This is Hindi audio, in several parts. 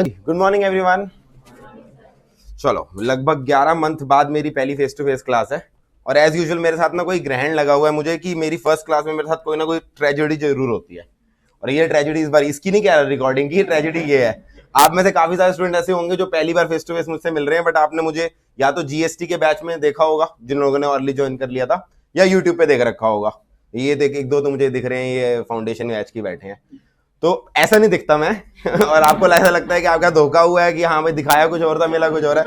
Good morning everyone. चलो, लगभग 11 मंथ बाद मेरी पहली फेस टू फेस क्लास है और एज यूजुअल मेरे साथ ना कोई ग्रहण लगा हुआ है मुझे कि मेरी फर्स्ट क्लास में मेरे साथ कोई ना कोई ट्रेजेडी जरूर होती है। और ये ट्रेजेडी इस बार इसकी नहीं कह रहा रिकॉर्डिंग की, ट्रेजेडी ये है। आप में से काफी सारे स्टूडेंट ऐसे होंगे जो पहली बार फेस टू फेस मुझसे मिल रहे हैं, बट आपने मुझे या तो जीएसटी के बैच में देखा होगा जिन लोगों ने अर्ली ज्वाइन कर लिया था, या यूट्यूब पे देख रखा होगा। ये देख, एक दो तो मुझे दिख रहे हैं, ये फाउंडेशन बैच की बैठे हैं। तो ऐसा नहीं दिखता मैं और आपको ऐसा लगता है कि आपका धोखा हुआ है कि हाँ भाई दिखाया कुछ और था, मिला कुछ और है।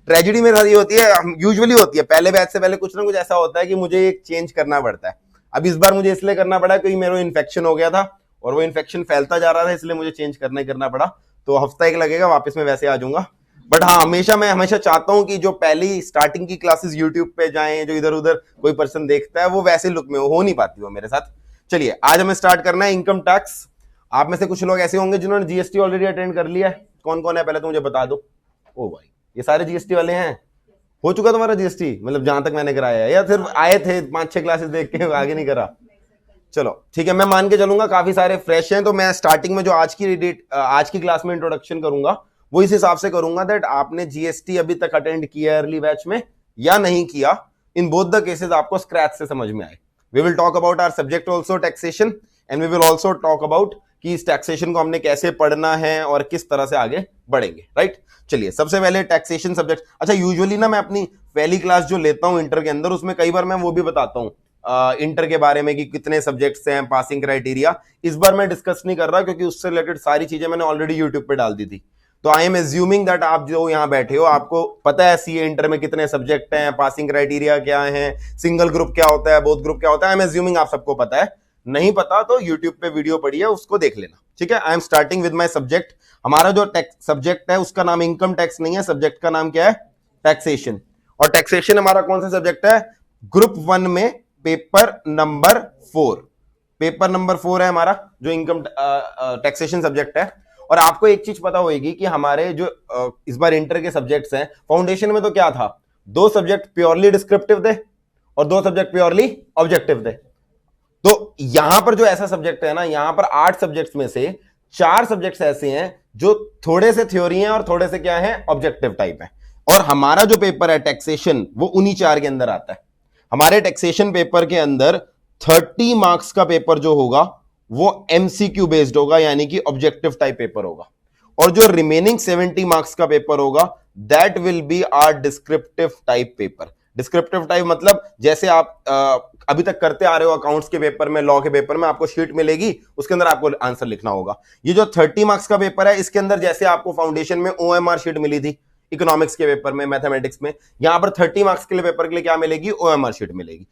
ट्रेजेडी मेरे साथ ये होती है, यूजुअली होती है पहले बैच से पहले कुछ ना कुछ ऐसा होता है कि मुझे एक चेंज करना पड़ता है। अब इस बार मुझे इसलिए करना पड़ा क्योंकि मेरा इन्फेक्शन हो गया था और वो इन्फेक्शन फैलता जा रहा था, इसलिए मुझे चेंज करना पड़ा। तो हफ्ता एक लगेगा, वापस मैं वैसे आ जाऊंगा। बट हाँ, मैं हमेशा चाहता हूँ कि जो पहली स्टार्टिंग की क्लासेस यूट्यूब पे जाएं, जो इधर उधर कोई पर्सन देखता है वो वैसे लुक में हो नहीं पाती वो मेरे साथ। चलिए, आज हमें स्टार्ट करना है इनकम टैक्स। आप में से कुछ लोग ऐसे होंगे जिन्होंने जीएसटी ऑलरेडी अटेंड कर लिया है। कौन कौन है पहले तो मुझे बता दो। ओ भाई, ये सारे जीएसटी वाले हैं। हो चुका तुम्हारा जीएसटी, मतलब जहां तक मैंने कराया है, या सिर्फ आए थे 5-6 क्लासेस देख के आगे नहीं करा? चलो ठीक है, मैं मान के चलूंगा काफी सारे फ्रेश हैं। तो मैं स्टार्टिंग में जो आज की क्लास में इंट्रोडक्शन करूंगा वो इस हिसाब से करूंगा दैट आपने जीएसटी अभी तक अटेंड किया अर्ली बैच में या नहीं किया। इन बोथ द केसेस आपको स्क्रैच से समझ में आए। We will talk about our subject also taxation, and we will also talk about कि इस टैक्सेशन को हमने कैसे पढ़ना है और किस तरह से आगे बढ़ेंगे। राइट, चलिए सबसे पहले टैक्सेशन सब्जेक्ट। अच्छा, यूजुअली ना मैं अपनी पहली क्लास जो लेता हूं इंटर के अंदर, उसमें कई बार मैं वो भी बताता हूं इंटर के बारे में कि कितने सब्जेक्ट्स हैं, पासिंग क्राइटेरिया। इस बार मैं डिस्कस नहीं कर रहा क्योंकि उससे रिलेटेड सारी चीजें मैंने ऑलरेडी यूट्यूब पे डाल दी थी। तो आई एम एज्यूमिंग दैट आप जो यहाँ बैठे हो आपको पता है सीए इंटर में कितने सब्जेक्ट हैं, पासिंग क्राइटेरिया क्या है, सिंगल ग्रुप क्या होता है, बोथ ग्रुप क्या होता है। आई एम एज्यूमिंग आप सबको पता है। नहीं पता तो यूट्यूब पे वीडियो पड़ी है, उसको देख लेना। ठीक है, I am starting with my subject. हमारा जो सब्जेक्ट है उसका नाम इनकम टैक्स नहीं है, सब्जेक्ट का नाम क्या है? टैक्सेशन। और टैक्सेशन हमारा कौन सा सब्जेक्ट है? ग्रुप 1 में पेपर नंबर 4। पेपर नंबर 4 है हमारा जो इनकम टैक्सेशन सब्जेक्ट है। और आपको एक चीज पता होगी कि हमारे जो इस बार इंटर के सब्जेक्ट्स हैं, फाउंडेशन में तो क्या था, 2 सब्जेक्ट प्योरली डिस्क्रिप्टिव थे और 2 सब्जेक्ट प्योरली ऑब्जेक्टिव थे। तो यहां पर जो ऐसा सब्जेक्ट है ना, यहां पर 8 सब्जेक्ट्स में से 4 सब्जेक्ट्स ऐसे हैं जो थोड़े से थ्योरी हैं और थोड़े से क्या है, ऑब्जेक्टिव टाइप है। और हमारा जो पेपर है टैक्सेशन, वो उन्हीं 4 के अंदर आता है। हमारे टैक्सेशन पेपर के अंदर 30 मार्क्स का पेपर जो होगा वो एमसीक्यू बेस्ड होगा, यानी कि ऑब्जेक्टिव टाइप पेपर होगा। और जो रिमेनिंग 70 मार्क्स का पेपर होगा that will be are descriptive type paper. Descriptive type मतलब जैसे आप अभी तक करते आ रहे हो अकाउंट्स के पेपर में, लॉ के पेपर में आपको शीट मिलेगी, उसके अंदर आपको आंसर लिखना होगा। ये जो 30 मार्क्स का पेपर है, इसके अंदर जैसे आपको फाउंडेशन में ओएमआर शीट मिली थी इकोनॉमिक्स के पेपर में, मैथमेटिक्स में, यहां पर 30 मार्क्स के लिए पेपर के लिए क्या मिलेगी? ओएमआर शीट मिलेगी।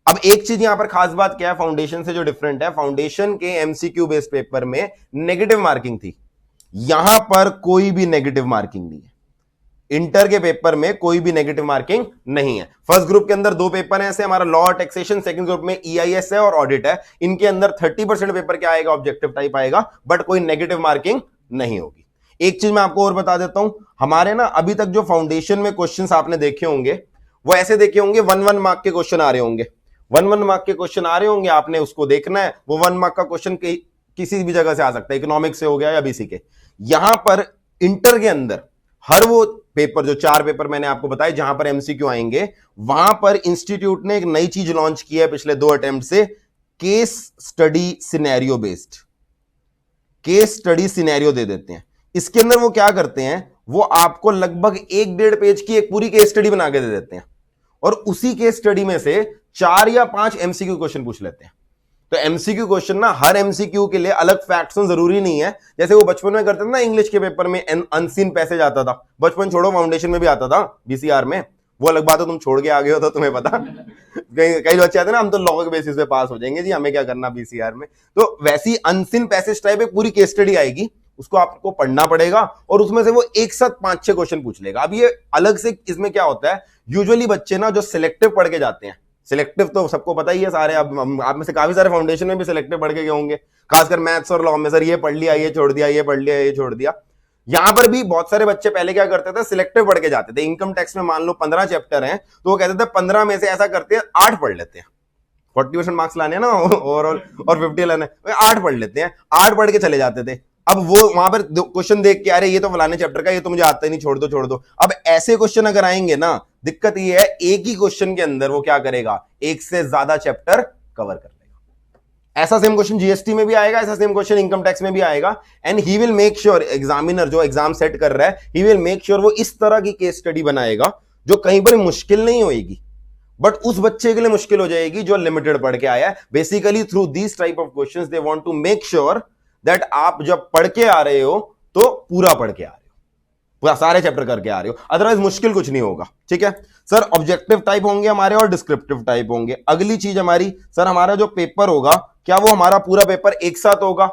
अब एक चीज यहां पर खास बात क्या है फाउंडेशन से जो डिफरेंट है, फाउंडेशन के एमसीक्यू बेस्ड पेपर में नेगेटिव मार्किंग थी, यहां पर कोई भी नेगेटिव मार्किंग नहीं है। इंटर के पेपर में कोई भी नेगेटिव मार्किंग नहीं है। फर्स्ट ग्रुप के अंदर 2 पेपर हैं ऐसे, हमारा लॉ और टैक्सेशन। सेकंड ग्रुप में ईआईएस है और ऑडिट है। इनके अंदर 30% पेपर क्या आएगा? ऑब्जेक्टिव टाइप आएगा, बट कोई नेगेटिव मार्किंग नहीं होगी। एक चीज मैं आपको और बता देता हूं, हमारे ना अभी तक जो फाउंडेशन में क्वेश्चंस आपने देखे होंगे वो ऐसे देखे होंगे, 1-1 मार्क के क्वेश्चन आ रहे होंगे। 1-1 मार्क के क्वेश्चन आ रहे होंगे, आपने उसको देखना है। वो 1 मार्क का क्वेश्चन किसी भी जगह से आ सकता है, इकोनॉमिक्स से हो गया या बीसी के। यहां पर इंटर के अंदर हर वो पेपर, जो 4 पेपर मैंने आपको बताए जहां पर एमसीक्यू आएंगे, वहां पर इंस्टीट्यूट ने एक नई चीज लॉन्च की है पिछले 2 अटेम्प्ट से, case study scenario based. Case study scenario दे देते हैं। इसके अंदर वो क्या करते हैं, वो आपको लगभग 1-1.5 पेज की एक पूरी केस स्टडी बना के दे देते हैं और उसी केस स्टडी में से 4 या 5 एमसीक्यू क्वेश्चन पूछ लेते हैं। तो एमसीक्यू क्वेश्चन ना, हर एमसीक्यू के लिए अलग फैक्ट्स जरूरी नहीं है। जैसे वो बचपन में करते थे ना, इंग्लिश के पेपर में अनसीन पैसेज आता था, बचपन छोड़ो फाउंडेशन में भी आता था बीसीआर में। वो अलग बात है, तुम छोड़ के आ गए हो तो तुम्हें पता। कई बच्चे आते ना, हम तो लॉ के बेसिस पे पास हो जाएंगे जी, हमें क्या करना बीसीआर में। तो वैसी अनसीन पैसेज टाइप एक पूरी केस स्टडी आएगी, उसको आपको पढ़ना पड़ेगा और उसमें से वो एक साथ 5-6 क्वेश्चन पूछ लेगा। अब ये अलग से इसमें क्या होता है, यूजुअली बच्चे ना जो सिलेक्टिव पढ़ के जाते हैं, सिलेक्टिव तो सबको पता ही है सारे, अब आप में से काफी सारे फाउंडेशन में भी सिलेक्टिव पढ़ के गए होंगे, खासकर मैथ्स और लॉ में। सर ये पढ़ लिया, ये छोड़ दिया, ये पढ़ लिया, ये छोड़ दिया। यहां पर भी बहुत सारे बच्चे पहले क्या करते थे, सिलेक्टिव पढ़ के जाते थे। इनकम टैक्स में मान लो 15 चैप्टर हैं, तो वो कहते थे 15 में से ऐसा करते हैं 8 पढ़ लेते हैं। 40% मार्क्स लाने हैं ना ओवरऑल और 50 लाने, 8 पढ़ लेते हैं, 8 पढ़ के चले जाते थे। अब वो वहां पर क्वेश्चन देख के अरे ये तो फलाने चैप्टर का, ये तो मुझे आता ही नहीं, छोड़ दो छोड़ दो। अब ऐसे क्वेश्चन अगर आएंगे ना, दिक्कत ये है एक ही क्वेश्चन के अंदर वो क्या करेगा, एक से ज्यादा चैप्टर कवर कर लेगा। ऐसा सेम क्वेश्चन जीएसटी में भी आएगा, ऐसा सेम क्वेश्चन इनकम टैक्स में भी आएगा। And he will make sure, examiner जो एग्जाम सेट कर रहा है, ही विल मेक श्योर वो इस तरह की केस स्टडी बनाएगा जो कहीं पर मुश्किल नहीं होगी, बट उस बच्चे के लिए मुश्किल हो जाएगी जो लिमिटेड पढ़ के आया है। Basically through these type of questions they want to make sure that आप जब पढ़ के आ रहे हो तो पूरा पढ़ के आ रहे हो, पूरा सारे चैप्टर करके आ रहे हो, अदरवाइज मुश्किल कुछ नहीं होगा। ठीक है सर, ऑब्जेक्टिव टाइप होंगे हमारे और डिस्क्रिप्टिव टाइप होंगे। अगली चीज हमारी, सर हमारा जो पेपर होगा क्या वो हमारा पूरा पेपर एक साथ होगा,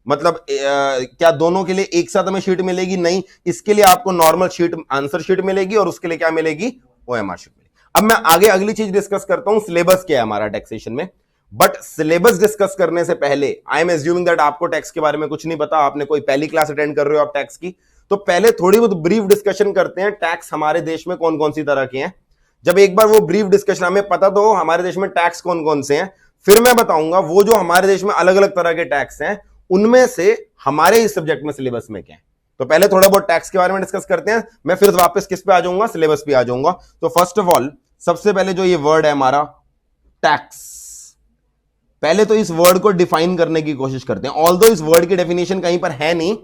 मतलब क्या दोनों के लिए एक साथ हमें शीट मिलेगी? नहीं, इसके लिए आपको नॉर्मल शीट आंसर शीट मिलेगी और उसके लिए क्या मिलेगी, ओएमआर शीट मिलेगी। अब मैं आगे अगली चीज डिस्कस करता हूं, सिलेबस क्या है हमारा टैक्सेशन में। बट सिलेबस डिस्कस करने से पहले आई एम एज्यूमिंग दैट आपको टैक्स के बारे में कुछ नहीं पता, आपने कोई पहली क्लास अटेंड कर रहे हो आप टैक्स की, तो पहले थोड़ी बहुत ब्रीफ डिस्कशन करते हैं टैक्स हमारे देश में कौन कौन सी तरह के हैं। जब एक बार वो ब्रीफ डिस्कशन हमें पता तो हमारे देश में टैक्स कौन कौन से हैं, फिर मैं बताऊंगा वो जो हमारे देश में अलग अलग तरह के टैक्स हैं उनमें से हमारे इस सब्जेक्ट में सिलेबस में क्या है। तो पहले थोड़ा बहुत टैक्स के बारे में डिस्कस करते हैं, मैं फिर वापस किस पे आ जाऊंगा, सिलेबस पे आ जाऊंगा। तो फर्स्ट ऑफ ऑल सबसे पहले जो ये वर्ड है हमारा टैक्स, पहले तो इस वर्ड को डिफाइन करने की कोशिश करते हैं। ऑल्दो इस वर्ड की डेफिनेशन कहीं पर है नहीं,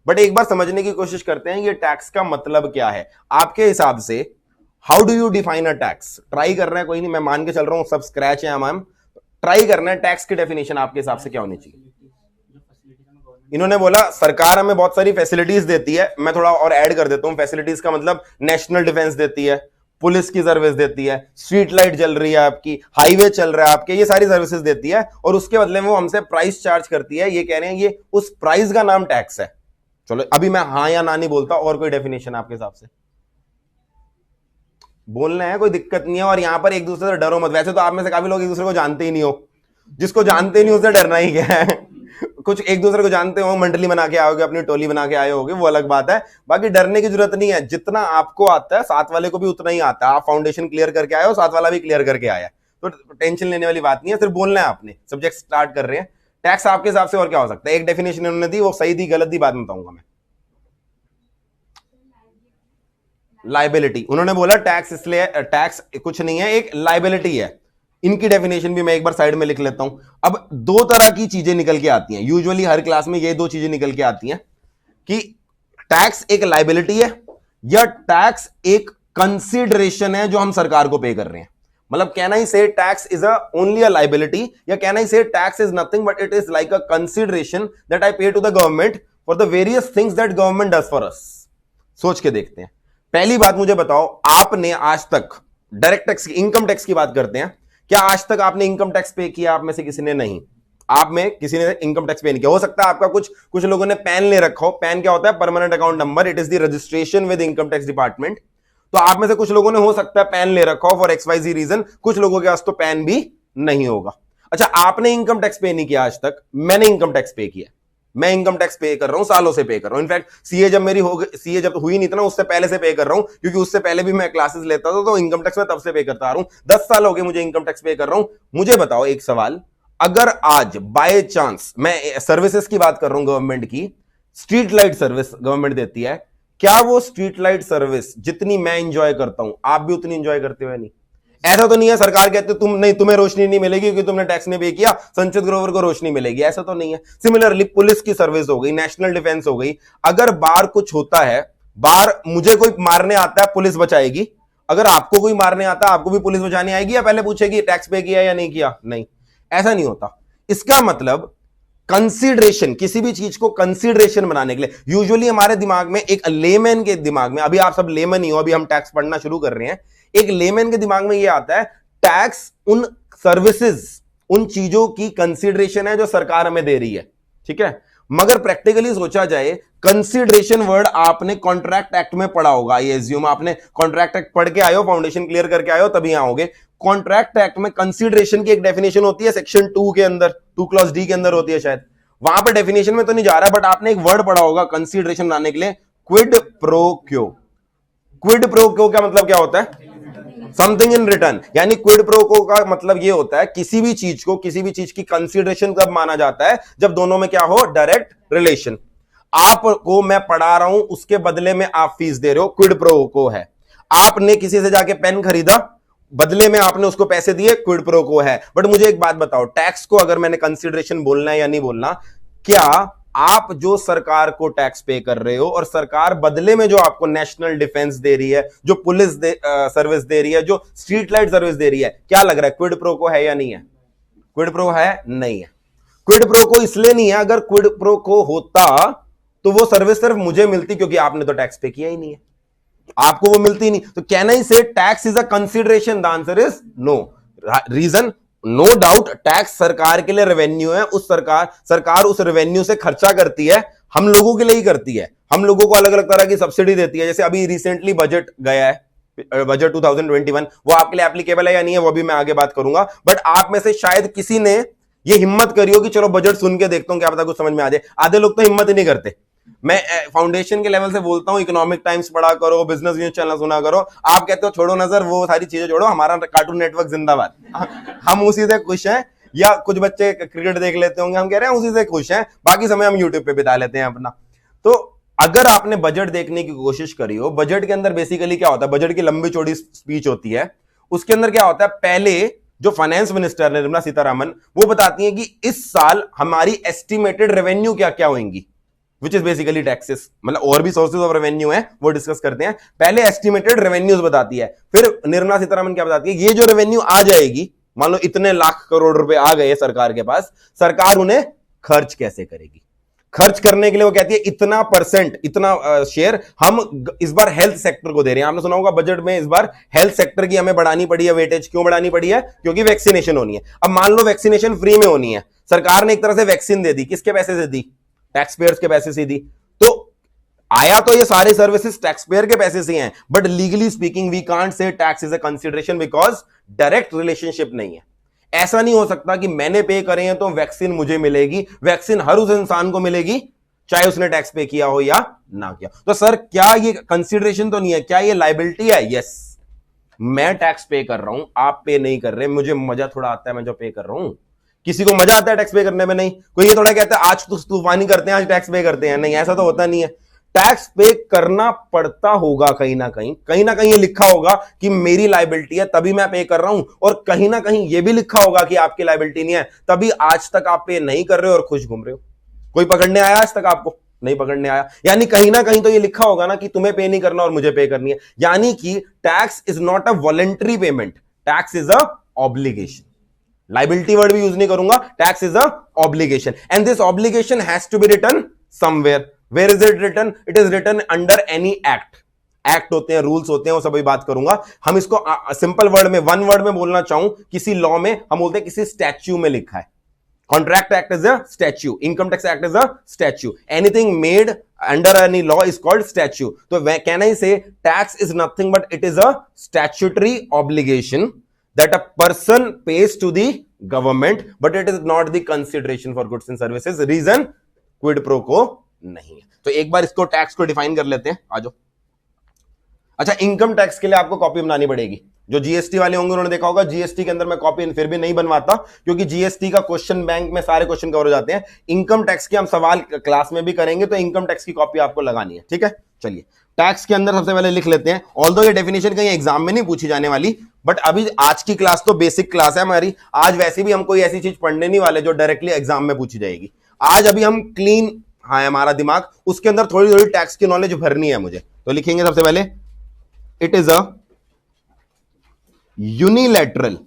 बट एक बार समझने की कोशिश करते हैं ये टैक्स का मतलब क्या है आपके हिसाब से। How do you define a tax? Try कर रहे हैं, कोई नहीं, मैं मान के चल रहा हूं सब स्क्रैच है मैम, ट्राई करना है। टैक्स की डेफिनेशन आपके हिसाब से क्या होनी चाहिए? इन्होंने बोला सरकार हमें बहुत सारी फैसिलिटीज देती है, मैं थोड़ा और ऐड कर देता हूं, फैसिलिटीज का मतलब नेशनल डिफेंस देती है, पुलिस की सर्विस देती है, स्ट्रीट लाइट जल रही है आपकी, हाईवे चल रहा है आपके, ये सारी सर्विसेज देती है और उसके बदले में वो हमसे प्राइस चार्ज करती है। ये कह रहे हैं ये उस प्राइस का नाम टैक्स है। चलो अभी मैं हाँ या ना नहीं बोलता, और कोई डेफिनेशन आपके हिसाब से बोलना है, कोई दिक्कत नहीं है। और यहां पर एक दूसरे से डरो मत, वैसे तो आप में से काफी लोग एक दूसरे को जानते ही नहीं हो, जिसको जानते ही नहीं उससे डरना ही क्या है। कुछ एक दूसरे को जानते हो, मंडली बना के आओगे, अपनी टोली बना के आए होगे, वो अलग बात है, बाकी डरने की जरूरत नहीं है। जितना आपको आता है साथ वाले को भी उतना ही आता है। आप फाउंडेशन क्लियर करके आए हो, साथ वाला भी क्लियर करके आया, तो टेंशन लेने वाली बात नहीं है, सिर्फ बोलना है आपने। सब्जेक्ट स्टार्ट कर रहे हैं, टैक्स आपके हिसाब से और क्या हो सकता है? एक डेफिनेशन उन्होंने दी, वो सही दी गलत दी बाद में बताऊंगा मैं। लाइबिलिटी, उन्होंने बोला टैक्स, इसलिए टैक्स कुछ नहीं है, एक लाइबिलिटी है। इनकी डेफिनेशन भी मैं एक बार साइड में लिख लेता हूं। अब दो तरह की चीजें निकल के आती हैं, यूजुअली हर क्लास में ये दो चीजें निकल के आती हैं कि टैक्स एक लाइबिलिटी है या टैक्स एक कंसिडरेशन है जो हम सरकार को पे कर रहे हैं। मतलब can I say tax is only a liability, या can I say tax is nothing but it is like a consideration that I pay to the government for the various things that government does for us. सोच के देखते हैं। पहली बात मुझे बताओ, आपने आज तक डायरेक्ट टैक्स, इनकम टैक्स की बात करते हैं, क्या आज तक आपने इनकम टैक्स पे किया? आप में से किसी ने नहीं, आप में किसी ने इनकम टैक्स पे नहीं किया। हो सकता है आपका कुछ लोगों ने पैन ले रखा हो। पैन क्या होता है? Permanent account number, it is the registration with income tax department. तो आप में से कुछ लोगों ने हो सकता है पैन ले रखा हो फॉर XYZ रीजन, कुछ लोगों के पास तो पैन भी नहीं होगा। अच्छा, आपने इनकम टैक्स पे नहीं किया आज तक, मैंने इनकम टैक्स पे किया। मैं इनकम टैक्स पे कर रहा हूं, सालों से पे कर रहा हूं। इनफैक्ट सीए जब मेरी हो गई, सीए जब हुई नहीं था ना, उससे पहले से पे कर रहा हूं, क्योंकि उससे पहले भी मैं क्लासेस लेता था, तो इनकम टैक्स में तब से पे करता आ रहा हूं। 10 साल हो गए मुझे इनकम टैक्स पे कर रहा हूं। मुझे बताओ एक सवाल, अगर आज बाय चांस, मैं सर्विसेज की बात कर रहा हूं गवर्नमेंट की, स्ट्रीट लाइट सर्विस गवर्नमेंट देती है, क्या वो स्ट्रीट लाइट सर्विस जितनी मैं इंजॉय करता हूं आप भी उतनी इंजॉय करते हो? नहीं, ऐसा तो नहीं है सरकार कहते तुम नहीं, तुम्हें रोशनी नहीं मिलेगी क्योंकि तुमने टैक्स नहीं पे किया, संचित ग्रोवर को रोशनी मिलेगी, ऐसा तो नहीं है। सिमिलरली पुलिस की सर्विस हो गई, नेशनल डिफेंस हो गई, अगर बाहर कुछ होता है, बाहर मुझे कोई मारने आता है पुलिस बचाएगी, अगर आपको कोई मारने आता है आपको भी पुलिस बचाने आएगी, या पहले पूछेगी टैक्स पे किया या नहीं किया? नहीं, ऐसा नहीं होता। इसका मतलब कंसीडरेशन, किसी भी चीज को कंसीडरेशन बनाने के लिए यूजुअली हमारे दिमाग में, एक लेमैन के दिमाग में, अभी आप सब लेमैन ही हो, अभी हम टैक्स पढ़ना शुरू कर रहे हैं, एक लेमैन के दिमाग में यह आता है टैक्स उन सर्विसेज, उन चीजों की कंसीडरेशन है जो सरकार हमें दे रही है, ठीक है। मगर प्रैक्टिकली सोचा जाए, कंसीडरेशन वर्ड आपने कॉन्ट्रैक्ट एक्ट में पढ़ा होगा। ये एज्यूम आपने कॉन्ट्रैक्ट एक्ट पढ़ के आए हो, फाउंडेशन क्लियर करके आए हो, तभी आओगे। कॉन्ट्रैक्ट एक्ट में कंसीडरेशन की एक डेफिनेशन होती है, सेक्शन 2 के अंदर, 2 क्लॉज डी के अंदर होती है शायद, वहां पे डेफिनेशन में तो नहीं जा रहा है, बट आपने एक वर्ड पढ़ा होगा कंसीडरेशन बनाने के लिए, क्विड प्रो क्यो। क्विड प्रो क्यो का मतलब क्या होता है? Something in return. यानी क्विड प्रो क्यो का मतलब यह होता है किसी भी चीज को, किसी भी चीज की कंसीडरेशन कब माना जाता है? जब दोनों में क्या हो? Direct relation. आपको मैं पढ़ा रहा हूं, उसके बदले में आप फीस दे रहे हो, क्विड प्रो को है। आपने किसी से जाके पेन खरीदा, बदले में आपने उसको पैसे दिए, क्विड प्रो को है। बट मुझे एक बात बताओ, टैक्स को अगर मैंने कंसिडरेशन बोलना है या नहीं बोलना, क्या आप जो सरकार को टैक्स पे कर रहे हो और सरकार बदले में जो आपको नेशनल डिफेंस दे रही है, जो पुलिस सर्विस दे रही है, जो स्ट्रीट लाइट सर्विस दे रही है, क्या लग रहा है क्विड प्रो को है या नहीं है? क्विड प्रो है? नहीं है। क्विड प्रो को इसलिए नहीं है, अगर क्विड प्रो को होता तो वो सर्विस सिर्फ मुझे मिलती, क्योंकि आपने तो टैक्स पे किया ही नहीं है, आपको वो मिलती नहीं। तो can I say tax is a consideration? The answer is no. Reason, no doubt tax सरकार के लिए रेवेन्यू है, उस सरकार उस रेवेन्यू से खर्चा करती है, हम लोगों के लिए ही करती है, हम लोगों को अलग अलग तरह की सब्सिडी देती है। जैसे अभी रिसेंटली बजट गया है, बजट 2021, वो आपके लिए एप्लीकेबल है या नहीं है वो भी मैं आगे बात करूंगा। बट आप में से शायद किसी ने ये हिम्मत करी हो कि चलो बजट सुन के देखता हूं, क्या पता कुछ समझ में आ जाए। आधे लोग तो हिम्मत ही नहीं करते। मैं फाउंडेशन के लेवल से बोलता हूं, इकोनॉमिक टाइम्स पढ़ा करो, बिजनेस न्यूज चैनल सुना करो। आप कहते हो छोड़ो नजर, वो सारी चीजें छोड़ो, हमारा कार्टून नेटवर्क जिंदाबाद, हम उसी से खुश हैं। या कुछ बच्चे क्रिकेट देख लेते होंगे, हम कह रहे हैं उसी से खुश हैं, बाकी समय हम यूट्यूब पे बिता लेते हैं अपना। तो अगर आपने बजट देखने की कोशिश करी हो, बजट के अंदर बेसिकली क्या होता है, बजट की लंबी चौड़ी स्पीच होती है, उसके अंदर क्या होता है, पहले जो फाइनेंस मिनिस्टर निर्मला सीतारामन, वो बताती हैं कि इस साल हमारी एस्टिमेटेड रेवेन्यू क्या क्या होंगी, विच इज बेसिकली टैक्सेस, मतलब और भी सोर्सेज ऑफ रेवेन्यू है, वो डिस्कस करते हैं। पहले एस्टिमेटेड रेवेन्यूज बताती है, फिर निर्मला सीतारामन क्या बताती है, ये जो रेवेन्यू आ जाएगी, मान लो इतने लाख करोड़ रुपए आ गए सरकार के पास, सरकार उन्हें खर्च कैसे करेगी। खर्च करने के लिए वो कहती है इतना परसेंट, इतना शेयर हम इस बार हेल्थ सेक्टर को दे रहे हैं। आपने सुना होगा बजट में इस बार हेल्थ सेक्टर की हमें बढ़ानी पड़ी है वेटेज। क्यों बढ़ानी पड़ी है? क्योंकि वैक्सीनेशन होनी है। अब मान लो वैक्सीनेशन फ्री में होनी है, सरकार ने एक तरह से वैक्सीन दे दी, किसके पैसे से दी? टैक्स पेयर्स के पैसे से दी। तो आया तो ये सारे सर्विसेज टैक्स पेयर के पैसे से हैं, but legally speaking we can't say tax is a consideration, because direct relationship नहीं है। ऐसा नहीं हो सकता कि मैंने पे करे हैं तो वैक्सीन मुझे मिलेगी। वैक्सीन हर उस इंसान को मिलेगी, चाहे उसने टैक्स पे किया हो या ना किया। तो सर क्या ये कंसिडरेशन तो नहीं है, क्या ये लाइबिलिटी है? यस, मैं टैक्स पे कर रहा हूं, आप पे नहीं कर रहे, मुझे मजा थोड़ा आता है मैं जो पे कर रहा हूं। किसी को मजा आता है टैक्स पे करने में? नहीं। कोई ये थोड़ा कहता है आज तो तूफानी करते हैं, आज टैक्स पे करते हैं, नहीं, ऐसा तो होता नहीं है। टैक्स पे करना पड़ता होगा, कहीं ना कहीं ये लिखा होगा कि मेरी लाइबिलिटी है तभी मैं पे कर रहा हूं, और कहीं ना कहीं ये भी लिखा होगा कि आपकी लाइबिलिटी नहीं है तभी आज तक आप पे नहीं कर रहे हो और खुश घूम रहे हो। कोई पकड़ने आया आज तक? आपको नहीं पकड़ने आया। यानी कहीं ना कहीं तो ये लिखा होगा ना कि तुम्हें पे नहीं करना और मुझे पे करनी है। यानी कि tax is not a voluntary payment, tax is a obligation. Liability word भी यूज नहीं करूंगा, tax is a obligation, and this obligation has to be written somewhere. Where is it written? It is written under any act. Act होते हैं, रूल्स होते हैं, वो सभी बात करूंगा। हम इसको सिंपल वर्ड में, वन वर्ड में बोलना चाहूं, किसी लॉ में हम बोलते हैं किसी स्टैच्यू में लिखा है। Contract act is a statue, income tax act is a statue, anything made under any law is called statue. तो can I say tax is nothing but it is a statutory obligation that a person pays to the government, but it is not the consideration for goods and services. Reason, quid pro quo नहीं है। तो एक बार इसको टैक्स को डिफाइन कर लेते हैं, आ जाओ। अच्छा, इनकम टैक्स के लिए आपको कॉपी बनानी पड़ेगी। जो जीएसटी वाले होंगे उन्होंने देखा होगा, जीएसटी के अंदर मैं कॉपी फिर भी नहीं बनवाता, क्योंकि जीएसटी का क्वेश्चन बैंक में सारे क्वेश्चन कवर हो जाते हैं। इनकम टैक्स के हम सवाल क्लास में भी करेंगे, तो इनकम टैक्स की कॉपी आपको लगानी है, ठीक है। चलिए, टैक्स के अंदर सबसे पहले लिख लेते हैं, ऑल्दो ये डेफिनेशन कहीं एग्जाम में नहीं पूछी जाने वाली, बट अभी आज की क्लास तो बेसिक क्लास है हमारी। आज वैसे भी हम कोई ऐसी चीज पढ़ने नहीं वाले जो डायरेक्टली एग्जाम में पूछी जाएगी। आज अभी हम क्लीन है हमारा दिमाग, उसके अंदर थोड़ी थोड़ी टैक्स की नॉलेज भरनी है मुझे। तो लिखेंगे सबसे पहले, इट इज अ यूनिलैटरल।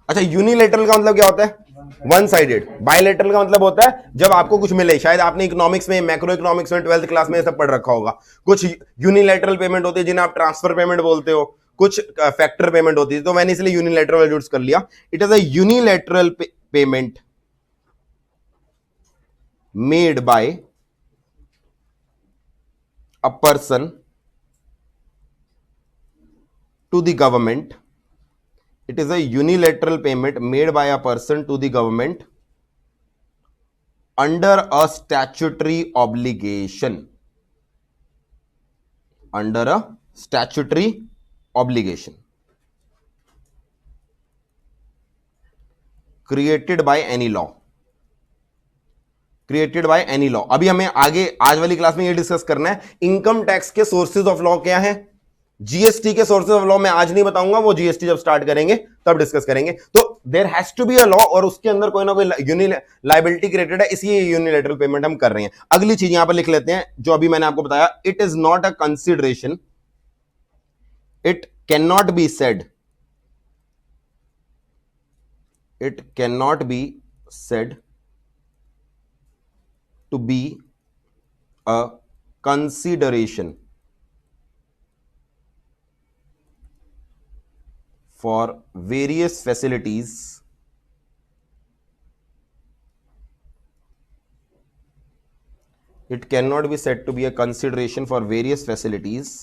अच्छा, यूनिलैटरल का मतलब क्या होता है? One sided. बायलैटरल का मतलब होता है जब आपको कुछ मिले। शायद आपने इकोनॉमिक्स में, मैक्रो इकोनॉमिक्स में 12th क्लास में सब पढ़ रखा होगा। कुछ यूनिलैटरल पेमेंट होती है जिन्हें आप ट्रांसफर पेमेंट बोलते हो, कुछ फैक्टर पेमेंट होती है, तो मैंने इसलिए यूनिलैटरल यूज कर लिया। It is a unilateral payment made by a person to the government. It is a unilateral payment made by a person to the government under a statutory obligation. Under a statutory obligation created by any law. Created by any law. अभी हमें आगे आज वाली क्लास में ये डिस्कस करना है इनकम टैक्स के सोर्सेज ऑफ लॉ क्या है। जीएसटी के सोर्सेज ऑफ लॉ मैं आज नहीं बताऊंगा, वो जीएसटी जब स्टार्ट करेंगे तब डिस्कस करेंगे। तो there has to be a law और उसके अंदर कोई ना कोई लाइबिलिटी क्रिएटेड है, इसलिए यूनिलैटरल पेमेंट हम कर रहे हैं। अगली चीज यहां पर लिख लेते हैं जो अभी मैंने आपको बताया, it is not a consideration, it can not be said, it can not be said to be a consideration for various facilities it cannot be said to be a consideration for various facilities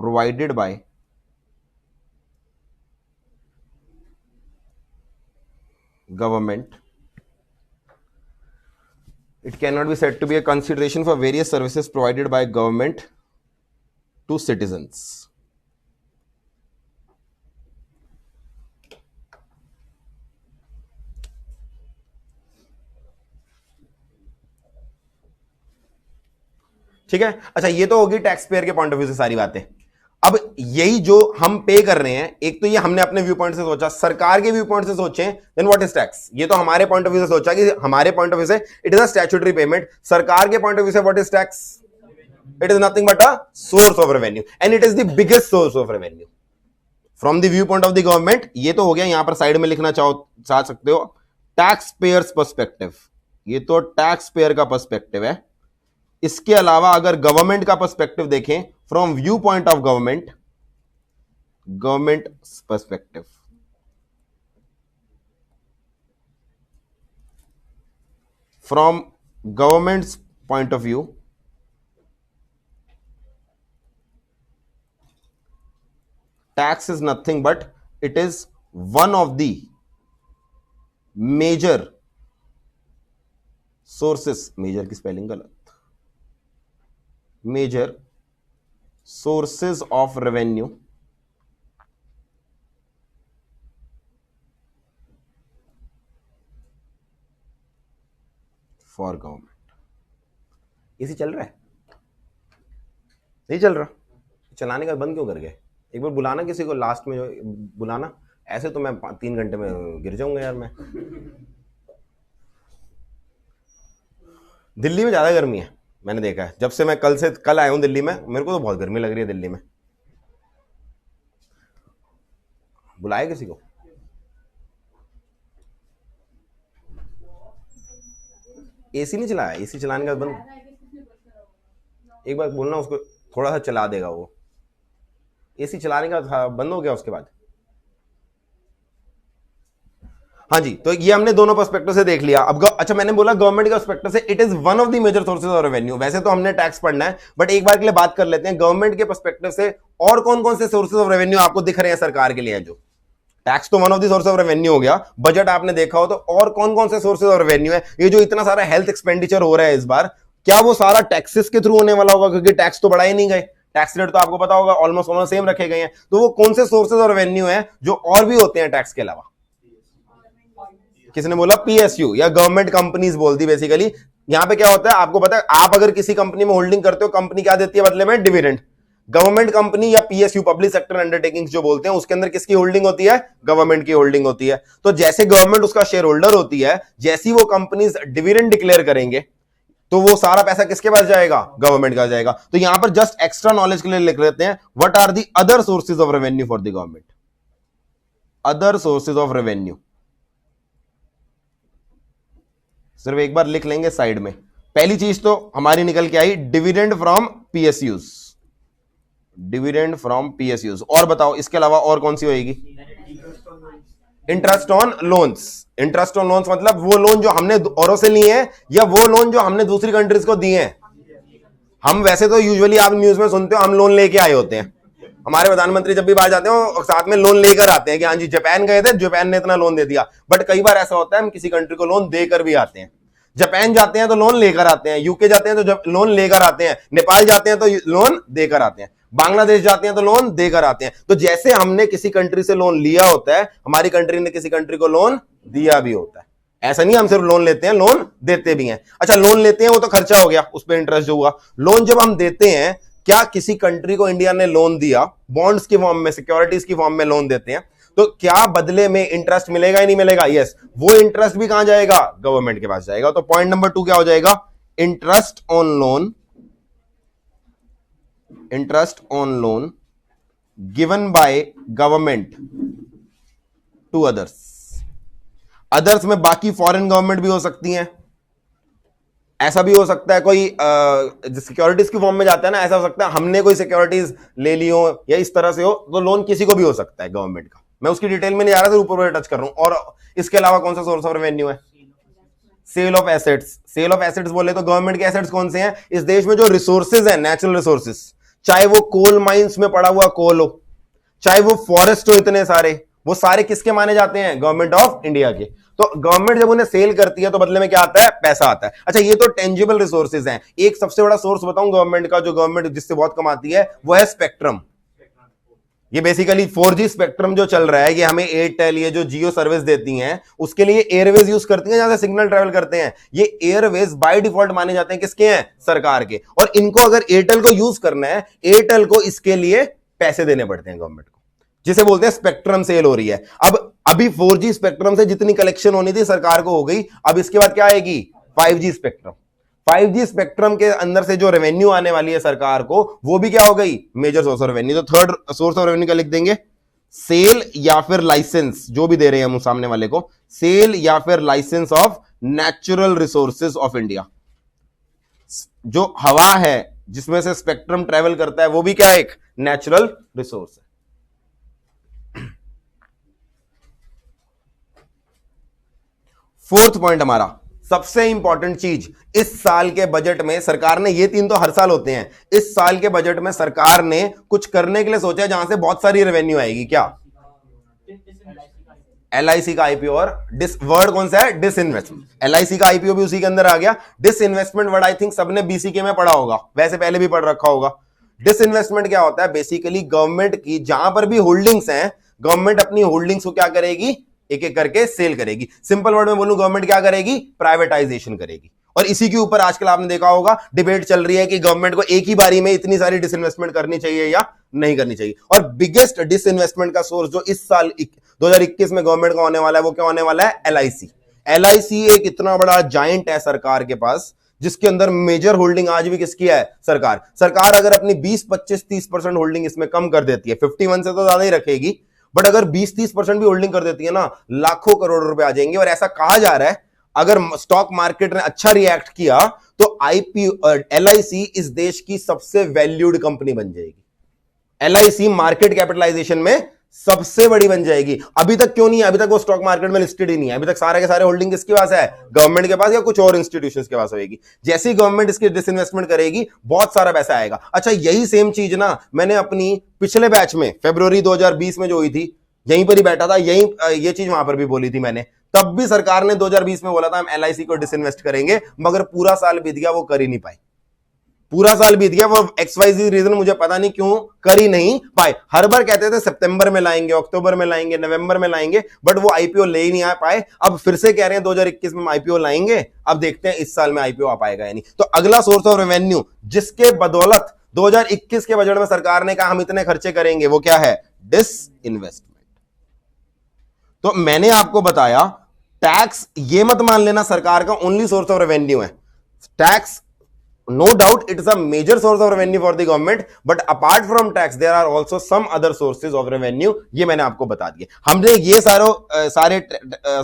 provided by government. It cannot be said to be a consideration for various services provided by government to citizens. ठीक है, अच्छा ये तो होगी टैक्स पेयर के पॉइंट ऑफ व्यू से सारी बातें। अब यही जो हम पे कर रहे हैं, एक तो ये हमने अपने व्यू पॉइंट से सोचा, सरकार के व्यू पॉइंट से सोचें, देन व्हाट इज टैक्स। ये तो हमारे पॉइंट ऑफ व्यू से सोचा कि हमारे पॉइंट ऑफ व्यू से it is a statutory payment, सरकार के पॉइंट ऑफ व्यू से what is tax, it is nothing but a source of revenue and it is the biggest source of revenue from the view point of the government. ये तो हो गया, यहां पर साइड में लिखना चाह सकते हो टैक्स पेयर्स पर्सपेक्टिव, ये तो टैक्स पेयर का पर्सपेक्टिव है। इसके अलावा अगर गवर्नमेंट का पर्सपेक्टिव देखें, from view point of government, government perspective, from government's point of view, tax is nothing but it is one of the major sources, major की स्पेलिंग गलत, major sources of revenue for government। इसी चल रहा है, नहीं चल रहा, चलाने का बंद क्यों कर गए? एक बार बुलाना किसी को लास्ट में, जो बुलाना, ऐसे तो मैं 3 घंटे में गिर जाऊंगा यार मैं। दिल्ली में ज्यादा गर्मी है, मैंने देखा है, जब से मैं कल आया हूं दिल्ली में, मेरे को तो बहुत गर्मी लग रही है दिल्ली में। बुलाए किसी को? एसी नहीं चलाया, एसी चलाने का बंद, एक बार बोलना उसको, थोड़ा सा चला देगा वो। एसी चलाने का था, बंद हो गया उसके बाद। हाँ जी, तो ये हमने दोनों पर्सपेक्टिव से देख लिया। अब अच्छा मैंने बोला गवर्नमेंट का पर्सपेक्टिव से it is one of the major sources of revenue. वैसे तो हमने टैक्स पढ़ना है, बट एक बार के लिए बात कर लेते हैं गवर्नमेंट के पर्सपेक्टिव से और कौन कौन से सोर्सेज ऑफ रेवेन्यू आपको दिख रहे हैं सरकार के लिए। जो टैक्स तो one of the source of revenue हो गया, बजट आपने देखा हो, तो और कौन कौन से सोर्सेज ऑफ रेवेन्यू है। ये जो इतना सारा हेल्थ एक्सपेंडिचर हो रहा है इस बार, क्या वो सारा टैक्सेस के थ्रू होने वाला होगा? क्योंकि टैक्स तो बढ़ा ही नहीं गए, टैक्स रेट तो आपको पता होगा ऑलमोस्ट सेम रखे गए हैं। तो वो कौन से सोर्सेज ऑफ रेवेन्यू है जो और भी होते हैं टैक्स के अलावा? किसने बोला? पीएसयू या गवर्नमेंट कंपनीज बोल दी बेसिकली। यहां पे क्या होता है आपको पता है, आप अगर किसी कंपनी में होल्डिंग करते हो, कंपनी क्या देती है बदले में? डिविडेंड। गवर्नमेंट कंपनी या पीएसयू, पब्लिक सेक्टर अंडरटेकिंग्स जो बोलते हैं, उसके अंदर किसकी होल्डिंग होती है? गवर्नमेंट की होल्डिंग होती है। तो जैसे गवर्नमेंट उसका शेयर होल्डर होती है, जैसी वो कंपनीज डिविडेंड डिक्लेयर करेंगे तो वो सारा पैसा किसके पास जाएगा? गवर्नमेंट का जाएगा। तो यहां पर जस्ट एक्स्ट्रा नॉलेज के लिए लिख लेते हैं, what are the other sources of revenue for the government? Other sources of revenue सिर्फ एक बार लिख लेंगे साइड में। पहली चीज तो हमारी निकल के आई, dividend from PSUs, dividend from PSUs. और बताओ इसके अलावा और कौन सी होगी? Interest on loans. Interest on loans मतलब वो लोन जो हमने औरों से लिए हैं या वो लोन जो हमने दूसरी कंट्रीज को दिए हैं। हम वैसे तो यूजुअली आप न्यूज में सुनते हो हम लोन लेके आए होते हैं, हमारे प्रधानमंत्री जब भी बाहर जाते हैं और साथ में लोन लेकर आते हैं कि हाँ जी जापान गए थे, जापान ने इतना लोन दे दिया। बट कई बार ऐसा होता है हम किसी कंट्री को लोन देकर भी आते हैं। जापान जाते हैं तो लोन लेकर आते हैं, यूके जाते हैं तो लोन लेकर आते हैं, नेपाल जाते हैं तो लोन देकर आते हैं, बांग्लादेश जाते हैं तो लोन देकर आते हैं। तो जैसे हमने किसी कंट्री से लोन लिया होता है, हमारी कंट्री ने किसी कंट्री को लोन दिया भी होता है। ऐसा नहीं हम सिर्फ लोन लेते हैं, लोन देते भी हैं। अच्छा लोन लेते हैं वो तो खर्चा हो गया, उस पर इंटरेस्ट जो हुआ। लोन जब हम देते हैं, क्या किसी कंट्री को इंडिया ने लोन दिया, बॉन्ड्स की फॉर्म में, सिक्योरिटीज की फॉर्म में लोन देते हैं, तो क्या बदले में इंटरेस्ट मिलेगा या नहीं मिलेगा? यस। वो इंटरेस्ट भी कहां जाएगा? गवर्नमेंट के पास जाएगा। तो पॉइंट नंबर 2 क्या हो जाएगा? Interest on loan, interest on loan given by government to others. Others में बाकी फॉरेन गवर्नमेंट भी हो सकती हैं, ऐसा भी हो सकता है कोई सिक्योरिटीज की फॉर्म में जाता है ना, ऐसा हो सकता है हमने कोई सिक्योरिटीज ले ली हो या इस तरह से हो, तो लोन किसी को भी हो सकता है गवर्नमेंट का। मैं उसकी डिटेल में नहीं जा रहा था, ऊपर टच कर रहा हूं। और इसके अलावा कौन सा सोर्स ऑफ रेवेन्यू है? Sale of assets. Sale of assets बोले तो गवर्नमेंट के एसेट्स कौन से हैं? इस देश में जो रिसोर्सेज हैं, नेचुरल रिसोर्सेज, चाहे वो कोल माइंस में पड़ा हुआ कोल हो, चाहे वो फॉरेस्ट हो, इतने सारे, वो सारे किसके माने जाते हैं? गवर्नमेंट ऑफ इंडिया के। तो गवर्नमेंट जब उन्हें सेल करती है तो बदले में क्या आता है? पैसा आता है। अच्छा ये तो टेंजिबल रिसोर्सेज हैं। एक सबसे बड़ा सोर्स बताऊं गवर्नमेंट का, जो गवर्नमेंट जिससे बहुत कमाती है, वो है स्पेक्ट्रम। ये बेसिकली 4G स्पेक्ट्रम जो चल रहा है, ये हमें एयरटेल, ये जो जियो सर्विस देती हैं, उसके लिए एयरवेज यूज करती हैं, जहां से सिग्नल ट्रेवल करते हैं। ये एयरवेज बाय डिफॉल्ट माने जाते हैं किसके हैं? सरकार के। और इनको अगर एयरटेल को यूज करना है, एयरटेल को इसके लिए पैसे देने पड़ते हैं गवर्नमेंट को, जिसे बोलते हैं स्पेक्ट्रम सेल हो रही है। अब अभी 4G स्पेक्ट्रम से जितनी कलेक्शन होनी थी सरकार को हो गई। अब इसके बाद क्या आएगी? 5G spectrum. 5G स्पेक्ट्रम के अंदर से जो रेवेन्यू आने वाली है सरकार को, वो भी क्या हो गई? Major source of revenue. तो थर्ड सोर्स ऑफ रेवेन्यू क्या लिख देंगे? सेल या फिर लाइसेंस, जो भी दे रहे हैं हम सामने वाले को, सेल या फिर licence of natural resources of India. जो हवा है जिसमें से स्पेक्ट्रम ट्रेवल करता है, वो भी क्या है? एक नेचुरल रिसोर्स है। फोर्थ पॉइंट हमारा सबसे इंपॉर्टेंट चीज, इस साल के बजट में सरकार ने, ये 3 तो हर साल होते हैं, इस साल के बजट में सरकार ने कुछ करने के लिए सोचा है जहां से बहुत सारी रेवेन्यू आएगी। क्या? LIC का आईपीओ। और वर्ड कौन सा है? डिसइन्वेस्टमेंट। LIC का आईपीओ भी उसी के अंदर आ गया। डिसइन्वेस्टमेंट वर्ड आई थिंक सबने BCK में पढ़ा होगा, वैसे पहले भी पढ़ रखा होगा। डिसइन्वेस्टमेंट क्या होता है? बेसिकली गवर्नमेंट की जहां पर भी होल्डिंग्स हैं, गवर्नमेंट अपनी होल्डिंग्स को क्या करेगी? एक एक करके सेल करेगी। सिंपल वर्ड में बोलूं, गवर्नमेंट क्या करेगी? प्राइवेटाइजेशन करेगी। और इसी के ऊपर आजकल आपने देखा होगा डिबेट चल रही है कि गवर्नमेंट को एक ही बारी में इतनी सारी डिसइन्वेस्टमेंट करनी चाहिए या नहीं करनी चाहिए। और बिगेस्ट डिसइन्वेस्टमेंट का सोर्स जो इस साल 2021 में गवर्नमेंट का होने वाला है, वो क्या होने वाला है? LIC। LIC एक इतना बड़ा जायंट है सरकार के पास, जिसके अंदर मेजर होल्डिंग आज भी किसकी है? सरकार। सरकार अगर अपनी 20, 25, 30% होल्डिंग इसमें कम कर देती है, 51 से तो ज्यादा ही रखेगी, बट अगर 20-30% भी होल्डिंग कर देती है ना, लाखों करोड़ रुपए आ जाएंगे। और ऐसा कहा जा रहा है, अगर स्टॉक मार्केट ने अच्छा रिएक्ट किया तो LIC इस देश की सबसे वैल्यूड कंपनी बन जाएगी। LIC मार्केट कैपिटलाइजेशन में सबसे बड़ी बन जाएगी। अभी तक क्यों नहीं है? अभी तक वो स्टॉक मार्केट में लिस्टेड ही नहीं है। अभी तक सारे के सारे होल्डिंग किसके पास है? गवर्नमेंट के पास या कुछ और इंस्टीट्यूशंस के पास होगी। जैसे ही गवर्नमेंट इसकी डिसइन्वेस्टमेंट करेगी, बहुत सारा पैसा आएगा। अच्छा यही सेम चीज ना मैंने अपनी पिछले बैच में फरवरी 2020 में जो हुई थी, यहीं पर ही बैठा था, यही ये चीज वहां पर भी बोली थी मैंने। तब भी सरकार ने 2020 में बोला था हम LIC को डिसइन्वेस्ट करेंगे, मगर पूरा साल बीत गया, वो कर ही नहीं पाए। पूरा साल बीत गया, वो XYZ रीजन मुझे पता नहीं क्यों कर ही नहीं पाए। हर बार कहते थे सितंबर में लाएंगे, अक्टूबर में लाएंगे, नवंबर में लाएंगे, बट वो IPO ले ही नहीं आ पाए। अब फिर से कह रहे हैं 2021 में IPO लाएंगे। अब देखते हैं इस साल में IPO आ पाएगा या नहीं। तो अगला सोर्स ऑफ रेवेन्यू जिसके बदौलत 2021 के बजट में सरकार ने कहा हम इतने खर्चे करेंगे, वो क्या है? डिसइन्वेस्टमेंट। तो मैंने आपको बताया, टैक्स ये मत मान लेना सरकार का ओनली सोर्स ऑफ रेवेन्यू है। Tax no doubt it is a major source of revenue for the government, but apart from tax there are also some other sources of revenue। ये मैंने आपको बता दिया। हमने ये सारे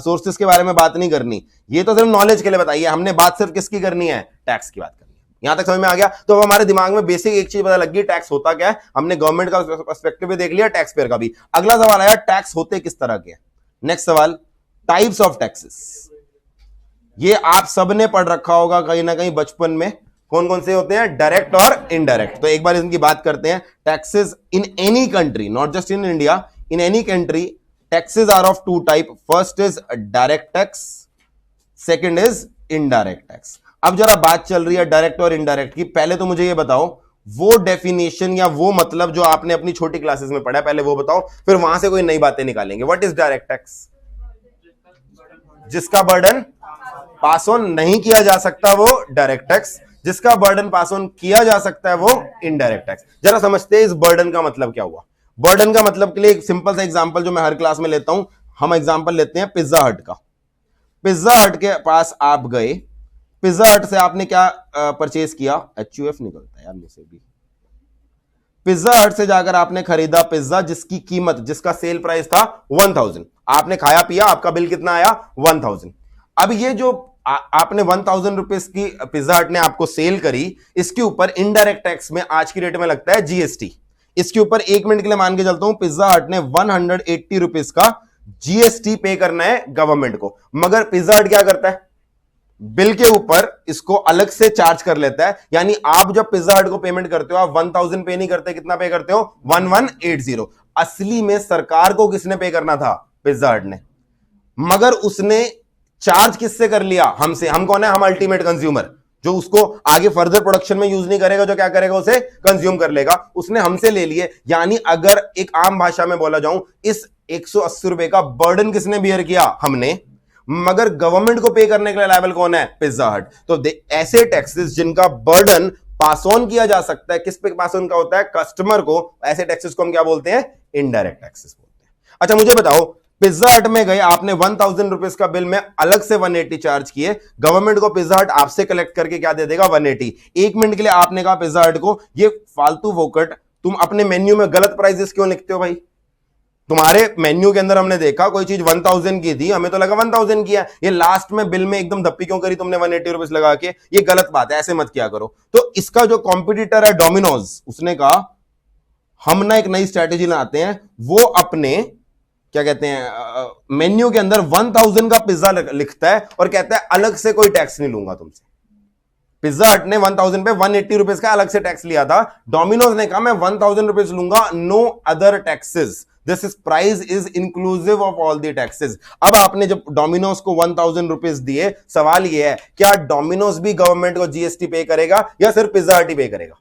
सोर्सेस के बारे में बात नहीं करनी, ये तो सिर्फ नॉलेज के लिए बताइए। हमने बात सिर्फ किसकी करनी है? टैक्स की बात करनी है। यहां तक समझ में आ गया? तो अब हमारे दिमाग में बेसिक एक चीज पता लग गई, टैक्स होता क्या है। हमने गवर्नमेंट का पर्सपेक्टिव भी देख लिया, टैक्स पेयर का भी। अगला सवाल आया, टैक्स होते किस तरह के? नेक्स्ट सवाल, टाइप्स ऑफ टैक्सेस। ये आप सबने पढ़ रखा होगा कहीं ना कहीं बचपन में, कौन कौन से होते हैं? डायरेक्ट और इनडायरेक्ट। तो एक बार इनकी बात करते हैं। Taxes in any country, not just in India, in any country taxes are of 2 type. First is direct tax, second is indirect tax. अब जरा बात चल रही है डायरेक्ट और इनडायरेक्ट की। पहले तो मुझे ये बताओ, वो डेफिनेशन या वो मतलब जो आपने अपनी छोटी क्लासेस में पढ़ा है, पहले वो बताओ, फिर वहां से कोई नई बातें निकालेंगे। What is direct tax? जिसका बर्डन पास ऑन नहीं किया जा सकता वो डायरेक्ट टैक्स, जिसका बर्डन पास ऑन किया जा सकता है वो इनडायरेक्ट टैक्स। जरा समझते हैं इस बर्डन का मतलब क्या हुआ। बर्डन का मतलब के लिए एक सिंपल सा एग्जांपल जो मैं हर क्लास में लेता हूं, हम एग्जांपल लेते हैं पिज्जा हट का। पिज्जा हट के पास आप गए, पिज्जा हट से आपने क्या परचेज किया, HUF निकलता है यार मुझसे भी। पिज्जा हट से जाकर आपने खरीदा पिज्जा जिसकी कीमत, जिसका सेल प्राइस था 1000, आपने खाया पिया, आपका बिल कितना आया 1000। अब ये जो आपने 1000 रुपीज की पिज्जा हट ने आपको सेल करी, इसके ऊपर इनडायरेक्ट टैक्स में आज की रेट में लगता है GST। इसके ऊपर 1 मिनट के लिए मान के चलता हूं पिज्जा हट ने 180 रुपीज का GST पे करना है गवर्नमेंट को, मगर पिज्जा हट क्या करता है, बिल के ऊपर इसको अलग से चार्ज कर लेता है। यानी आप जब पिज्जा हट को पेमेंट करते हो आप 1000 पे नहीं करते, कितना पे करते हो 1180। असली में सरकार को किसने पे करना था, पिज्जा हट ने, मगर उसने चार्ज किससे कर लिया, हमसे। हम कौन है, हम अल्टीमेट कंज्यूमर, जो उसको आगे फर्दर प्रोडक्शन में यूज नहीं करेगा, जो क्या करेगा उसे कंज्यूम कर लेगा, उसने हमसे ले लिए। यानी अगर एक आम भाषा में बोला जाऊं, इस 180 रुपए का बर्डन किसने बियर किया, हमने, मगर गवर्नमेंट को पे करने के लिए लायबल कौन है, पिज्जा हट। तो ऐसे टैक्सेस जिनका बर्डन पास ऑन किया जा सकता है, किस पे पास ऑन का होता है, कस्टमर को, ऐसे टैक्सेस को हम क्या बोलते हैं, इनडायरेक्ट टैक्सेस बोलते हैं। अच्छा मुझे बताओ, पिज्जा हट में गए आपने 1000 रुपीज का बिल में अलग से 180 चार्ज किए, गवर्नमेंट को पिज्जा हट आपसे कलेक्ट करके क्या दे देगा, 180। 1 मिनट के लिए आपने कहा पिज्जा हट को, ये फालतू फोकट, तुम अपने मेन्यू में गलत प्राइसेस क्यों लिखते हो भाई। तुम्हारे मेन्यू के अंदर हमने देखा कोई चीज 1000 की थी, हमें तो लगा 1000 की है, ये लास्ट में बिल में एकदम धप्पी क्यों करी तुमने 180 रुपीज लगा के, ये गलत बात है, ऐसे मत किया करो। तो इसका जो कॉम्पिटिटर है डोमिनोज, उसने कहा हम ना एक नई स्ट्रैटेजी लाते हैं, वो अपने क्या कहते हैं मेन्यू के अंदर 1000 का पिज्जा लिखता है और कहता है अलग से कोई टैक्स नहीं लूंगा तुमसे। पिज्जा हट ने 1000 पे 180 रुपीज का अलग से टैक्स लिया था, डोमिनोज ने कहा मैं 1000 रुपीज लूंगा, no other taxes, this is price is inclusive of all the taxes. अब आपने जब डोमिनोज को 1000 रुपीज दिए, सवाल यह है क्या डोमिनोज भी गवर्नमेंट को GST पे करेगा या सिर्फ पिज्जा हट ही पे करेगा,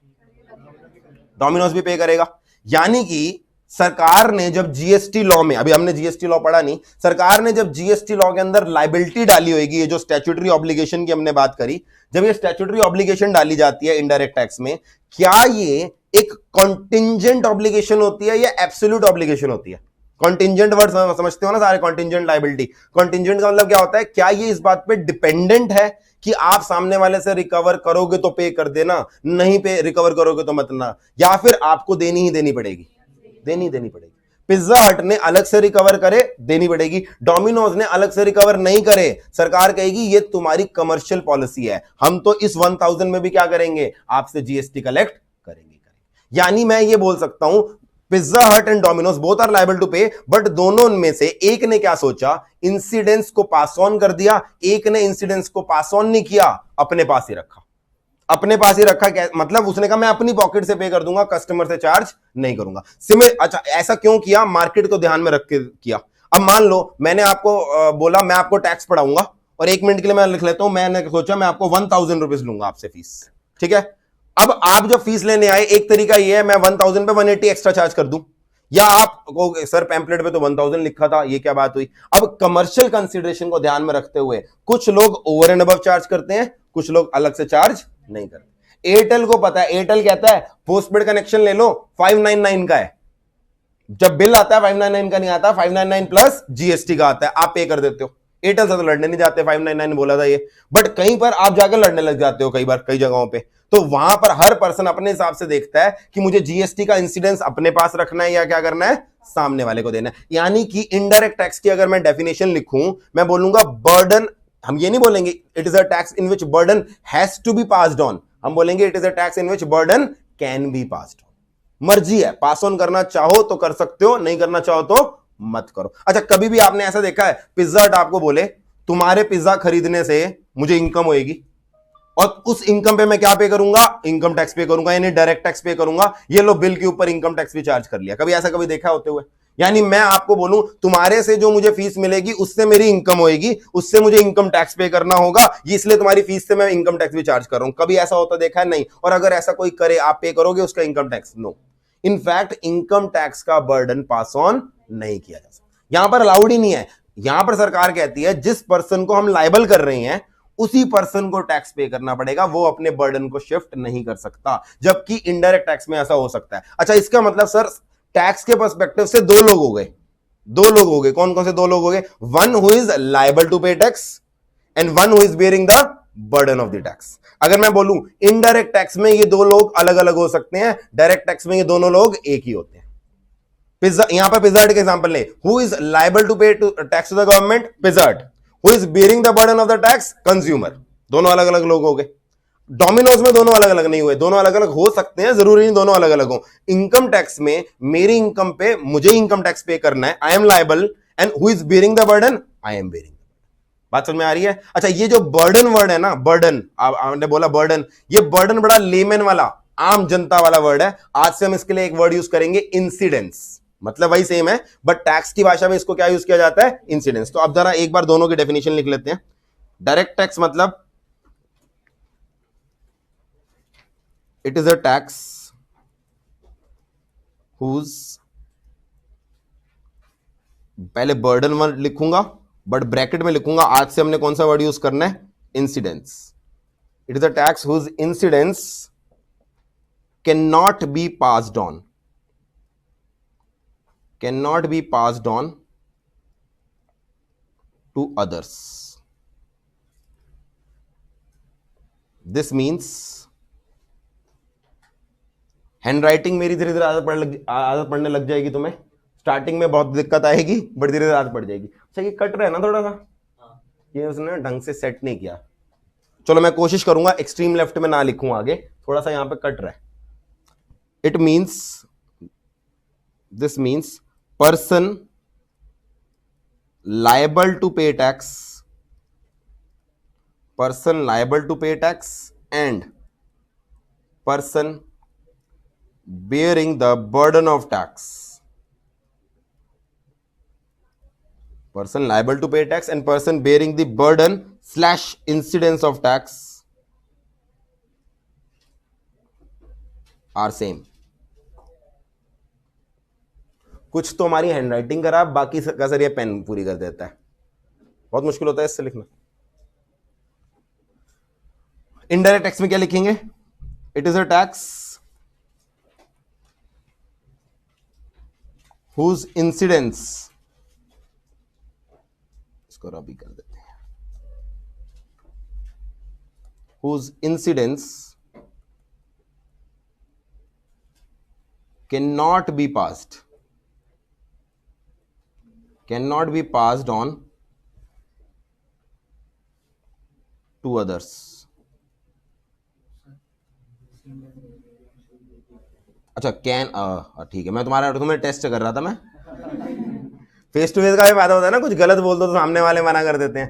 डोमिनोज भी पे करेगा। यानी कि सरकार ने जब GST लॉ में, अभी हमने GST लॉ पढ़ा नहीं, सरकार ने जब GST लॉ के अंदर लाइबिलिटी डाली होगी, ये जो स्टैट्यूटरी ऑब्लिगेशन की हमने बात करी, जब ये स्टैट्यूटरी ऑब्लिगेशन डाली जाती है इनडायरेक्ट टैक्स में, क्या ये एक कॉन्टिंजेंट ऑब्लिगेशन होती है या एब्सोल्यूट ऑब्लिगेशन होती है। कॉन्टिंजेंट वर्ड समझते हो ना सारे, कॉन्टिंजेंट लायबिलिटी। कॉन्टिंजेंट का मतलब क्या होता है, क्या ये इस बात पे डिपेंडेंट है कि आप सामने वाले से रिकवर करोगे तो पे कर देना, नहीं पे रिकवर करोगे तो मत ना, या फिर आपको देनी ही देनी पड़ेगी, देनी पड़ेगी। पिज्जा हट ने अलग से रिकवर करे, देनी पड़ेगी। डोमिनोज ने अलग से रिकवर नहीं करे, सरकार कहेगी ये तुम्हारी कमर्शियल पॉलिसी है, हम तो इस 1000 में भी क्या करेंगे, आपसे GST कलेक्ट करेंगे। यानी मैं ये बोल सकता हूं Pizza Hut and Domino's both are liable to pay, but दोनों में से एक ने क्या सोचा, इंसिडेंस को पास ऑन कर दिया, एक ने इंसिडेंस को पास ऑन नहीं किया, अपने पास ही रखा, अपने पास ही रखा। मतलब उसने कहा मैं अपनी पॉकेट से पे कर दूंगा, कस्टमर से चार्ज नहीं करूंगा। अच्छा ऐसा क्यों किया, मार्केट को ध्यान में रख के किया। अब मान लो मैंने आपको बोला मैं आपको टैक्स पढ़ाऊंगा, और 1 मिनट के लिए मैं लिख लेता हूं, मैंने सोचा मैं आपको 1000 रुपीज लूंगा आपसे फीस, ठीक है। अब आप जब फीस लेने आए, एक तरीका यह है मैं 1000 पे 180 एक्स्ट्रा चार्ज कर दूं, या आप सर पैम्पलेट पे तो 1000 लिखा था, ये क्या बात हुई। अब कमर्शियल कंसीडरेशन को ध्यान में रखते हुए कुछ लोग ओवर एंड अबव चार्ज करते हैं, कुछ लोग अलग से चार्ज नहीं करते। एयरटेल को पता है, एयरटेल कहता है पोस्टपेड कनेक्शन ले लो 599 का है, जब बिल आता है 599 का नहीं आता, 599 प्लस GST का आता है, आप पे कर देते हो। एयरटेल से तो लड़ने नहीं जाते, 599 बोला था ये, बट कहीं पर आप जाकर लड़ने लग जाते हो कई बार, कई जगहों पे। तो वहां पर हर पर्सन अपने हिसाब से देखता है कि मुझे GST का इंसिडेंस अपने पास रखना है या क्या करना है, सामने वाले को देना है। यानी कि इनडायरेक्ट टैक्स की अगर मैं डेफिनेशन लिखूं, मैं बोलूंगा बर्डन, हम ये नहीं बोलेंगे it is a tax in which burden has to be passed on, हम बोलेंगे it is a tax in which burden can be passed on. मर्जी है, पास ऑन करना चाहो तो कर सकते हो, नहीं करना चाहो तो मत करो। अच्छा कभी भी आपने ऐसा देखा है पिज्जा हट आपको बोले तुम्हारे पिज्जा खरीदने से मुझे इनकम होएगी, और उस इनकम पे मैं क्या पे करूंगा, इनकम टैक्स पे करूंगा, यानी डायरेक्ट टैक्स पे करूंगा, ये लो बिल के ऊपर इनकम टैक्स भी चार्ज कर लिया। कभी ऐसा कभी देखा होते हुए? यानी मैं आपको बोलूं तुम्हारे से जो मुझे फीस मिलेगी उससे मेरी इनकम होएगी, उससे मुझे इनकम टैक्स पे करना होगा, ये इसलिए तुम्हारी फीस से मैं इनकम टैक्स भी चार्ज कर रहा हूं। कभी ऐसा होता देखा है? नहीं। और अगर ऐसा कोई करे आप पे करोगे उसका income tax? No. In fact income tax का बर्डन पास ऑन नहीं किया जा सकता, यहां पर अलाउड ही नहीं है। यहां पर सरकार कहती है जिस पर्सन को हम लाइबल कर रहे हैं उसी पर्सन को टैक्स पे करना पड़ेगा, वो अपने बर्डन को शिफ्ट नहीं कर सकता, जबकि इनडायरेक्ट टैक्स में ऐसा हो सकता है। अच्छा, इसका मतलब सर टैक्स के पर्सपेक्टिव से दो लोग हो गए, दो लोग हो गए। कौन कौन से दो लोग हो गए? One who is liable to pay tax and one who is bearing the burden of the tax. अगर मैं बोलूं इनडायरेक्ट टैक्स में ये दो लोग अलग अलग हो सकते हैं, डायरेक्ट टैक्स में ये दोनों लोग एक ही होते हैं। पिज्जा, यहां पर पिज्जाट का एग्जांपल ले, who is liable to pay tax to the government? Pizza Hut. Who is bearing the burden of the tax? Consumer. दोनों अलग अलग लोग हो गए। डोमिनोज में दोनों अलग अलग नहीं हुए, दोनों अलग अलग हो सकते हैं, जरूरी नहीं दोनों अलग अलग हो। इनकम टैक्स में मेरी इनकम पे मुझे इनकम टैक्स पे करना है, I am liable, and who is bearing the burden? I am bearing. बात समझ में आ रही है? अच्छा, ये जो बर्डन वर्ड है ना, बर्डन, आपने बोला बर्डन, ये बर्डन बड़ा लेमन वाला, आम जनता वाला वर्ड है। आज से हम इसके लिए एक वर्ड यूज करेंगे, इंसिडेंस। मतलब वही सेम है, बट टैक्स की भाषा में इसको क्या यूज किया जाता है? इंसिडेंस। तो अब जरा एक बार दोनों की डेफिनेशन लिख लेते हैं। डायरेक्ट टैक्स मतलब it is a tax whose, पहले बर्डन वर्ड लिखूंगा बट ब्रैकेट में लिखूंगा, आज से हमने कौन सा वर्ड यूज करना है? Incidence. It is a tax whose incidence can not be passed on, cannot be passed on to others. This means handwriting मेरी धीरे धीरे आदत पड़ने लग जाएगी। तुम्हें स्टार्टिंग में बहुत दिक्कत आएगी, बट धीरे धीरे आदत पड़ जाएगी। अच्छा, ये कट रहा है ना थोड़ा सा, ये उसने ढंग से सेट नहीं किया। चलो मैं कोशिश करूंगा एक्सट्रीम लेफ्ट में ना लिखूं आगे, थोड़ा सा यहां पे कट रहा है। It means, this means person liable to pay tax, person liable to pay tax and person bearing the burden of tax, person liable to pay tax and person bearing the burden slash incidence of tax are same. कुछ तो हमारी हैंडराइटिंग खराब, बाकी का सर ये पेन पूरी कर देता है, बहुत मुश्किल होता है इससे लिखना। इनडायरेक्ट टैक्स में क्या लिखेंगे? It is a tax whose incidence, इसको रबी कर देते हैं, whose incidence can not be passed, cannot be passed on to others. अच्छा, कैन, ठीक है, मैं तुम्हें टेस्ट कर रहा था। मैं फेस टू फेस का भी फायदा होता है ना, कुछ गलत बोल दो तो सामने वाले मना कर देते हैं।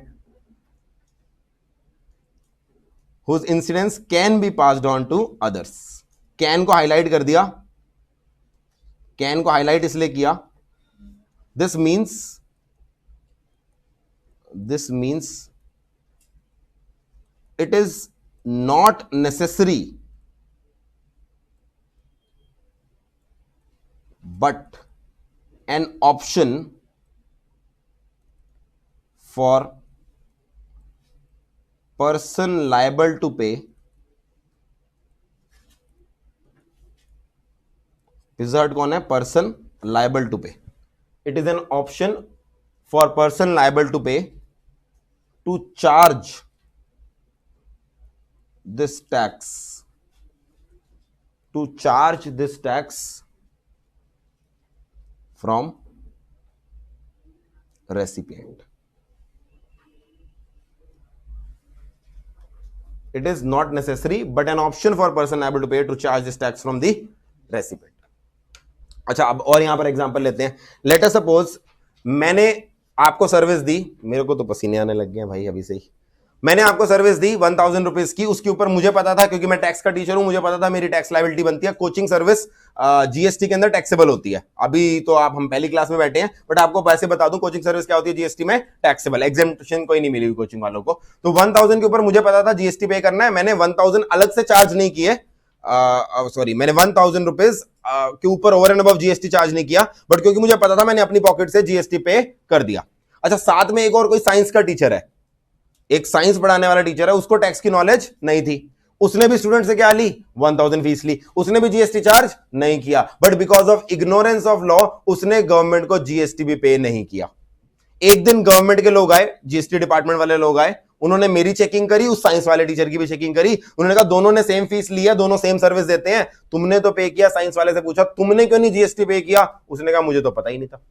whose incidence can be passed on to others. Can को हाईलाइट कर दिया, कैन को हाईलाइट इसलिए किया, this means it is not necessary but an option for person liable to pay. Pizza Hut कौन है? Person liable to pay. It is an option for person liable to pay to charge this tax from recipient. It is not necessary but an option for person liable to pay to charge this tax from the recipient. अच्छा, अब और यहां पर एग्जांपल लेते हैं। लेट अस सपोज मैंने आपको सर्विस दी, मेरे को तो पसीने आने लग गए भाई अभी से ही। मैंने आपको सर्विस दी 1000 रुपीज की, उसके ऊपर मुझे पता था, क्योंकि मैं टैक्स का टीचर हूं, मुझे पता था मेरी टैक्स लायबिलिटी बनती है। कोचिंग सर्विस जीएसटी के अंदर टैक्सेबल होती है। अभी तो हम पहली क्लास में बैठे हैं, बट आपको पैसे बता दूं कोचिंग सर्विस क्या होती है जीएसटी में, टैक्सेबल। एग्जेम्पशन कोई नहीं मिली कोचिंग वालों को। तो 1000 के ऊपर मुझे पता था जीएसटी पे करना है, मैंने 1000 अलग से चार्ज नहीं किए, सॉरी मैंने 1000 रुपीज के ऊपर over and above GST charge नहीं किया, बट क्योंकि मुझे पता था मैंने अपनी पॉकेट से जीएसटी पे कर दिया। अच्छा, साथ में एक और कोई साइंस का टीचर है, एक साइंस पढ़ाने वाला टीचर है, उसको टैक्स की नॉलेज नहीं थी, उसने भी स्टूडेंट से क्या ली, 1000 फीस ली, उसने भी जीएसटी चार्ज नहीं किया, but because of ignorance of law उसने गवर्नमेंट को जीएसटी भी पे नहीं किया। एक दिन गवर्नमेंट के लोग आए, जीएसटी डिपार्टमेंट वाले लोग आए, उन्होंने मेरी चेकिंग करी, उस साइंस वाले टीचर की भी चेकिंग करी, उन्होंने कहा दोनों ने सेम फीस ली है, दोनों सेम सर्विस देते हैं, तुमने तो पे किया। साइंस वाले से पूछा तुमने क्यों नहीं जीएसटी पे किया, उसने कहा मुझे तो पता ही नहीं था,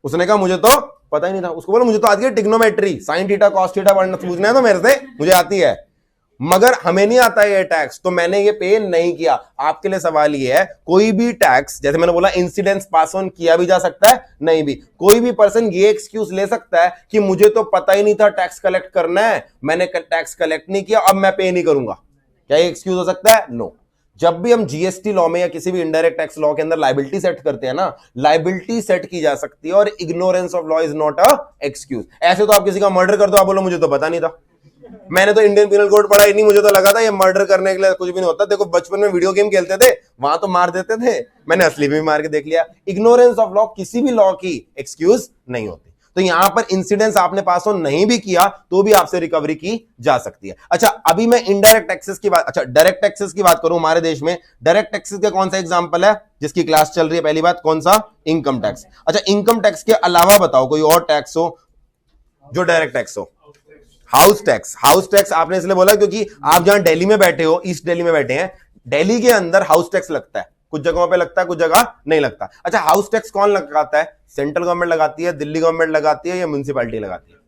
उसने कहा मुझे तो पता ही नहीं था। उसको बोला मुझे तो आती है trigonometry, sine theta cos theta पढ़ना पूछना है तो मेरे से मुझे आती है, मगर हमें नहीं आता ये टैक्स, तो मैंने ये पे नहीं किया। आपके लिए सवाल ये है, कोई भी टैक्स, जैसे मैंने बोला इंसिडेंस पास ऑन किया भी जा सकता है, नहीं भी। कोई भी पर्सन ये एक्सक्यूज ले सकता है कि मुझे तो पता ही नहीं था टैक्स कलेक्ट करना है, मैंने टैक्स कलेक्ट नहीं किया, अब मैं पे नहीं करूंगा। क्या ये एक्सक्यूज हो सकता है? नो। जब भी हम जीएसटी लॉ में या किसी भी इनडायरेक्ट टैक्स लॉ के अंदर लायबिलिटी सेट करते हैं ना, लायबिलिटी सेट की जा सकती है, और ignorance of law is not a excuse. ऐसे तो आप किसी का मर्डर कर दो, आप बोलो मुझे तो पता नहीं था, मैंने तो इंडियन पिनल कोड पढ़ा ही नहीं, मुझे तो लगा था ये मर्डर करने के लिए कुछ भी नहीं होता। देखो बचपन में वीडियो गेम खेलते थे, वहां तो मार देते थे, मैंने असली में भी मार के देख लिया। इग्नोरेंस ऑफ लॉ किसी भी लॉ की एक्सक्यूज नहीं होती। तो यहां पर इंसिडेंस आपने पास ऑन नहीं भी किया तो भी आपसे रिकवरी की जा सकती है। अच्छा, अभी मैं इनडायरेक्ट टैक्सेस की बात, अच्छा डायरेक्ट टैक्सेस की बात करूं, हमारे देश में डायरेक्ट टैक्सेस का कौन सा एग्जांपल है जिसकी क्लास चल रही है? पहली बात कौन सा? Income tax. अच्छा, इनकम टैक्स के अलावा बताओ कोई और टैक्स हो जो डायरेक्ट टैक्स हो। House tax. हाउस टैक्स आपने इसलिए बोला क्योंकि आप जहां दिल्ली में बैठे हो, ईस्ट दिल्ली में बैठे हैं, दिल्ली के अंदर हाउस टैक्स लगता है, कुछ जगहों पे लगता है, कुछ जगह नहीं लगता। अच्छा, हाउस टैक्स कौन लगाता है? सेंट्रल गवर्नमेंट लगाती है, दिल्ली गवर्नमेंट लगाती है, या म्युनिसिपैलिटी लगाती है?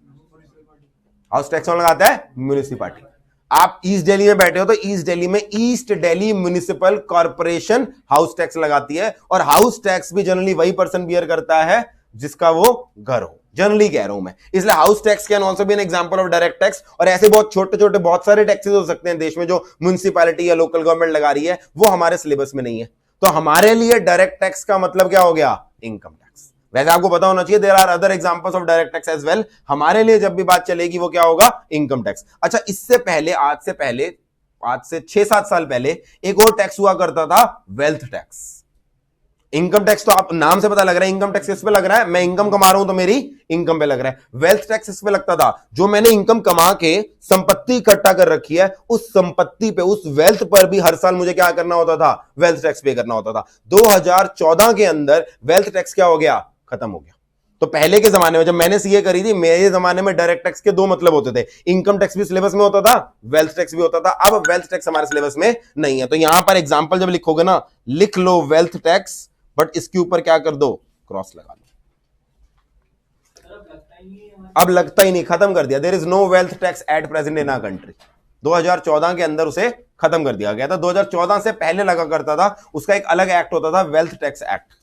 हाउस टैक्स कौन लगाता है? म्युनिसिपैलिटी। आप ईस्ट दिल्ली में बैठे हो तो ईस्ट दिल्ली में east Delhi municipal corporation house tax लगाती है, और हाउस टैक्स भी जनरली वही पर्सन बियर करता है जिसका वो घर हो, जनरली कह रहा हूं मैं। इसलिए house tax can also be an example of direct tax. और ऐसे बहुत छोटे छोटे बहुत सारे टैक्सेस हो सकते हैं देश में जो म्युनिसिपैलिटी या लोकल गवर्नमेंट लगा रही है, वो हमारे सिलेबस में नहीं है। तो हमारे लिए डायरेक्ट टैक्स का मतलब क्या हो गया? Income tax. वैसे आपको पता होना चाहिए there are other examples of direct tax as well. हमारे लिए जब भी बात चलेगी वो क्या होगा? Income tax. अच्छा, इससे पहले, आज से 6-7 साल पहले एक और टैक्स हुआ करता था, वेल्थ टैक्स। इनकम टैक्स तो आप नाम से पता लग रहा है, इनकम टैक्स किस पे लग रहा है? मैं इनकम कमा रहा हूं तो मेरी इनकम पे लग रहा है। वेल्थ टैक्स इस पे लगता था, जो मैंने इनकम कमा के संपत्ति इकट्ठा कर रखी है, उस संपत्ति पे, उस वेल्थ पर भी हर साल मुझे क्या करना होता था? वेल्थ टैक्स पे करना होता था। 2014 के अंदर वेल्थ टैक्स क्या हो गया? खत्म हो गया। तो पहले के जमाने में जब मैंने सीए करी थी, मेरे जमाने में डायरेक्ट टैक्स के दो मतलब होते थे, इनकम टैक्स भी सिलेबस में होता था, वेल्थ टैक्स भी होता था। अब वेल्थ टैक्स हमारे सिलेबस में नहीं है। तो यहां पर एग्जांपल जब लिखोगे ना, लिख लो वेल्थ टैक्स, बट इसके ऊपर क्या कर दो? क्रॉस लगा लो। अब लगता ही नहीं, खत्म कर दिया। There is no wealth tax at present in our country. 2014 के अंदर उसे खत्म कर दिया गया था। 2014 से पहले लगा करता था, उसका एक अलग एक्ट होता था, वेल्थ टैक्स एक्ट।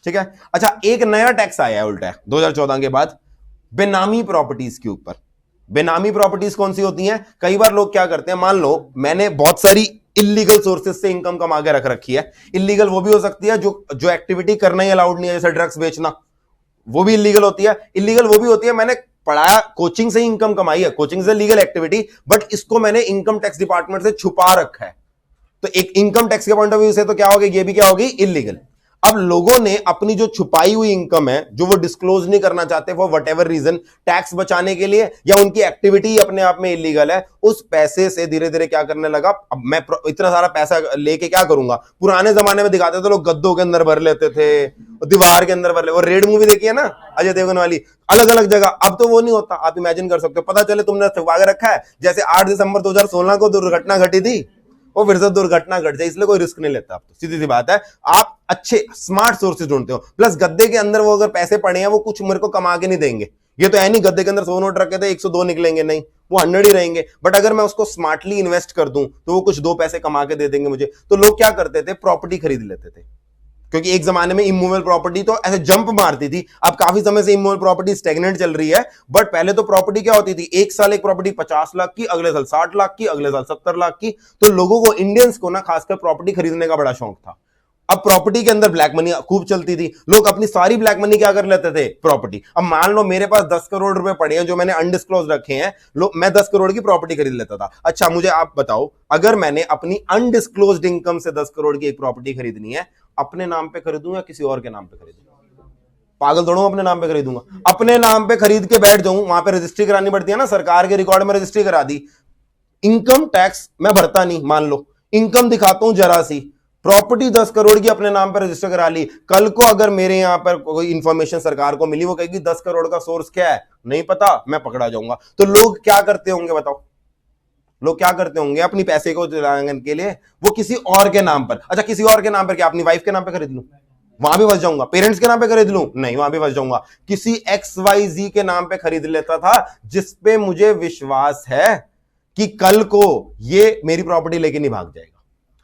ठीक है। अच्छा, एक नया टैक्स आया है उल्टा 2014 के बाद, बेनामी प्रॉपर्टीज के ऊपर। बेनामी प्रॉपर्टीज कौन सी होती हैं? कई बार लोग क्या करते हैं, मान लो मैंने बहुत सारी इलीगल सोर्सेज से इनकम कमा के रख रखी है। इलीगल वो भी हो सकती है जो एक्टिविटी करना ही अलाउड नहीं है, जैसे ड्रग्स बेचना, वो भी इलीगल होती है। इलीगल वो भी होती है, मैंने पढ़ाया, कोचिंग से ही इनकम कमाई है, कोचिंग से लीगल एक्टिविटी, बट इसको मैंने इनकम टैक्स डिपार्टमेंट से छुपा रखा है। तो एक इनकम टैक्स के पॉइंट ऑफ व्यू से तो क्या होगी? ये भी क्या होगी? इलीगल। अब लोगों ने अपनी जो छुपाई हुई इनकम है, जो वो डिस्क्लोज नहीं करना चाहते for whatever reason, tax बचाने के लिए, या उनकी एक्टिविटी अपने आप में इलीगल है, उस पैसे से धीरे धीरे क्या करने लगा, अब मैं इतना सारा पैसा लेके क्या करूंगा? पुराने जमाने में दिखाते थे लोग गद्दों के अंदर भर लेते थे, दीवार के अंदर भर ले, वो रेड मूवी देखी है ना अजय देवगन वाली, अलग अलग जगह। अब तो वो नहीं होता। आप इमेजिन कर सकते हो, पता चले तुमने छुपा के रखा है, जैसे 8 दिसंबर 2016 को दुर्घटना घटी थी, वो फिर से दुर्घटना घट जाए, इसलिए कोई रिस्क नहीं लेता। आप तो सीधी सी बात है, आप अच्छे स्मार्ट सोर्सेज ढूंढते हो। प्लस गद्दे के अंदर वो अगर पैसे पड़े हैं, वो कुछ मेरे को कमा के नहीं देंगे। ये तो है नहीं गद्दे के अंदर 100 नोट रखे थे 102 निकलेंगे, नहीं, वो 100 ही रहेंगे। बट अगर मैं उसको स्मार्टली इन्वेस्ट कर दूं तो वो कुछ 2 पैसे कमा के दे देंगे मुझे। तो लोग क्या करते थे? प्रॉपर्टी खरीद लेते थे, क्योंकि एक जमाने में इमूवेबल प्रॉपर्टी तो ऐसे जंप मारती थी। अब काफी समय से इमूवेबल प्रॉपर्टी स्टैग्नेंट चल रही है, बट पहले तो प्रॉपर्टी क्या होती थी, एक साल एक प्रॉपर्टी 50 लाख की, अगले साल 60 लाख की, अगले साल 70 लाख की। तो लोगों को, इंडियंस को ना, खासकर प्रॉपर्टी खरीदने का बड़ा शौक था। अब प्रॉपर्टी के अंदर ब्लैक मनी खूब चलती थी, लोग अपनी सारी ब्लैक मनी क्या कर लेते थे? प्रॉपर्टी। अब मान लो मेरे पास 10 करोड़ रुपए पड़े हैं जो मैंने अनडिस्क्लोज रखे हैं, मैं 10 करोड़ की प्रॉपर्टी खरीद लेता था। अच्छा, मुझे आप बताओ, अगर मैंने अपनी अनडिस्क्लोज्ड इनकम से 10 करोड़ की एक प्रॉपर्टी खरीदनी है, अपने नाम पे खरीदूं या किसी और के नाम पे खरीदूं? पागल थोड़ा हूं अपने नाम पे खरीदूंगा, अपने नाम पे खरीद के बैठ जाऊं, वहां पे रजिस्ट्री करानी पड़ती है ना, सरकार के रिकॉर्ड में रजिस्ट्री करा दी। इनकम टैक्स मैं भरता नहीं, मान लो इनकम दिखाता हूं जरा सी, प्रॉपर्टी 10 करोड़ की अपने नाम पर रजिस्टर करा ली, कल को अगर मेरे यहां पर कोई इंफॉर्मेशन सरकार को मिली, वो कहेगी 10 करोड़ का सोर्स क्या है नहीं पता, मैं पकड़ा जाऊंगा। तो लोग क्या करते होंगे बताओ, लोग क्या करते होंगे अपनी पैसे को चलाने के लिए, वो किसी और के नाम पर, अच्छा किसी और के नाम पर क्या, अपनी वाइफ के नाम पर खरीद लूं, वहां भी फंस जाऊंगा, पेरेंट्स के नाम पे खरीद लूं, नहीं वहां भी फंस जाऊंगा, किसी XYZ के नाम पे खरीद लेता था, जिसपे मुझे विश्वास है कि कल को ये मेरी प्रॉपर्टी लेके नहीं भाग जाएगा।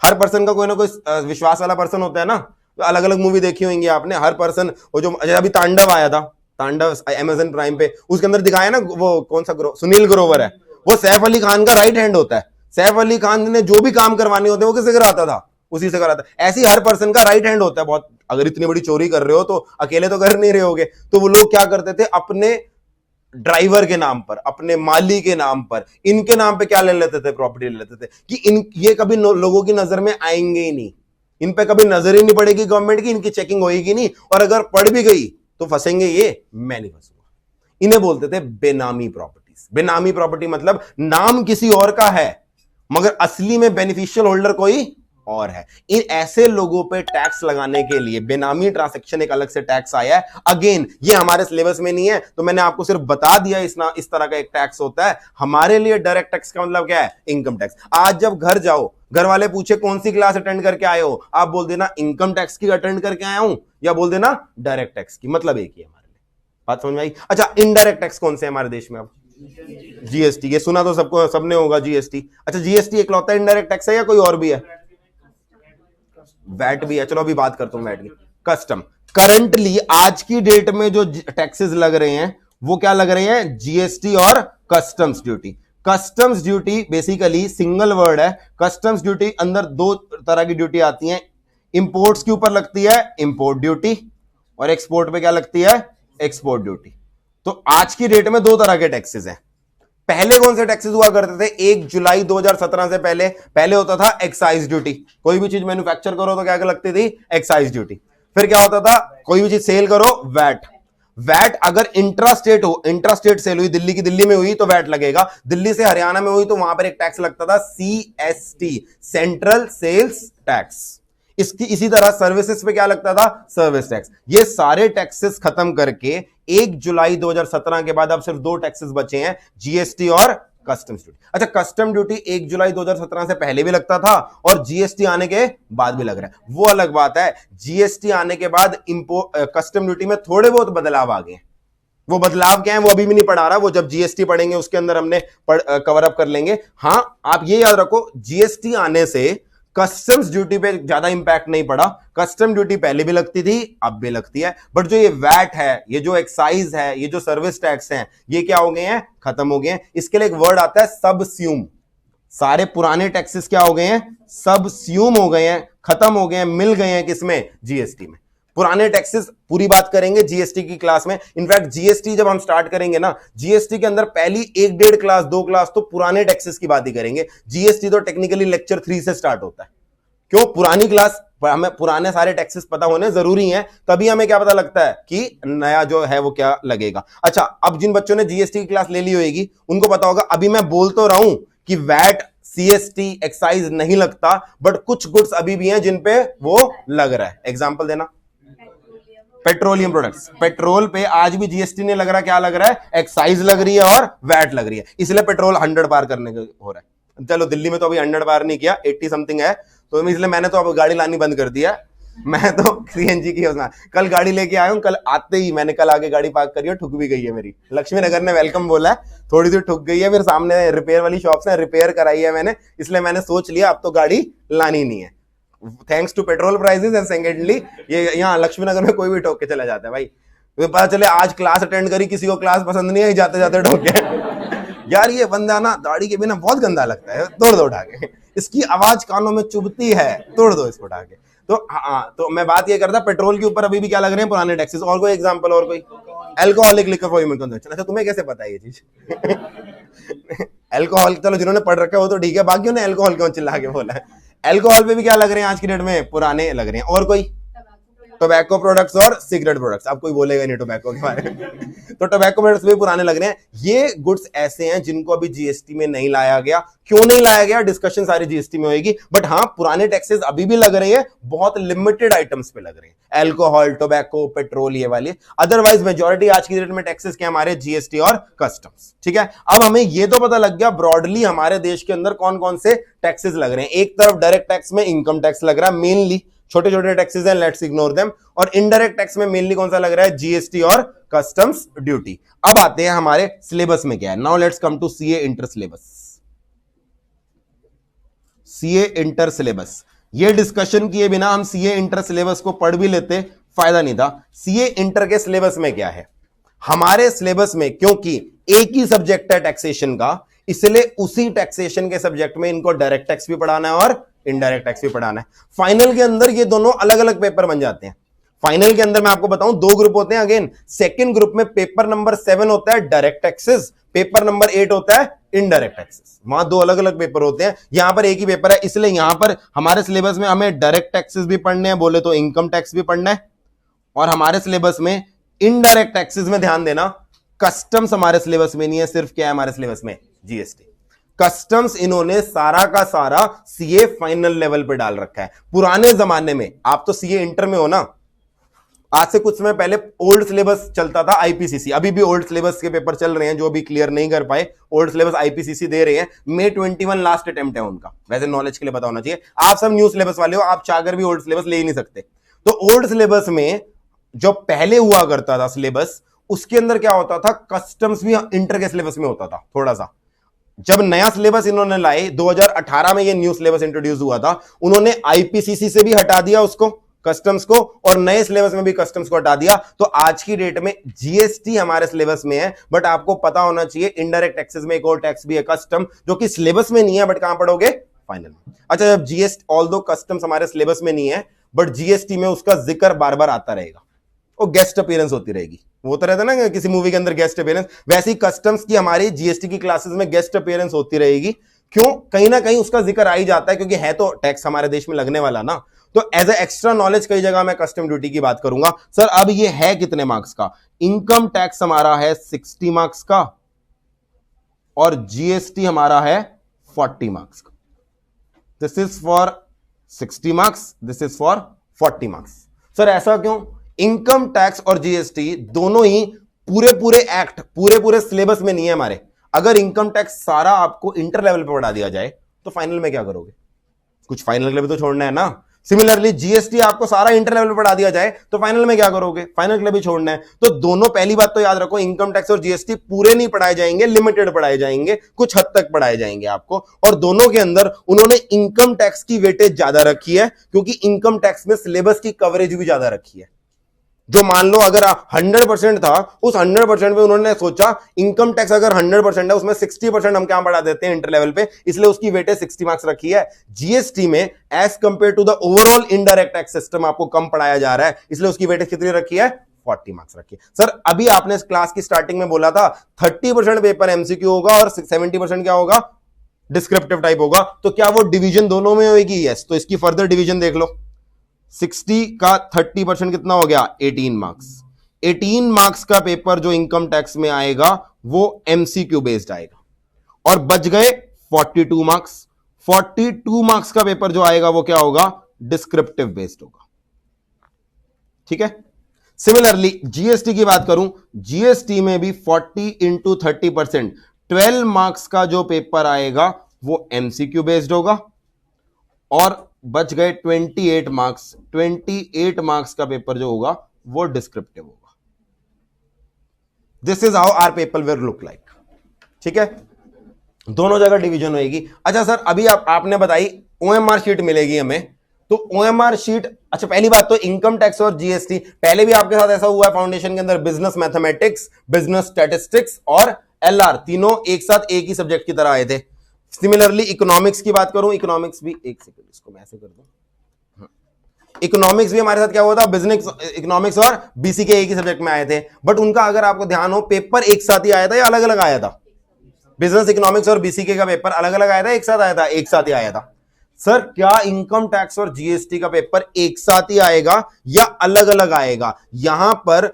हर पर्सन का कोई ना कोई विश्वास वाला पर्सन होता है ना, तो अलग अलग मूवी देखी होंगी आपने, हर पर्सन, वो जो अभी तांडव आया था, तांडव Amazon प्राइम पे, उसके अंदर दिखाया ना, वो कौन सा सुनील ग्रोवर है, वो सैफ अली खान का राइट हैंड होता है, सैफ अली खान ने जो भी काम करवाने होते हैं वो किससे कराता था, उसी से कराता है। ऐसी हर पर्सन का राइट हैंड होता है बहुत, अगर इतनी बड़ी चोरी कर रहे हो तो अकेले तो कर नहीं रहे होगे, तो वो लोग क्या करते थे, अपने ड्राइवर के नाम पर, अपने माली के नाम पर, इनके नाम पे क्या ले लेते थे, प्रॉपर्टी ले लेते थे, कि इन ये कभी लोगों की नजर में आएंगे ही नहीं, इन पे कभी नजर ही नहीं पड़ेगी गवर्नमेंट की, इनकी चेकिंग होगी नहीं, और अगर पड़ भी गई तो फंसेंगे ये, मैं नहीं फंसूंगा। इन्हें बोलते थे बेनामी प्रॉपर्टीज। बेनामी प्रॉपर्टी मतलब नाम किसी और का है मगर असली में बेनिफिशियल होल्डर कोई और है। इन ऐसे लोगों पे टैक्स लगाने के लिए बेनामी ट्रांसैक्शन एक अलग से टैक्स आया है। अगेन ये हमारे सिलेबस में नहीं है, तो मैंने आपको सिर्फ बता दिया इस तरह का एक टैक्स होता है। हमारे लिए डायरेक्ट टैक्स का मतलब क्या है, इनकम टैक्स। आज जब घर जाओ, घर वाले पूछे कौन सी क्लास अटेंड करके आए हो, आप बोल देना इनकम टैक्स की अटेंड करके आया हूं, या बोल देना डायरेक्ट टैक्स की, मतलब एक ही है हमारे लिए। बात समझ में आई? अच्छा, इनडायरेक्ट टैक्स कौन से हमारे देश में? अब जीएसटी, ये सुना तो सबको, सबने होगा जीएसटी। अच्छा, जीएसटी इकलौता इनडायरेक्ट टैक्स है या कोई और भी है? वैट भी है। चलो अभी बात करता हूं वैट की। कस्टम, करंटली आज की डेट में जो टैक्सेस लग रहे हैं वो क्या लग रहे हैं, जीएसटी और customs duty. Customs duty basically single word है। कस्टम्स ड्यूटी अंदर दो तरह की ड्यूटी आती है, इंपोर्ट्स के ऊपर लगती है इंपोर्ट ड्यूटी, और एक्सपोर्ट पे क्या लगती है, एक्सपोर्ट ड्यूटी। तो आज की डेट में दो तरह के टैक्सेस हैं। पहले कौन से टैक्सेस हुआ करते थे? 1 जुलाई 2017 से पहले होता था एक्साइज ड्यूटी। कोई भी चीज मैन्युफैक्चर करो तो क्या लगती थी, एक्साइज ड्यूटी। फिर क्या होता था, कोई भी चीज सेल करो, वैट। वैट अगर इंट्रा स्टेट हो, इंट्रा स्टेट सेल हुई, दिल्ली की दिल्ली में हुई तो वैट लगेगा, दिल्ली से हरियाणा में हुई तो वहां पर एक टैक्स लगता था, CST, सेंट्रल सेल्स टैक्स। इसी तरह सर्विसेज पे क्या लगता था, सर्विस टैक्स। ये सारे टैक्सेस खत्म करके 1 जुलाई 2017 के बाद अब सिर्फ दो टैक्सेस बचे हैं, जीएसटी और कस्टम्स ड्यूटी। अच्छा, कस्टम ड्यूटी 1 जुलाई 2017 से पहले भी लगता था और जीएसटी आने के बाद भी लग रहा है, वो अलग बात है। जीएसटी आने के बाद कस्टम ड्यूटी में थोड़े बहुत बदलाव आ गए। वो बदलाव क्या है वो अभी भी नहीं पढ़ा रहा, वो जब जीएसटी पढ़ेंगे उसके अंदर हमने कवर अप कर लेंगे। हां, आप ये याद रखो, जीएसटी आने से कस्टम्स ड्यूटी पे ज्यादा इंपैक्ट नहीं पड़ा। कस्टम ड्यूटी पहले भी लगती थी, अब भी लगती है, बट जो ये वैट है, ये जो एक्साइज है, ये जो सर्विस टैक्स हैं, ये क्या हो गए हैं, खत्म हो गए हैं। इसके लिए एक वर्ड आता है सबस्यूम। सारे पुराने टैक्सेस क्या हो गए हैं, सबस्यूम हो गए हैं, खत्म हो गए हैं, मिल गए हैं किसमें, जीएसटी में। पुराने टैक्सेस पूरी बात करेंगे जीएसटी की क्लास में। इनफैक्ट जीएसटी जब हम स्टार्ट करेंगे ना, जीएसटी के अंदर पहली 1-1.5 क्लास 2 क्लास तो पुराने टैक्सेस की बात ही करेंगे। जीएसटी तो टेक्निकली लेक्चर 3 से स्टार्ट होता है। क्यों? पुरानी क्लास, हमें पुराने सारे टैक्सेस पता होने जरूरी हैं, तभी हमें क्या पता लगता है कि नया जो है वो क्या लगेगा। अच्छा, अब जिन बच्चों ने जीएसटी की क्लास ले ली होगी उनको पता होगा, अभी मैं बोल तो रहा हूं कि वैट, सीएसटी, एक्साइज नहीं लगता, बट कुछ गुड्स अभी भी हैं जिन पे वो लग रहा है। एग्जांपल देना। पेट्रोलियम प्रोडक्ट्स, पेट्रोल पे आज भी जीएसटी नहीं लग रहा, क्या लग रहा है, एक्साइज लग रही है और वैट लग रही है, इसलिए पेट्रोल 100 पार करने का हो रहा है। चलो दिल्ली में तो अभी 100 पार नहीं किया, 80 समथिंग है, तो इसलिए मैंने तो अब गाड़ी लानी बंद कर दिया। मैं तो सीएनजी की उसमें कल गाड़ी लेके आया हूं, कल आते ही मैंने कल आगे गाड़ी पार्क करी है, ठुक भी गई है मेरी। लक्ष्मी नगर ने वेलकम बोला है, थोड़ी सी ठुक गई है, फिर सामने रिपेयर वाली शॉप से रिपेयर कराई है मैंने, इसलिए मैंने सोच लिया अब तो गाड़ी लानी नहीं है, thanks to petrol prices. And secondly ये यहाँ लक्ष्मी नगर में कोई भी ठोक के चला जाता है भाई, तो पता चले आज क्लास अटेंड करी, किसी को क्लास पसंद नहीं आई, जाते जाते ठोक गए। यार ये बंदा ना दाढ़ी के बिना बहुत गंदा लगता है, तोड़ दो उठा के, इसकी आवाज कानों में चुभती है, तोड़ दो इसको उठा के। तो हाँ, तो मैं बात ये करता, पेट्रोल के ऊपर अभी भी क्या लग रहे हैं, पुराने टैक्सेस। और कोई एग्जांपल, और कोई? Alcoholic liquor for human consumption. अच्छा, तुम्हें कैसे पता है ये चीज? अल्कोहल, चलो जिन्होंने पढ़ रखा है वो तो ठीक है, बाकियों ने अल्कोहल क्यों चिल्ला के बोला है? अल्कोहल पे भी क्या लग रहे हैं आज की डेट में, पुराने लग रहे हैं। और कोई? टोबैको प्रोडक्ट्स और सिगरेट प्रोडक्ट्स, अब कोई बोलेगा नहीं टोबैको के बारे में तो टोबैको प्रोडक्ट्स भी पुराने लग रहे हैं। ये गुड्स ऐसे हैं जिनको अभी जीएसटी में नहीं लाया गया। क्यों नहीं लाया गया, डिस्कशन सारी जीएसटी में होगी, बट हाँ पुराने टैक्सेस अभी भी लग रहे हैं, बहुत लिमिटेड आइटम्स पे लग रहे हैं, अल्कोहल, टोबैको, पेट्रोल, ये वाली। अदरवाइज मेजॉरिटी आज की डेट में टैक्सेस क्या हमारे, जीएसटी और कस्टम्स। ठीक है, अब हमें ये तो पता लग गया ब्रॉडली हमारे देश के अंदर कौन कौन से टैक्सेस लग रहे हैं। एक तरफ डायरेक्ट टैक्स में इनकम टैक्स लग रहा है, मेनली छोटे छोटे टैक्सेस हैं, लेट्स इग्नोर देम। और इनडायरेक्ट टैक्स में मेनली कौन सा लग रहा है, जीएसटी और कस्टम्स ड्यूटी। अब आते हैं हमारे सिलेबस में क्या है। Now let's come to CA inter syllabus. CA inter syllabus, ये डिस्कशन किए बिना हम सीए इंटर सिलेबस को पढ़ भी लेते, फायदा नहीं था। सीए इंटर के सिलेबस में क्या है, हमारे सिलेबस में क्योंकि एक ही सब्जेक्ट है टैक्सेशन का, इसलिए उसी टैक्सेशन के सब्जेक्ट में इनको डायरेक्ट टैक्स भी पढ़ाना है और इनडायरेक्ट टैक्स भी पढ़ाना है। फाइनल के अंदर ये दोनों अलग अलग पेपर बन जाते हैं। फाइनल के अंदर मैं आपको बताऊं दो ग्रुप होते हैं। अगेन सेकंड ग्रुप में पेपर नंबर 7 होता है डायरेक्ट टैक्सेस, पेपर नंबर 8 होता है इनडायरेक्ट टैक्सेस। वहां दो अलग अलग पेपर होते हैं, यहां पर एक ही पेपर है, इसलिए यहां पर हमारे सिलेबस में हमें डायरेक्ट टैक्सेस भी पढ़ने हैं, बोले तो इनकम टैक्स भी पढ़ना है, और हमारे सिलेबस में इनडायरेक्ट टैक्सेस में ध्यान देना, कस्टम्स हमारे सिलेबस में नहीं है, सिर्फ क्या है हमारे सिलेबस में, जीएसटी। कस्टम्स इन्होंने सारा का सारा सीए फाइनल लेवल पे डाल रखा है। पुराने जमाने में, आप तो सीए इंटर में हो ना, आज से कुछ समय पहले ओल्ड सिलेबस चलता था आईपीसीसी, अभी भी ओल्ड सिलेबस के पेपर चल रहे हैं, जो भी क्लियर नहीं कर पाए ओल्ड सिलेबस आईपीसीसी दे रहे हैं। May 21 लास्ट अटेम्प्ट है उनका, वैसे नॉलेज के लिए पता होना चाहिए। आप सब न्यू सिलेबस वाले हो, आप चाहकर भी ओल्ड सिलेबस ले ही नहीं सकते। तो ओल्ड सिलेबस में जो पहले हुआ करता था सिलेबस, उसके अंदर क्या होता था, कस्टम्स भी इंटर के सिलेबस में होता था थोड़ा सा। जब नया सिलेबस इन्होंने लाए 2018 में, ये न्यू सिलेबस इंट्रोड्यूस हुआ था, उन्होंने आईपीसीसी से भी हटा दिया उसको, कस्टम्स को, और नए सिलेबस में भी कस्टम्स को हटा दिया। तो आज की डेट में जीएसटी हमारे सिलेबस में है, बट आपको पता होना चाहिए इनडायरेक्ट टैक्सेस में एक और टैक्स भी है कस्टम, जो कि सिलेबस में नहीं है, बट कहां पढ़ोगे, फाइनल में। अच्छा, जब जीएसटी ऑल्दो कस्टम्स हमारे सिलेबस में नहीं है, बट जीएसटी में उसका जिक्र बार बार आता रहेगा, वो गेस्ट अपीयरेंस होती रहेगी। वो तो रहता है ना किसी मूवी के अंदर गेस्ट अपीयरेंस, वैसे ही कस्टम्स की हमारी जीएसटी की क्लासेस में गेस्ट अपीयरेंस होती रहेगी। क्यों, कहीं ना कहीं उसका जिक्र आ ही जाता है, क्योंकि है तो टैक्स हमारे देश में लगने वाला ना। तो एज ए एक्स्ट्रा नॉलेज कई जगह मैं कस्टम ड्यूटी की बात करूंगा। सर अब ये है कितने मार्क्स का, इनकम टैक्स हमारा है 60 मार्क्स का, और जीएसटी हमारा है 40 मार्क्स का। This is for 60 marks, this is for 40 marks. Sir ऐसा क्यों, इनकम टैक्स और जीएसटी दोनों ही पूरे पूरे एक्ट, पूरे पूरे सिलेबस में नहीं है हमारे। अगर इनकम टैक्स सारा आपको इंटर लेवल पे पढ़ा दिया जाए तो फाइनल में क्या करोगे, कुछ फाइनल के लिए भी तो छोड़ना है ना। सिमिलरली जीएसटी आपको सारा इंटर लेवल पे पढ़ा दिया जाए तो फाइनल में क्या करोगे, फाइनल के लिए भी छोड़ना है। तो दोनों, पहली बात तो याद रखो, इनकम टैक्स और जीएसटी पूरे नहीं पढ़ाए जाएंगे, लिमिटेड पढ़ाए जाएंगे, कुछ हद तक पढ़ाए जाएंगे आपको। और दोनों के अंदर उन्होंने इनकम टैक्स की वेटेज ज्यादा रखी है, क्योंकि इनकम टैक्स में सिलेबस की कवरेज भी ज्यादा रखी है। जो मान लो अगर 100% था, उस 100% में उन्होंने सोचा इनकम टैक्स अगर 100% है, उसमें 60% हम क्या बढ़ा देते हैं इंटर लेवल पे, इसलिए उसकी वेटेज 60 मार्क्स रखी है। जीएसटी में as compare to the overall indirect tax system आपको कम पढ़ाया जा रहा है, इसलिए उसकी वेटेज कितनी रखी है, 40 मार्क्स रखी है। सर अभी आपने इस क्लास की स्टार्टिंग में बोला था 30% पेपर एमसीक्यू होगा और 70% क्या होगा, डिस्क्रिप्टिव टाइप होगा। तो क्या वो डिवीजन दोनों में होगी, यस। तो इसकी फर्दर डिवीजन देख लो, 60 का 30% कितना हो गया, 18 मार्क्स। 18 मार्क्स का पेपर जो इनकम टैक्स में आएगा वो एमसीक्यू बेस्ड आएगा, और बच गए 42 मार्क्स। 42 मार्क्स का पेपर जो आएगा वो क्या होगा, डिस्क्रिप्टिव बेस्ड होगा। ठीक है। सिमिलरली जीएसटी की बात करूं, जीएसटी में भी 40 इंटू 30%, 12 मार्क्स का जो पेपर आएगा वो एमसीक्यू बेस्ड होगा, और बच गए 28 मार्क्स। 28 मार्क्स का पेपर जो होगा वो डिस्क्रिप्टिव होगा। This is how our paper will look like. ठीक है, दोनों जगह डिवीजन होगी। अच्छा सर अभी आपने बताई ओएमआर शीट मिलेगी हमें, तो ओएमआर शीट, अच्छा पहली बात तो इनकम टैक्स और जीएसटी, पहले भी आपके साथ ऐसा हुआ है फाउंडेशन के अंदर, बिजनेस मैथमेटिक्स, बिजनेस स्टैटिस्टिक्स और एलआर तीनों एक साथ एक ही सब्जेक्ट की तरह आए थे। सिमिलरली इकोनॉमिक्स की बात करूं, इकोनॉमिक्स भी, एक सेकंड इसको मैं ऐसे कर दूं, इकोनॉमिक्स भी हमारे साथ क्या हुआ था, बिजनेस इकोनॉमिक्स और बीसी के एक ही सब्जेक्ट में आए थे, बट उनका अगर आपको ध्यान हो पेपर एक साथ ही आया था या अलग अलग आया था, बिजनेस इकोनॉमिक्स और बीसीके का पेपर अलग अलग आया था, एक साथ आया था, एक साथ ही आया था। सर क्या इनकम टैक्स और जीएसटी का पेपर एक साथ ही आएगा या अलग अलग आएगा? यहां पर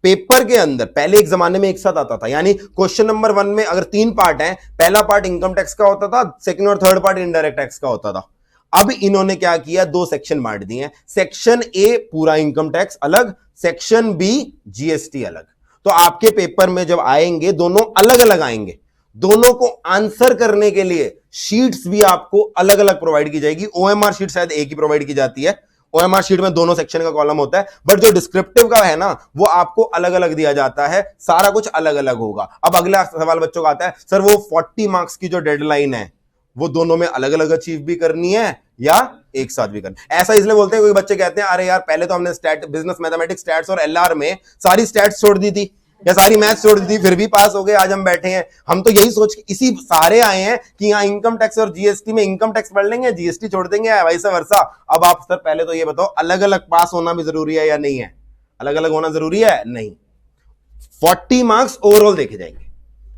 पेपर के अंदर पहले एक जमाने में एक साथ आता था, यानी क्वेश्चन नंबर 1 में अगर 3 पार्ट हैं, पहला पार्ट इनकम टैक्स का होता था, सेकंड और थर्ड पार्ट इनडायरेक्ट टैक्स का होता था। अब इन्होंने क्या किया, 2 सेक्शन बांट दिए हैं। सेक्शन ए पूरा इनकम टैक्स अलग, सेक्शन बी जीएसटी अलग। तो आपके पेपर में जब आएंगे दोनों अलग अलग आएंगे। दोनों को आंसर करने के लिए शीट्स भी आपको अलग अलग प्रोवाइड की जाएगी। ओएमआर शीट शायद एक ही प्रोवाइड की जाती है, ओएमआर शीट में दोनों सेक्शन का कॉलम होता है, बट जो डिस्क्रिप्टिव का है ना वो आपको अलग अलग दिया जाता है, सारा कुछ अलग अलग होगा। अब अगला सवाल बच्चों का आता है, सर वो 40 मार्क्स की जो डेडलाइन है वो दोनों में अलग अलग अचीव भी करनी है या एक साथ भी करनी? ऐसा इसलिए बोलते हैं, कोई बच्चे कहते हैं अरे यार पहले तो हमने स्टैट, बिजनेस मैथमेटिक्स, स्टैट्स और एलआर में सारी स्टैट्स छोड़ दी थी या सारी मैथ्स छोड़ दी थी, फिर भी पास हो गए, आज हम बैठे हैं। हम तो यही सोच के इसी सारे आए हैं कि यहाँ इनकम टैक्स और जीएसटी में इनकम टैक्स पढ़ लेंगे, जीएसटी छोड़ देंगे, वैसा वर्षा। अब आप सर पहले तो ये बताओ, अलग अलग पास होना भी जरूरी है या नहीं है? अलग अलग होना जरूरी है? नहीं। 40 मार्क्स ओवरऑल देखे जाएंगे,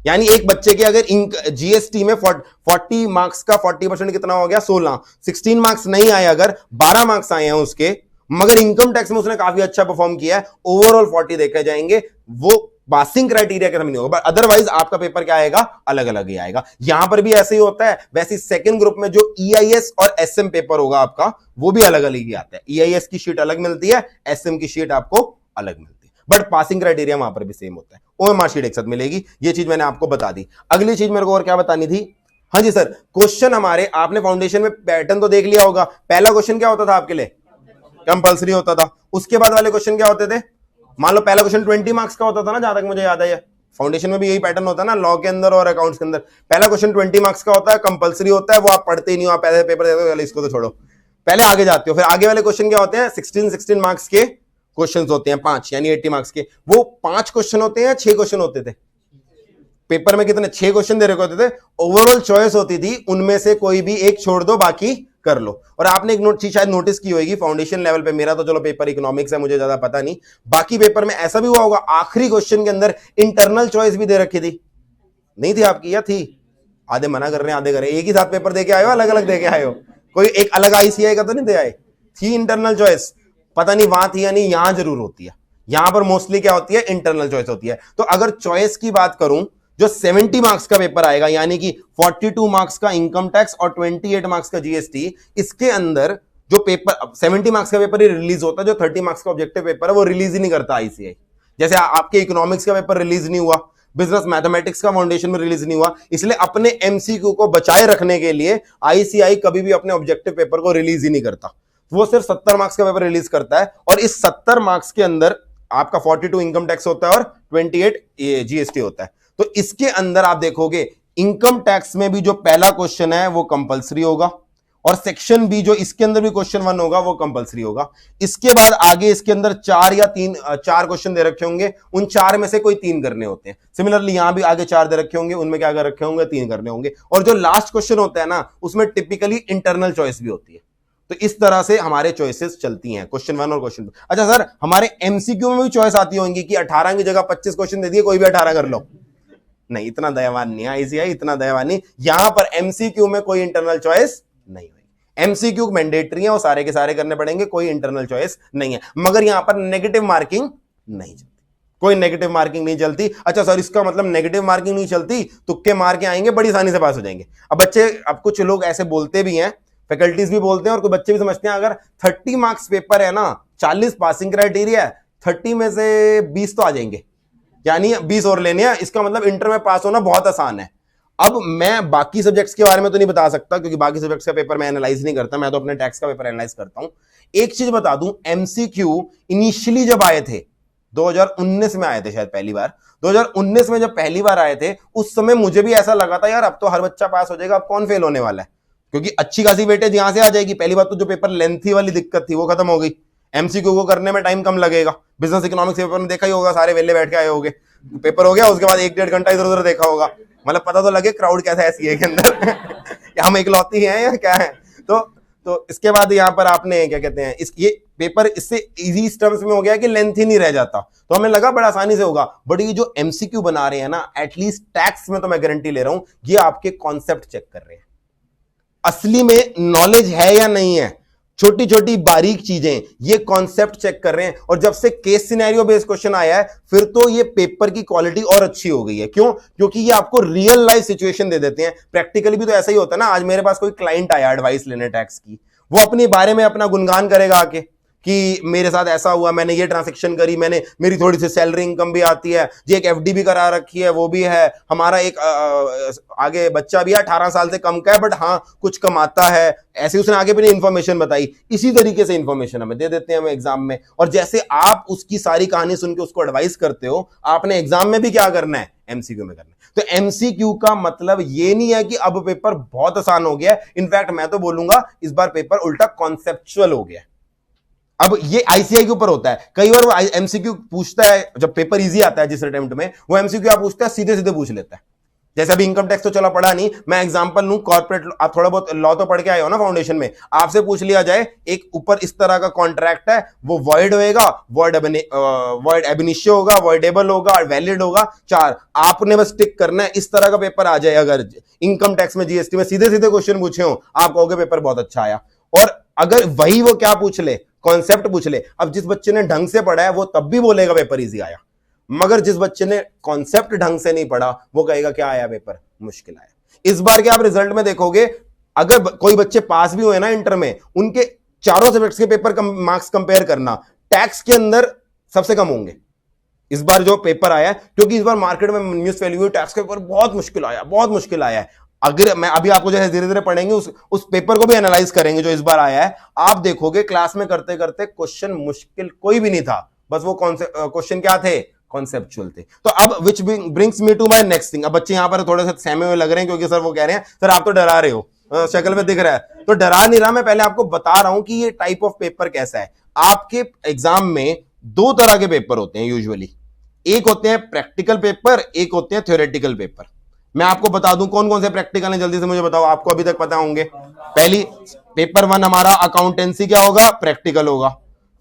यानी एक बच्चे के अगर जीएसटी में 40 मार्क्स का 40% कितना हो गया, 16। 16 मार्क्स नहीं आए, अगर 12 मार्क्स आए हैं उसके, मगर इनकम टैक्स में उसने काफी अच्छा परफॉर्म किया है, ओवरऑल 40 देखे जाएंगे, वो पासिंग क्राइटेरिया खत्म नहीं होगा। अदरवाइज आपका पेपर क्या आएगा, अलग अलग ही आएगा। यहां पर भी ऐसे ही होता है। वैसे सेकंड ग्रुप में जो ईआईएस और एसएम पेपर होगा आपका, वो भी अलग अलग ही आता है। ईआईएस की शीट अलग मिलती है, एसएम की शीट आपको अलग मिलती है, बट पासिंग क्राइटेरिया वहां पर भी सेम होता है। ओएमआर शीट एक साथ मिलेगी, ये चीज मैंने आपको बता दी। अगली चीज मेरे को और क्या बतानी थी? हाँ जी सर, क्वेश्चन हमारे, आपने फाउंडेशन में पैटर्न तो देख लिया होगा। पहला क्वेश्चन क्या होता था आपके लिए, कंपल्सरी होता था। उसके बाद वाले क्वेश्चन क्या होते थे? मान लो पहला क्वेश्चन 20 मार्क्स का होता था ना, जहां तक मुझे याद है। फाउंडेशन में भी यही पैटर्न होता है ना, लॉ के अंदर और अकाउंट्स के अंदर। पहला क्वेश्चन 20 मार्क्स का होता है, कंपल्सरी होता है, वो आप पढ़ते ही नहीं हो, आप ऐसे पेपर देते हो, इसको तो छोड़ो, पहले आगे जाते हो। फिर आगे वाले क्वेश्चन क्या होते हैं, 16 मार्क्स के क्वेश्चन होते हैं, 5 यानी 80 मार्क्स के। वो 5 क्वेश्चन होते हैं, 6 क्वेश्चन होते थे पेपर में। कितने? 6 क्वेश्चन दे रखे होते थे। ओवरऑल चॉइस होती थी, उनमें से कोई भी एक छोड़ दो, बाकी कर लो। और आपने एक चीज शायद नोटिस की होगी फाउंडेशन लेवल पे, मेरा तो चलो पेपर इकोनॉमिक्स है, मुझे ज्यादा पता नहीं, बाकी पेपर में ऐसा भी हुआ होगा, आखिरी क्वेश्चन के अंदर इंटरनल चॉइस भी दे रखी थी, नहीं थी आपकी या थी? आधे मना कर रहे हैं, आधे कर रहे हैं। एक ही साथ पेपर देके आए हो, अलग अलग देके आए हो? कोई एक अलग आईसीआई का तो नहीं दे आए? थी इंटरनल चॉइस, पता नहीं वहां थी या नहीं, यहां जरूर होती है। यहां पर मोस्टली क्या होती है, इंटरनल चॉइस होती है। तो अगर चॉइस की बात करूं, जो 70 मार्क्स का पेपर आएगा, यानी कि 42 मार्क्स का इनकम टैक्स और 28 मार्क्स का जीएसटी, इसके अंदर जो पेपर 70 मार्क्स का पेपर ही रिलीज होता है, जो 30 मार्क्स का ऑब्जेक्टिव पेपर है वो रिलीज ही नहीं करता आईसीआई। जैसे आपके इकोनॉमिक्स का पेपर रिलीज नहीं हुआ, बिजनेस मैथमेटिक्स का फाउंडेशन में रिलीज नहीं हुआ, इसलिए अपने एमसीक्यू को बचाए रखने के लिए आईसीआई कभी भी अपने ऑब्जेक्टिव पेपर को रिलीज ही नहीं करता। वो सिर्फ 70 मार्क्स का पेपर रिलीज करता है, और इस 70 मार्क्स के अंदर आपका 42 इनकम टैक्स होता है और 28 जीएसटी होता है। तो इसके अंदर आप देखोगे इनकम टैक्स में भी जो पहला क्वेश्चन है वो कंपलसरी होगा, और सेक्शन बी जो इसके अंदर भी क्वेश्चन 1 होगा वो कंपलसरी होगा। इसके बाद आगे इसके अंदर 4 क्वेश्चन दे रखे होंगे, उन 4 में से कोई 3 करने होते हैं। सिमिलरली यहां भी आगे 4 दे रखे होंगे, उनमें क्या कर रखे होंगे, 3 करने होंगे। और जो लास्ट क्वेश्चन होता है ना, उसमें टिपिकली इंटरनल चॉइस भी होती है। तो इस तरह से हमारे चॉइसेस चलती हैं, क्वेश्चन 1 और क्वेश्चन 2। अच्छा सर, हमारे एमसीक्यू में भी चॉइस आती होंगी कि 18 की जगह 25 क्वेश्चन दे दिए, कोई भी 18 कर लो। नहीं, इतना दयावान नहीं है आईसीआई, इतना दयावान नहीं। यहां पर एमसीक्यू में कोई इंटरनल चॉइस नहीं होगी। एमसीक्यू मैंडेटरी है, वो सारे के सारे करने पड़ेंगे, कोई इंटरनल चॉइस नहीं है। मगर यहां पर नेगेटिव मार्किंग नहीं चलती, कोई नेगेटिव मार्किंग नहीं चलती। अच्छा सर, इसका मतलब नेगेटिव मार्किंग नहीं चलती, तुक्के मार के आएंगे, बड़ी आसानी से पास हो जाएंगे। अब बच्चे, अब कुछ लोग ऐसे बोलते भी हैं, फैकल्टीज भी बोलते हैं और कुछ बच्चे भी समझते हैं, अगर 30 मार्क्स पेपर है ना, 40 पासिंग क्राइटेरिया है, 30 में से 20 तो आ जाएंगे, यानी 20 और लेने हैं, इसका मतलब इंटर में पास होना बहुत आसान है। अब मैं बाकी सब्जेक्ट्स के बारे में तो नहीं बता सकता, क्योंकि बाकी सब्जेक्ट्स का पेपर मैं एनालाइज नहीं करता, मैं तो अपने टैक्स का पेपर एनालाइज करता हूं। एक चीज बता दूं, एमसीक्यू इनिशियली जब आए थे 2019 में आए थे शायद पहली बार, 2019 में जब पहली बार आए थे, उस समय मुझे भी ऐसा लगा था यार अब तो हर बच्चा पास हो जाएगा, अब कौन फेल होने वाला है, क्योंकि अच्छी खासी वेटेज यहां से आ जाएगी। पहली बात तो जो पेपर लेंथी वाली दिक्कत थी वो खत्म हो गई, एमसीक्यू को करने में टाइम कम लगेगा। बिजनेस इकोनॉमिक्स पेपर में देखा ही होगा, सारे वेले बैठ के आए होंगे, पेपर हो गया, उसके बाद 1-1.5 घंटा इधर उधर देखा होगा, मतलब पता तो लगे क्राउड कैसा है सीए के अंदर हम इकलौती हैं या क्या है। तो इसके बाद यहाँ पर आपने क्या कहते हैं, ये पेपर इससे इजी टर्म्स में हो गया कि लेंथ ही नहीं रह जाता, तो हमें लगा बड़ा आसानी से होगा। बट ये जो एमसीक्यू बना रहे हैं ना, एटलीस्ट टैक्स में तो मैं गारंटी ले रहा हूं, ये आपके कॉन्सेप्ट चेक कर रहे हैं। असली में नॉलेज है या नहीं है, छोटी छोटी बारीक चीजें, ये कॉन्सेप्ट चेक कर रहे हैं। और जब से केस सिनेरियो बेस्ड क्वेश्चन आया है, फिर तो ये पेपर की क्वालिटी और अच्छी हो गई है। क्यों? क्योंकि ये आपको रियल लाइफ सिचुएशन दे देते हैं। प्रैक्टिकली भी तो ऐसा ही होता है ना। आज मेरे पास कोई क्लाइंट आया एडवाइस लेने टैक्स की, वो अपने बारे में अपना गुणगान करेगा आके कि मेरे साथ ऐसा हुआ, मैंने ये ट्रांजैक्शन करी, मैंने मेरी थोड़ी सी सैलरी इनकम भी आती है जी, एक एफडी भी करा रखी है, वो भी है, हमारा एक आगे बच्चा भी है 18 साल से कम का है, बट हाँ कुछ कमाता है। ऐसे उसने आगे भी इन्फॉर्मेशन बताई। इसी तरीके से इन्फॉर्मेशन हमें दे देते हैं हम एग्जाम में। और जैसे आप उसकी सारी कहानी सुन के उसको एडवाइस करते हो, आपने एग्जाम में भी क्या करना है, एमसीक्यू में करना है। तो एमसीक्यू का मतलब ये नहीं है कि अब पेपर बहुत आसान हो गया है। इनफैक्ट मैं तो बोलूंगा इस बार पेपर उल्टा कॉन्सेप्चुअल हो गया है। अब ये आईसीआई के ऊपर होता है। कई बार वो एमसीक्यू पूछता है, जब पेपर इजी आता है जिस अटेम्प्ट में, वो एमसीक्यू आप पूछता है सीधे सीधे पूछ लेता है। जैसे अभी इनकम टैक्स तो चला पड़ा नहीं, मैं एग्जांपल लूं कॉर्पोरेट, आप थोड़ा बहुत लॉ तो पढ़ के आए हो ना फाउंडेशन में, आपसे पूछ लिया जाए एक ऊपर इस तरह का कॉन्ट्रैक्ट है, वो वॉइड होएगा, वॉइड एबिनिशियो होगा, वॉइडेबल होगा, वैलिड होगा, 4 आपने बस टिक करना है। इस तरह का पेपर आ जाए अगर इनकम टैक्स में, जीएसटी में सीधे सीधे क्वेश्चन पूछे हो, आप कहोगे पेपर बहुत अच्छा आया। और अगर वही वो क्या पूछ ले, कॉन्सेप्ट पूछ ले। अब जिस बच्चे ने ढंग से पढ़ा है वो तब भी बोलेगा पेपर इजी आया, मगर जिस बच्चे ने कॉन्सेप्ट ढंग से नहीं पढ़ा वो कहेगा क्या आया, पेपर मुश्किल आया। इस बार के आप रिजल्ट में देखोगे, अगर कोई बच्चे पास भी हुए ना इंटर में, उनके चारों सब्जेक्ट्स के पेपर मार्क्स कंपेयर करना, टैक्स के अंदर सबसे कम होंगे इस बार जो पेपर आया है। क्योंकि इस बार मार्केट में न्यूज फैली हुई टैक्स के पेपर बहुत मुश्किल आया, बहुत मुश्किल आया है। अगर मैं अभी आपको जो है धीरे धीरे पढ़ेंगे, उस पेपर को भी एनालाइज करेंगे जो इस बार आया है, आप देखोगे क्लास में करते करते क्वेश्चन मुश्किल कोई भी नहीं था, बस वो क्वेश्चन क्या थे, कॉन्सेप्चुअल थे। तो अब which brings me to my next thing. अब बच्चे यहां पर थोड़े से सहमे हुए लग रहे हैं, क्योंकि सर वो कह रहे हैं सर आप तो डरा रहे हो, शक्ल में दिख रहा है। तो डरा नहीं रहा, मैं पहले आपको बता रहा हूं कि ये टाइप ऑफ पेपर कैसा है। आपके एग्जाम में 2 तरह के पेपर होते हैं यूजुअली, एक होते हैं प्रैक्टिकल पेपर, एक होते हैं थ्योरेटिकल पेपर। मैं आपको बता दूं कौन कौन से प्रैक्टिकल हैं, जल्दी से मुझे बताओ, आपको अभी तक पता होंगे। पहली पेपर 1 हमारा अकाउंटेंसी क्या होगा, प्रैक्टिकल होगा।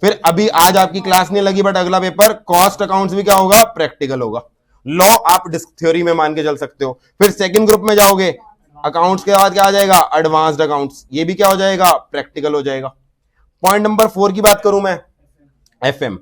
फिर अभी आज आपकी क्लास नहीं लगी, बट अगला पेपर कॉस्ट अकाउंट्स भी क्या होगा, प्रैक्टिकल होगा। लॉ आप थ्योरी में मान के चल सकते हो। फिर सेकंड ग्रुप में जाओगे, अकाउंट्स के बाद क्या आ जाएगा, एडवांस्ड अकाउंट्स, ये भी क्या हो जाएगा, प्रैक्टिकल हो जाएगा। पॉइंट नंबर 4 की बात करूं मैं, एफएम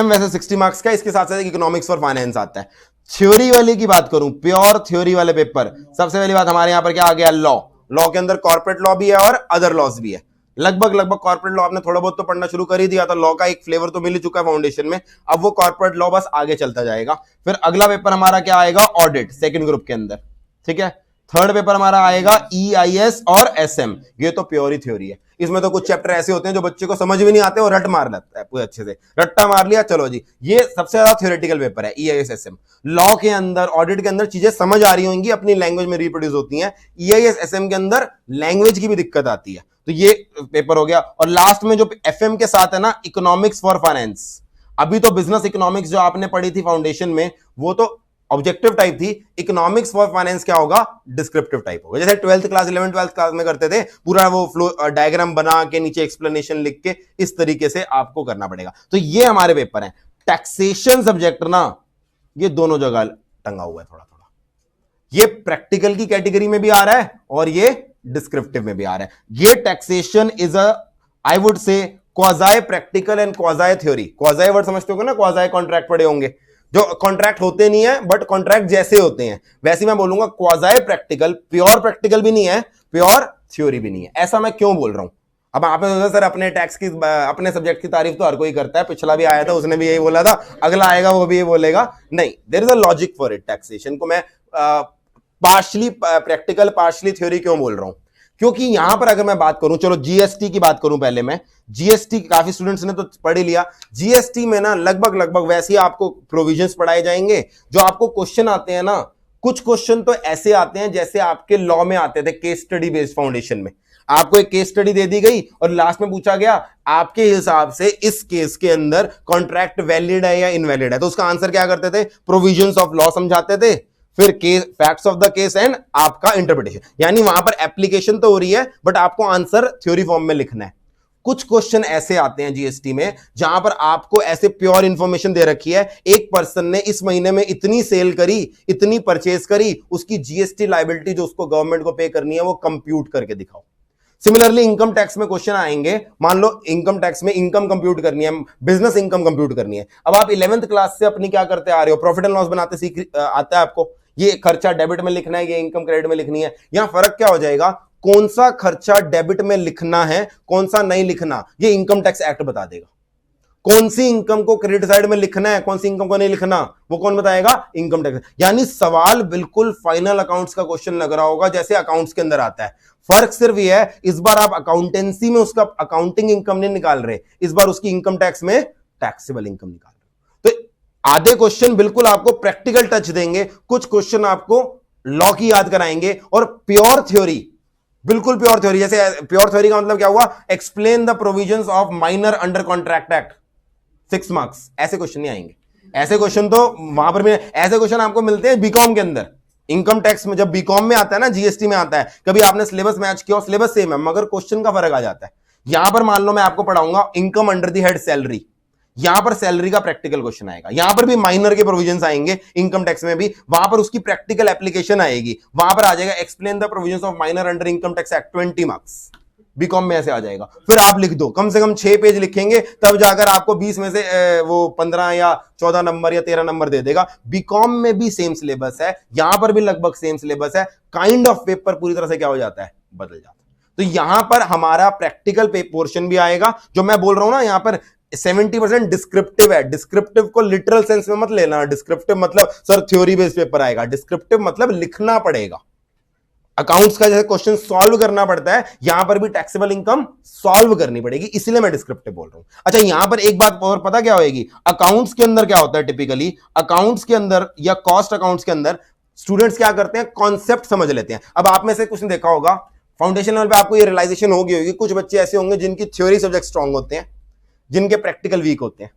वैसे 60 मार्क्स का, इसके साथ साथ इकोनॉमिक्स फॉर फाइनेंस आता है। थ्योरी वाले की बात करूं, प्योर थ्योरी वाले पेपर, सबसे पहली बात हमारे यहां पर क्या आ गया, लॉ के अंदर कॉर्पोरेट लॉ भी है और अदर लॉज भी है। लगभग कॉर्पोरेट लॉ आपने थोड़ा बहुत तो पढ़ना शुरू कर ही दिया, तो लॉ का एक फ्लेवर तो मिल ही चुका है फाउंडेशन में। अब वो कॉर्पोरेट लॉ बस आगे चलता जाएगा। फिर अगला पेपर हमारा क्या आएगा, ऑडिट, सेकंड ग्रुप के अंदर, ठीक है। थर्ड पेपर हमारा आएगा ईआईएस और एसएम, ये तो प्योर ही थ्योरी है। इसमें तो कुछ चैप्टर ऐसे होते हैं जो बच्चे को समझ भी नहीं आते और रट मार लेता है पूरे अच्छे से, रट्टा मार लिया चलो जी। ये सबसे ज्यादा थ्योरेटिकल पेपर है ईआईएस एसएम। लॉ के अंदर, ऑडिट के अंदर चीजें समझ आ रही होंगी, अपनी लैंग्वेज में रिप्रोड्यूस होती हैं। ईआईएस एसएम के अंदर लैंग्वेज की भी दिक्कत आती है, तो ये पेपर हो गया। और लास्ट में जो एफएम के साथ है ना, इकोनॉमिक्स फॉर फाइनेंस। अभी तो बिजनेस इकोनॉमिक्स जो आपने पढ़ी थी फाउंडेशन में, वो तो ऑब्जेक्टिव टाइप थी। इकोनॉमिक्स फॉर फाइनेंस क्या होगा, डिस्क्रिप्टिव टाइप होगा। जैसे 12th class 11th 12th class में करते थे, पूरा वो फ्लो डायग्राम बना के नीचे एक्सप्लेनेशन लिख के, इस तरीके से आपको करना पड़ेगा। तो ये हमारे पेपर हैं। टैक्सेशन सब्जेक्ट ना, ये दोनों जगह टंगा हुआ है थोड़ा थोड़ा। ये प्रैक्टिकल की कैटेगरी में भी आ रहा है और ये डिस्क्रिप्टिव में भी आ रहा है। ये taxation is a, I would say, quasi practical and quasi theory. Quasi word समझते हो ना, क्वाजाई कॉन्ट्रैक्ट पढ़े होंगे, जो कॉन्ट्रैक्ट होते नहीं है बट कॉन्ट्रैक्ट जैसे होते हैं, वैसे मैं बोलूंगा क्वाजाई प्रैक्टिकल। प्योर प्रैक्टिकल भी नहीं है, प्योर थ्योरी भी नहीं है। ऐसा मैं क्यों बोल रहा हूं, अब आपने सोचा सर अपने टैक्स की, अपने सब्जेक्ट की तारीफ तो हर कोई करता है, पिछला भी आया था उसने भी यही बोला था, अगला आएगा वो भी यही बोलेगा। नहीं, there is a logic for it. Taxation को मैं पार्शली प्रैक्टिकल पार्शली थ्योरी क्यों बोल रहा हूं, क्योंकि यहां पर अगर मैं बात करूं, चलो जीएसटी की बात करूं पहले मैं। जीएसटी काफी स्टूडेंट्स ने तो पढ़ ही लिया। जीएसटी में ना लगभग वैसे ही आपको प्रोविजंस पढ़ाए जाएंगे। जो आपको क्वेश्चन आते हैं ना, कुछ क्वेश्चन तो ऐसे आते हैं जैसे आपके लॉ में आते थे, केस स्टडी बेस्ड फाउंडेशन में। आपको एक केस स्टडी दे दी गई और लास्ट में पूछा गया आपके हिसाब से इस केस के अंदर कॉन्ट्रैक्ट वैलिड है या इनवैलिड है, तो उसका आंसर क्या करते थे, प्रोविजंस ऑफ लॉ समझाते थे, फिर case, facts of the case and आपका इंटरप्रिटेशन। यानी वहां पर एप्लीकेशन तो हो रही है बट आपको आंसर थ्योरी फॉर्म में लिखना है। कुछ क्वेश्चन ऐसे आते हैं जीएसटी में जहां पर आपको ऐसे प्योर इंफॉर्मेशन दे रखी है, एक पर्सन ने इस महीने में इतनी सेल करी, इतनी परचेज करी, उसकी जीएसटी लायबिलिटी जो उसको गवर्नमेंट को पे करनी है वो कंप्यूट करके दिखाओ। सिमिलरली इनकम टैक्स में क्वेश्चन आएंगे, मान लो इनकम टैक्स में इनकम कंप्यूट करनी है, बिजनेस इनकम कंप्यूट करनी है। अब आप 11th क्लास से अपनी क्या करते आ रहे हो, प्रॉफिट एंड लॉस बनाते सीख आता है आपको, ये खर्चा डेबिट में लिखना है, ये इनकम क्रेडिट में लिखनी है। यहां फर्क क्या हो जाएगा, कौन सा खर्चा डेबिट में लिखना है, कौन सा नहीं लिखना, ये इनकम टैक्स एक्ट बता देगा। कौन सी इनकम को क्रेडिट साइड में लिखना है, कौन सी इनकम को नहीं लिखना, वो कौन बताएगा, इनकम टैक्स। यानी सवाल बिल्कुल फाइनल अकाउंट्स का क्वेश्चन लग रहा होगा जैसे अकाउंट्स के अंदर आता है। फर्क सिर्फ ये है, इस बार आप अकाउंटेंसी में उसका अकाउंटिंग इनकम नहीं निकाल रहे, इस बार उसकी इनकम टैक्स में टैक्सेबल इनकम निकाल रहे। तो आधे क्वेश्चन बिल्कुल आपको प्रैक्टिकल टच देंगे, कुछ क्वेश्चन आपको लॉ की याद कराएंगे, और प्योर थ्योरी, बिल्कुल प्योर थ्योरी। जैसे प्योर थ्योरी का मतलब क्या हुआ, explain the provisions of minor under contract act, 6 marks. ऐसे क्वेश्चन नहीं आएंगे, ऐसे क्वेश्चन तो वहां पर भी, ऐसे क्वेश्चन आपको मिलते हैं बीकॉम के अंदर। इनकम टैक्स में जब बीकॉम में आता है ना, जीएसटी में आता है, कभी आपने सिलेबस मैच किया, सिलेबस सेम है मगर क्वेश्चन का फर्क आ जाता है। यहां पर मान लो मैं आपको पढ़ाऊंगा income under the head salary, यहां पर सैलरी का प्रैक्टिकल क्वेश्चन आएगा, यहां पर भी माइनर के प्रोविजंस आएंगे, इनकम टैक्स में भी, वहां पर उसकी प्रैक्टिकल एप्लीकेशन आएगी, वहां पर आ जाएगा explain the provisions of minor under income tax act, 20 marks. B Com में ऐसे आ जाएगा। फिर आप लिख दो, कम से कम 6 पेज लिखेंगे, तब जाकर आपको 20 में से वो 15 या 14 नंबर या 13 नंबर दे देगा। बीकॉम में भी सेम सिलेबस है, यहां पर भी लगभग सेम सिलेबस है, काइंड ऑफ पेपर पूरी तरह से क्या हो जाता है, बदल जाता है। तो यहां पर हमारा प्रैक्टिकल पोर्शन भी आएगा। जो मैं बोल रहा हूं ना, यहां पर 70% डिस्क्रिप्टिव है। डिस्क्रिप्टिव को लिटरल सेंस में मत लेना, डिस्क्रिप्टिव मतलब सर थ्योरी बेस्ड पेपर आएगा, डिस्क्रिप्टिव मतलब लिखना पड़ेगा। अकाउंट्स का जैसे क्वेश्चन सॉल्व करना पड़ता है, यहां पर भी टैक्सेबल इनकम सॉल्व करनी पड़ेगी, इसलिए मैं डिस्क्रिप्टिव बोल रहा हूं। अच्छा, यहां पर एक बात और पता क्या होगी, अकाउंट्स के अंदर क्या होता है टिपिकली, अकाउंट्स के अंदर या कॉस्ट अकाउंट्स के अंदर स्टूडेंट्स क्या करते हैं, कॉन्सेप्ट समझ लेते हैं। अब आप में से कुछ ने देखा होगा, फाउंडेशन लेवल पे आपको ये रियलाइजेशन होगी, कुछ बच्चे ऐसे होंगे जिनकी थ्योरी सब्जेक्ट स्ट्रांग होते हैं, जिनके प्रैक्टिकल वीक होते हैं।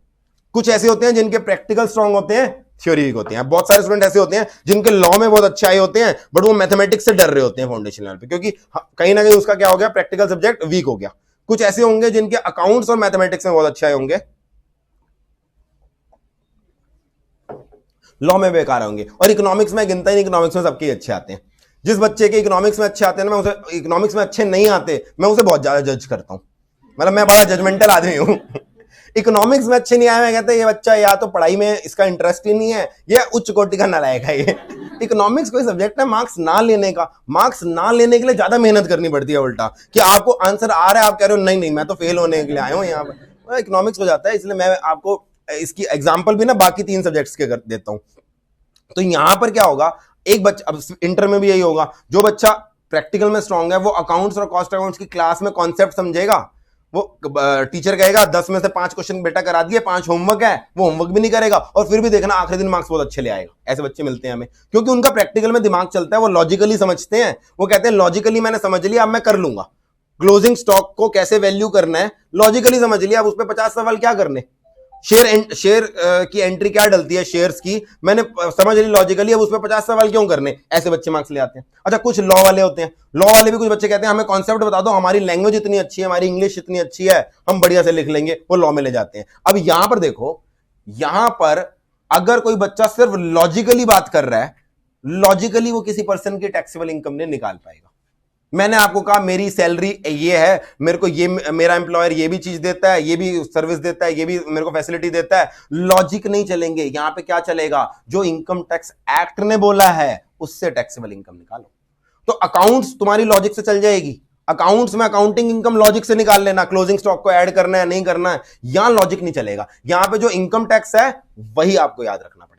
कुछ ऐसे होते हैं जिनके प्रैक्टिकल स्ट्रांग होते हैं, थ्योरी वीक होते हैं। बहुत सारे स्टूडेंट ऐसे होते हैं जिनके लॉ में बहुत अच्छे आए होते हैं, बट वो मैथमेटिक्स से डर रहे होते हैं फाउंडेशन लेवल पे, क्योंकि कहीं ना कहीं उसका क्या हो गया, प्रैक्टिकल सब्जेक्ट वीक हो गया। कुछ ऐसे होंगे जिनके अकाउंट्स और मैथमेटिक्स में बहुत अच्छे आए होंगे, लॉ में बेकार होंगे। और इकोनॉमिक्स में गिनता ही नहीं, इकोनॉमिक्स में सबके अच्छे आते हैं। जिस बच्चे के इकोनॉमिक्स में अच्छे आते हैं ना, मैं उसे, इकोनॉमिक्स में अच्छे नहीं आते, मैं उसे बहुत ज्यादा जज करता हूं, मतलब मैं बड़ा जजमेंटल आदमी हूं। इकोनॉमिक्स में अच्छे नहीं आए, मैं कहता है ये बच्चा या तो पढ़ाई में इसका इंटरेस्ट ही नहीं है, ये उच्च कोटि का नालायक है। ये इकोनॉमिक्स कोई सब्जेक्ट है मार्क्स ना लेने का, मार्क्स ना लेने के लिए ज्यादा मेहनत करनी पड़ती है उल्टा, कि आपको आंसर आ रहा है, आप कह रहे हो नहीं नहीं मैं तो फेल होने के लिए आया हूं यहाँ पर, इकोनॉमिक्स हो जाता है। इसलिए मैं आपको इसकी एग्जाम्पल भी ना बाकी 3 सब्जेक्ट्स के देता हूं। तो यहां पर क्या होगा, एक बच्चा, अब इंटर में भी यही होगा, जो बच्चा प्रैक्टिकल में स्ट्रांग है वो अकाउंट्स और कॉस्ट अकाउंट्स की क्लास में कॉन्सेप्ट समझेगा। वो टीचर कहेगा 10 में से 5 क्वेश्चन बेटा करा दिए, 5 होमवर्क है, वो होमवर्क भी नहीं करेगा, और फिर भी देखना आखिरी दिन मार्क्स बहुत अच्छे ले आएगा। ऐसे बच्चे मिलते हैं हमें, क्योंकि उनका प्रैक्टिकल में दिमाग चलता है, वो लॉजिकली समझते हैं। वो कहते हैं लॉजिकली मैंने समझ लिया, अब मैं कर लूंगा। क्लोजिंग स्टॉक को कैसे वैल्यू करना है लॉजिकली समझ लिया, अब उस पर 50 सवाल क्या करने, शेयर की एंट्री क्या डलती है शेयर्स की, मैंने समझ ली लॉजिकली, अब उस पर 50 सवाल क्यों करने। ऐसे बच्चे मार्क्स ले आते हैं। अच्छा, कुछ लॉ वाले होते हैं, लॉ वाले भी कुछ बच्चे कहते हैं हमें कॉन्सेप्ट बता दो, हमारी लैंग्वेज इतनी अच्छी है, हमारी इंग्लिश इतनी अच्छी है, हम बढ़िया से लिख लेंगे, वो लॉ में ले जाते हैं। अब यहां पर देखो, यहां पर अगर कोई बच्चा सिर्फ लॉजिकली बात कर रहा है, लॉजिकली वो किसी पर्सन की टैक्सेबल इनकम नहीं निकाल पाएगा। मैंने आपको कहा मेरी सैलरी ये है, मेरे को ये, मेरा एम्प्लॉयर ये भी चीज देता है, ये भी सर्विस देता है, ये भी मेरे को फैसिलिटी देता है, लॉजिक नहीं चलेंगे। यहां पे क्या चलेगा, जो इनकम टैक्स एक्ट ने बोला है उससे टैक्सेबल इनकम निकालो। तो अकाउंट्स तुम्हारी लॉजिक से चल जाएगी, अकाउंट्स में अकाउंटिंग इनकम लॉजिक से निकाल लेना, क्लोजिंग स्टॉक को ऐड करना है नहीं करना है, यहां लॉजिक नहीं चलेगा। यहां पे जो इनकम टैक्स है वही आपको याद रखना पड़ेगा।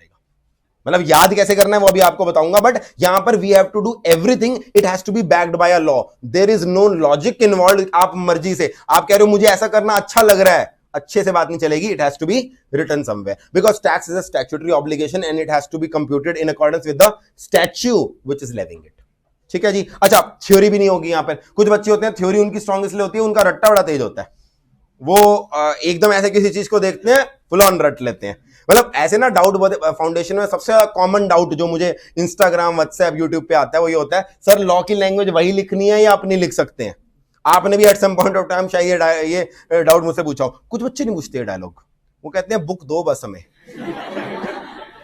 मतलब याद कैसे करना है वो अभी आपको बताऊंगा, बट यहां पर we have to do everything, it has to be backed by a law, there is no logic involve. आप मर्जी से आप कह रहे हो मुझे ऐसा करना अच्छा लग रहा है, अच्छे से बात नहीं चलेगी, it has to be written somewhere, because tax is a statutory obligation and it has to be computed in accordance with the statue which is levying it. ठीक है जी। अच्छा, थ्योरी भी नहीं होगी यहां पर। कुछ बच्चे होते हैं थ्योरी उनकी स्ट्रॉन्ग इसलिए होती है, उनका रट्टा बड़ा तेज होता है, वो एकदम ऐसे किसी चीज को देखते हैं फुल ऑन रट लेते हैं। मतलब ऐसे ना डाउट फाउंडेशन में सबसे कॉमन डाउट जो मुझे इंस्टाग्राम व्हाट्सएप यूट्यूब पे आता है वो ये होता है, सर लॉ की लैंग्वेज वही लिखनी है या अपनी लिख सकते हैं। आपने भी at some point of time शायद ये डाउट मुझसे पूछा हो। कुछ बच्चे नहीं पूछते डायलॉग, वो कहते हैं बुक दो बस हमें,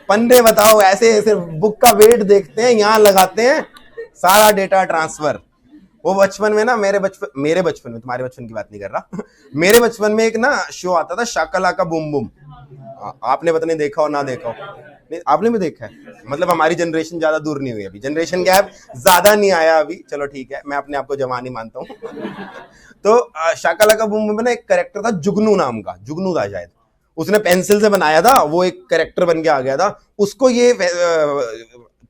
पन्ने बताओ, ऐसे ऐसे बुक का वेट देखते हैं, यहां लगाते हैं सारा डेटा ट्रांसफर। वो बचपन में ना, मेरे बचपन में, तुम्हारे बचपन की बात नहीं कर रहा मेरे बचपन में एक ना शो आता था, शाका का बूम बूम। आपने पता नहीं देखा हो ना देखा हो, नहीं आपने भी देखा है, मतलब हमारी जनरेशन ज्यादा दूर नहीं हुई, अभी जनरेशन गैप ज्यादा नहीं आया अभी, चलो ठीक है, मैं अपने आप को जवान ही मानता हूँ तो शाका का बूम बूम में ना एक कैरेक्टर था जुगनू नाम का, जुगनू था शायद, उसने पेंसिल से बनाया था, वो एक कैरेक्टर बन के आ गया था। उसको ये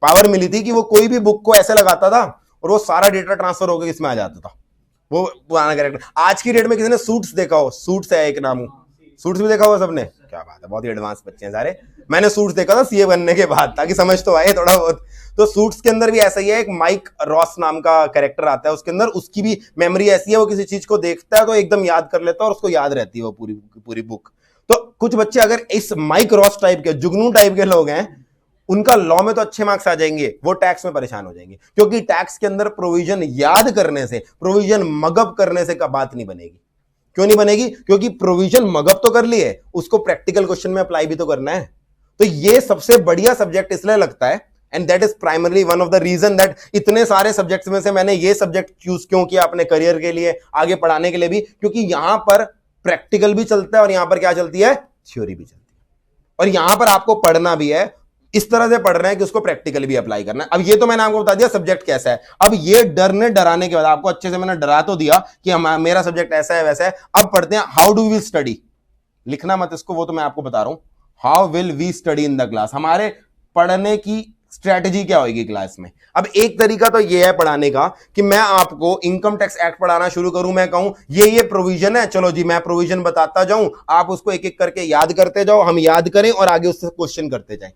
पावर मिली थी कि वो कोई भी बुक को ऐसे लगाता था और वो सारा डेटा ट्रांसफर होकर इसमें आ जाता था, वो पुराना कैरेक्टर। आज की डेट में किसी ने सूट्स देखा हो, सूट्स है एक नाम, सूट्स भी देखा हुआ सबने, क्या बात है, बहुत ही एडवांस बच्चे हैं सारे। मैंने सूट्स देखा था सीए बनने के बाद, ताकि समझ तो आए थोड़ा बहुत। तो सूट्स के अंदर भी ऐसा ही है, एक माइक रॉस नाम का कैरेक्टर आता है उसके अंदर, उसकी भी मेमोरी ऐसी है, वो किसी चीज को देखता है तो एकदम याद कर लेता है और उसको याद रहती है वो पूरी पूरी बुक। तो कुछ बच्चे अगर इस माइक रॉस टाइप के, जुगनू टाइप के लोग हैं, उनका लॉ में तो अच्छे मार्क्स आ जाएंगे, वो टैक्स में परेशान हो जाएंगे, क्योंकि टैक्स के अंदर प्रोविजन याद करने से, प्रोविजन मगअप करने से का बात नहीं बनेगी। क्यों नहीं बनेगी? क्योंकि प्रोविजन मगअप तो कर लिए, उसको प्रैक्टिकल क्वेश्चन में अप्लाई भी तो करना है। तो ये सबसे बढ़िया सब्जेक्ट इसलिए लगता है, and that is primarily one of the reason that इतने सारे सब्जेक्ट्स में से मैंने ये सब्जेक्ट चूज क्यों किया अपने करियर के लिए, आगे पढ़ाने के लिए भी, क्योंकि यहां पर प्रैक्टिकल भी चलता है और यहां पर क्या चलती है, थ्योरी भी चलती है, और यहां पर आपको पढ़ना भी है, इस तरह से पढ़ रहे हैं कि उसको प्रैक्टिकली भी अप्लाई करना है। अब ये तो मैंने आपको बता दिया सब्जेक्ट कैसा है। अब ये डराने के बाद आपको अच्छे से मैंने डरा तो दिया कि मेरा सब्जेक्ट ऐसा है वैसा है। अब पढ़ते हैं हाउ डू वी स्टडी। लिखना मत इसको, वो तो मैं आपको बता रहा हूं। How will we study in the class, हमारे पढ़ने की स्ट्रेटजी क्या होगी क्लास में। अब एक तरीका तो ये है पढ़ाने का कि मैं आपको इनकम टैक्स एक्ट पढ़ाना शुरू करूं, मैं कहूं ये प्रोविजन है, चलो जी मैं प्रोविजन बताता जाऊं, आप उसको एक एक करके याद करते जाओ, हम याद करें और आगे उससे क्वेश्चन करते जाएं।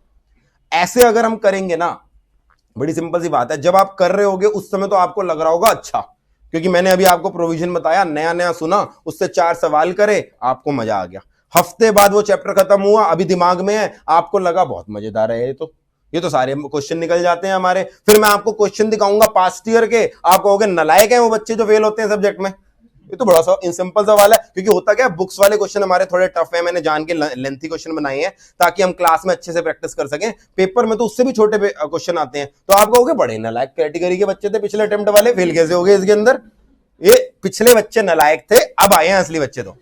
ऐसे अगर हम करेंगे ना, बड़ी सिंपल सी बात है, जब आप कर रहे होगे उस समय तो आपको लग रहा होगा अच्छा, क्योंकि मैंने अभी आपको प्रोविजन बताया, नया नया सुना, उससे 4 सवाल करे, आपको मजा आ गया। हफ्ते बाद वो चैप्टर खत्म हुआ, अभी दिमाग में है, आपको लगा बहुत मजेदार है ये तो सारे क्वेश्चन निकल जाते हैं हमारे। फिर मैं आपको क्वेश्चन दिखाऊंगा पास्ट ईयर के, आप कहोगे नलायक हैं वो बच्चे जो फेल होते हैं सब्जेक्ट में। ये तो बड़ा सा सिंपल सवाल है, क्योंकि होता क्या है, बुक्स वाले क्वेश्चन हमारे थोड़े टफ है, मैंने जान के लेंथी क्वेश्चन बनाए हैं ताकि हम क्लास में अच्छे से प्रैक्टिस कर सकें। पेपर में तो उससे भी छोटे क्वेश्चन आते हैं, तो आप कहोगे बड़े नालायक कैटेगरी के बच्चे थे पिछले अटेम्प्ट वाले, फेल कैसे हो गए इसके अंदर। ये पिछले बच्चे नालायक थे, अब आए हैं असली बच्चे, तो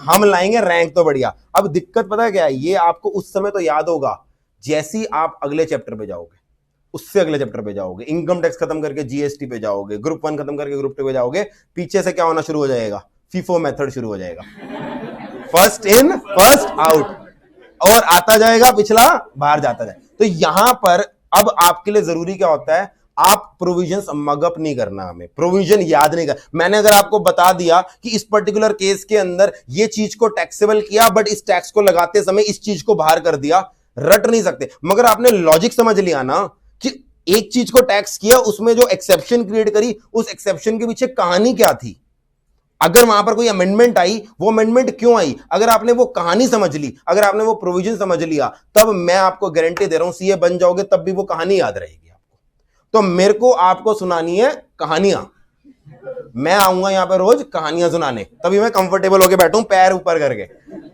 हम लाएंगे रैंक तो बढ़िया। अब दिक्कत पता है क्या है, ये आपको उस समय तो याद होगा जैसे ही आप अगले चैप्टर पे जाओगे, उससे अगले चैप्टर पे जाओगे, इनकम टैक्स खत्म करके जीएसटी पे जाओगे, ग्रुप 1 खत्म करके ग्रुप 2 पे जाओगे, पीछे से क्या होना शुरू हो जाएगा, फीफो मेथड शुरू हो जाएगा, फर्स्ट इन फर्स्ट आउट, और आता जाएगा पिछला बाहर जाता जाए। तो यहां पर अब आपके लिए जरूरी क्या होता है, आप प्रोविजंस मगअप नहीं करना, हमें प्रोविजन याद नहीं कर। मैंने अगर आपको बता दिया कि इस पर्टिकुलर केस के अंदर ये चीज को टैक्सेबल किया, बट इस टैक्स को लगाते समय इस चीज को बाहर कर दिया, रट नहीं सकते। मगर आपने लॉजिक समझ लिया ना कि एक चीज को टैक्स किया, उसमें जो एक्सेप्शन क्रिएट करी, उस एक्सेप्शन के पीछे कहानी क्या थी, अगर वहां पर कोई अमेंडमेंट आई, वो अमेंडमेंट क्यों आई, अगर आपने वो कहानी समझ ली, अगर आपने वो प्रोविजन समझ लिया, तब मैं आपको गारंटी दे रहा हूं सीए बन जाओगे, तब भी वो कहानी याद रहेगी आपको। तो मेरे को आपको सुनानी है कहानियां, मैं आऊंगा यहां पर रोज कहानियां सुनाने, तभी मैं कंफर्टेबल होकर बैठूं पैर ऊपर करके,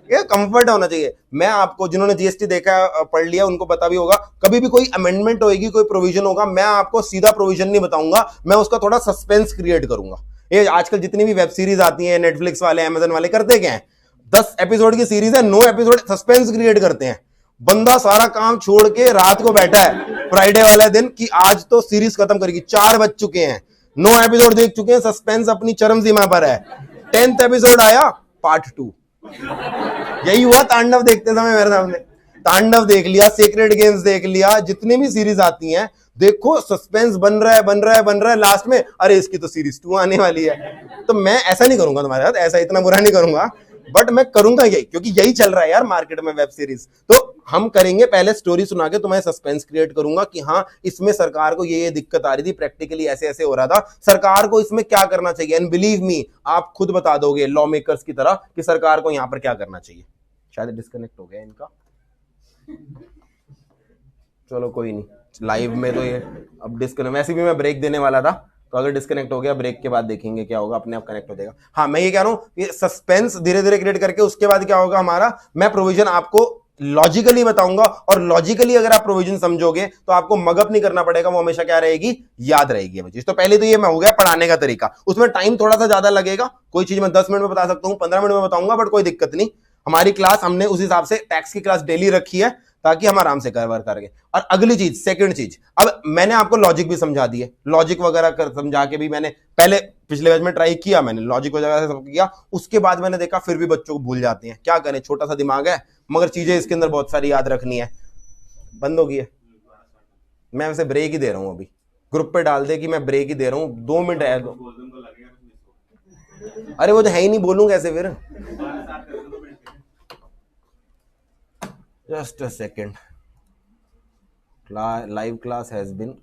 ये कंफर्ट होना चाहिए। मैं आपको, जिन्होंने जीएसटी देखा पढ़ लिया, उनको पता भी होगा, कभी भी कोई अमेंडमेंट होगी, कोई प्रोविजन होगा, मैं आपको सीधा प्रोविजन नहीं बताऊंगा, मैं उसका थोड़ा सस्पेंस क्रिएट करूंगा। ये आजकल जितनी भी वेब सीरीज आती हैं, नेटफ्लिक्स वाले, अमेजन वाले करते क्या है, 10 एपिसोड की सीरीज है, 9 एपिसोड सस्पेंस क्रिएट करते हैं। बंदा सारा काम छोड़ के रात को बैठा है फ्राइडे वाले दिन कि आज तो सीरीज खत्म करेगी, 4 बज चुके हैं, 9 एपिसोड देख चुके हैं, सस्पेंस अपनी चरम सीमा पर है, 10th एपिसोड आया, पार्ट 2। यही हुआ तांडव देखते समय मेरे सामने, तांडव देख लिया, सीक्रेट गेम्स देख लिया, जितनी भी सीरीज आती हैं देखो, सस्पेंस बन रहा है, लास्ट में अरे इसकी तो सीरीज 2 आने वाली है। तो मैं ऐसा नहीं करूंगा तुम्हारे साथ, ऐसा इतना बुरा नहीं करूंगा, बट मैं करूंगा यही, क्योंकि यही चल रहा है यार मार्केट में वेब सीरीज। तो हम करेंगे, पहले स्टोरी सुना के तुम्हें सस्पेंस क्रिएट करूंगा कि हाँ इसमें सरकार को ये दिक्कत आ रही थी, प्रैक्टिकली ऐसे ऐसे हो रहा था, सरकार को इसमें क्या करना चाहिए, एंड बिलीव मी आप खुद बता दोगे लॉ मेकर्स की तरह कि सरकार को यहां पर क्या करना चाहिए। शायद डिस्कनेक्ट हो गया इनका, चलो कोई नहीं, लाइव में तो ये अब डिस्कनेक्ट, वैसे भी मैं ब्रेक देने वाला था, तो अगर डिस्कनेक्ट हो गया ब्रेक के बाद देखेंगे क्या होगा, अपने आप कनेक्ट हो जाएगा। हाँ मैं ये कह रहा हूं, ये सस्पेंस धीरे धीरे क्रिएट करके उसके बाद क्या होगा हमारा, मैं प्रोविजन आपको लॉजिकली बताऊंगा, और लॉजिकली अगर आप प्रोविजन समझोगे तो आपको मगअप नहीं करना पड़ेगा, वो हमेशा क्या रहेगी, याद रहेगी वो चीज। तो पहले तो ये मैं हो गया पढ़ाने का तरीका, उसमें टाइम थोड़ा सा ज्यादा लगेगा, कोई चीज मैं 10 मिनट में बता सकता हूं, 15 मिनट में बताऊंगा, बट कोई दिक्कत नहीं। हमारी क्लास हमने उस हिसाब से टैक्स की क्लास डेली रखी है ताकि हम आराम से कवर करेंगे। और अगली चीज, सेकंड चीज, अब मैंने आपको लॉजिक भी समझा दी है, लॉजिक वगैरह कर समझा के भी मैंने पहले पिछले बैच में ट्राई किया, मैंने लॉजिक वगैरह से सब किया, उसके बाद मैंने देखा फिर भी बच्चों को भूल जाते हैं, क्या करें, छोटा सा दिमाग है मगर चीजें इसके अंदर बहुत सारी याद रखनी है। बंद हो गई है, मैं वैसे ब्रेक ही दे रहा हूं, अभी ग्रुप पे डाल दे कि मैं ब्रेक ही दे रहा हूं, 2 मिनट है। अरे वो तो है ही नहीं, बोलूंगा कैसे फिर। Just a second. Live class has been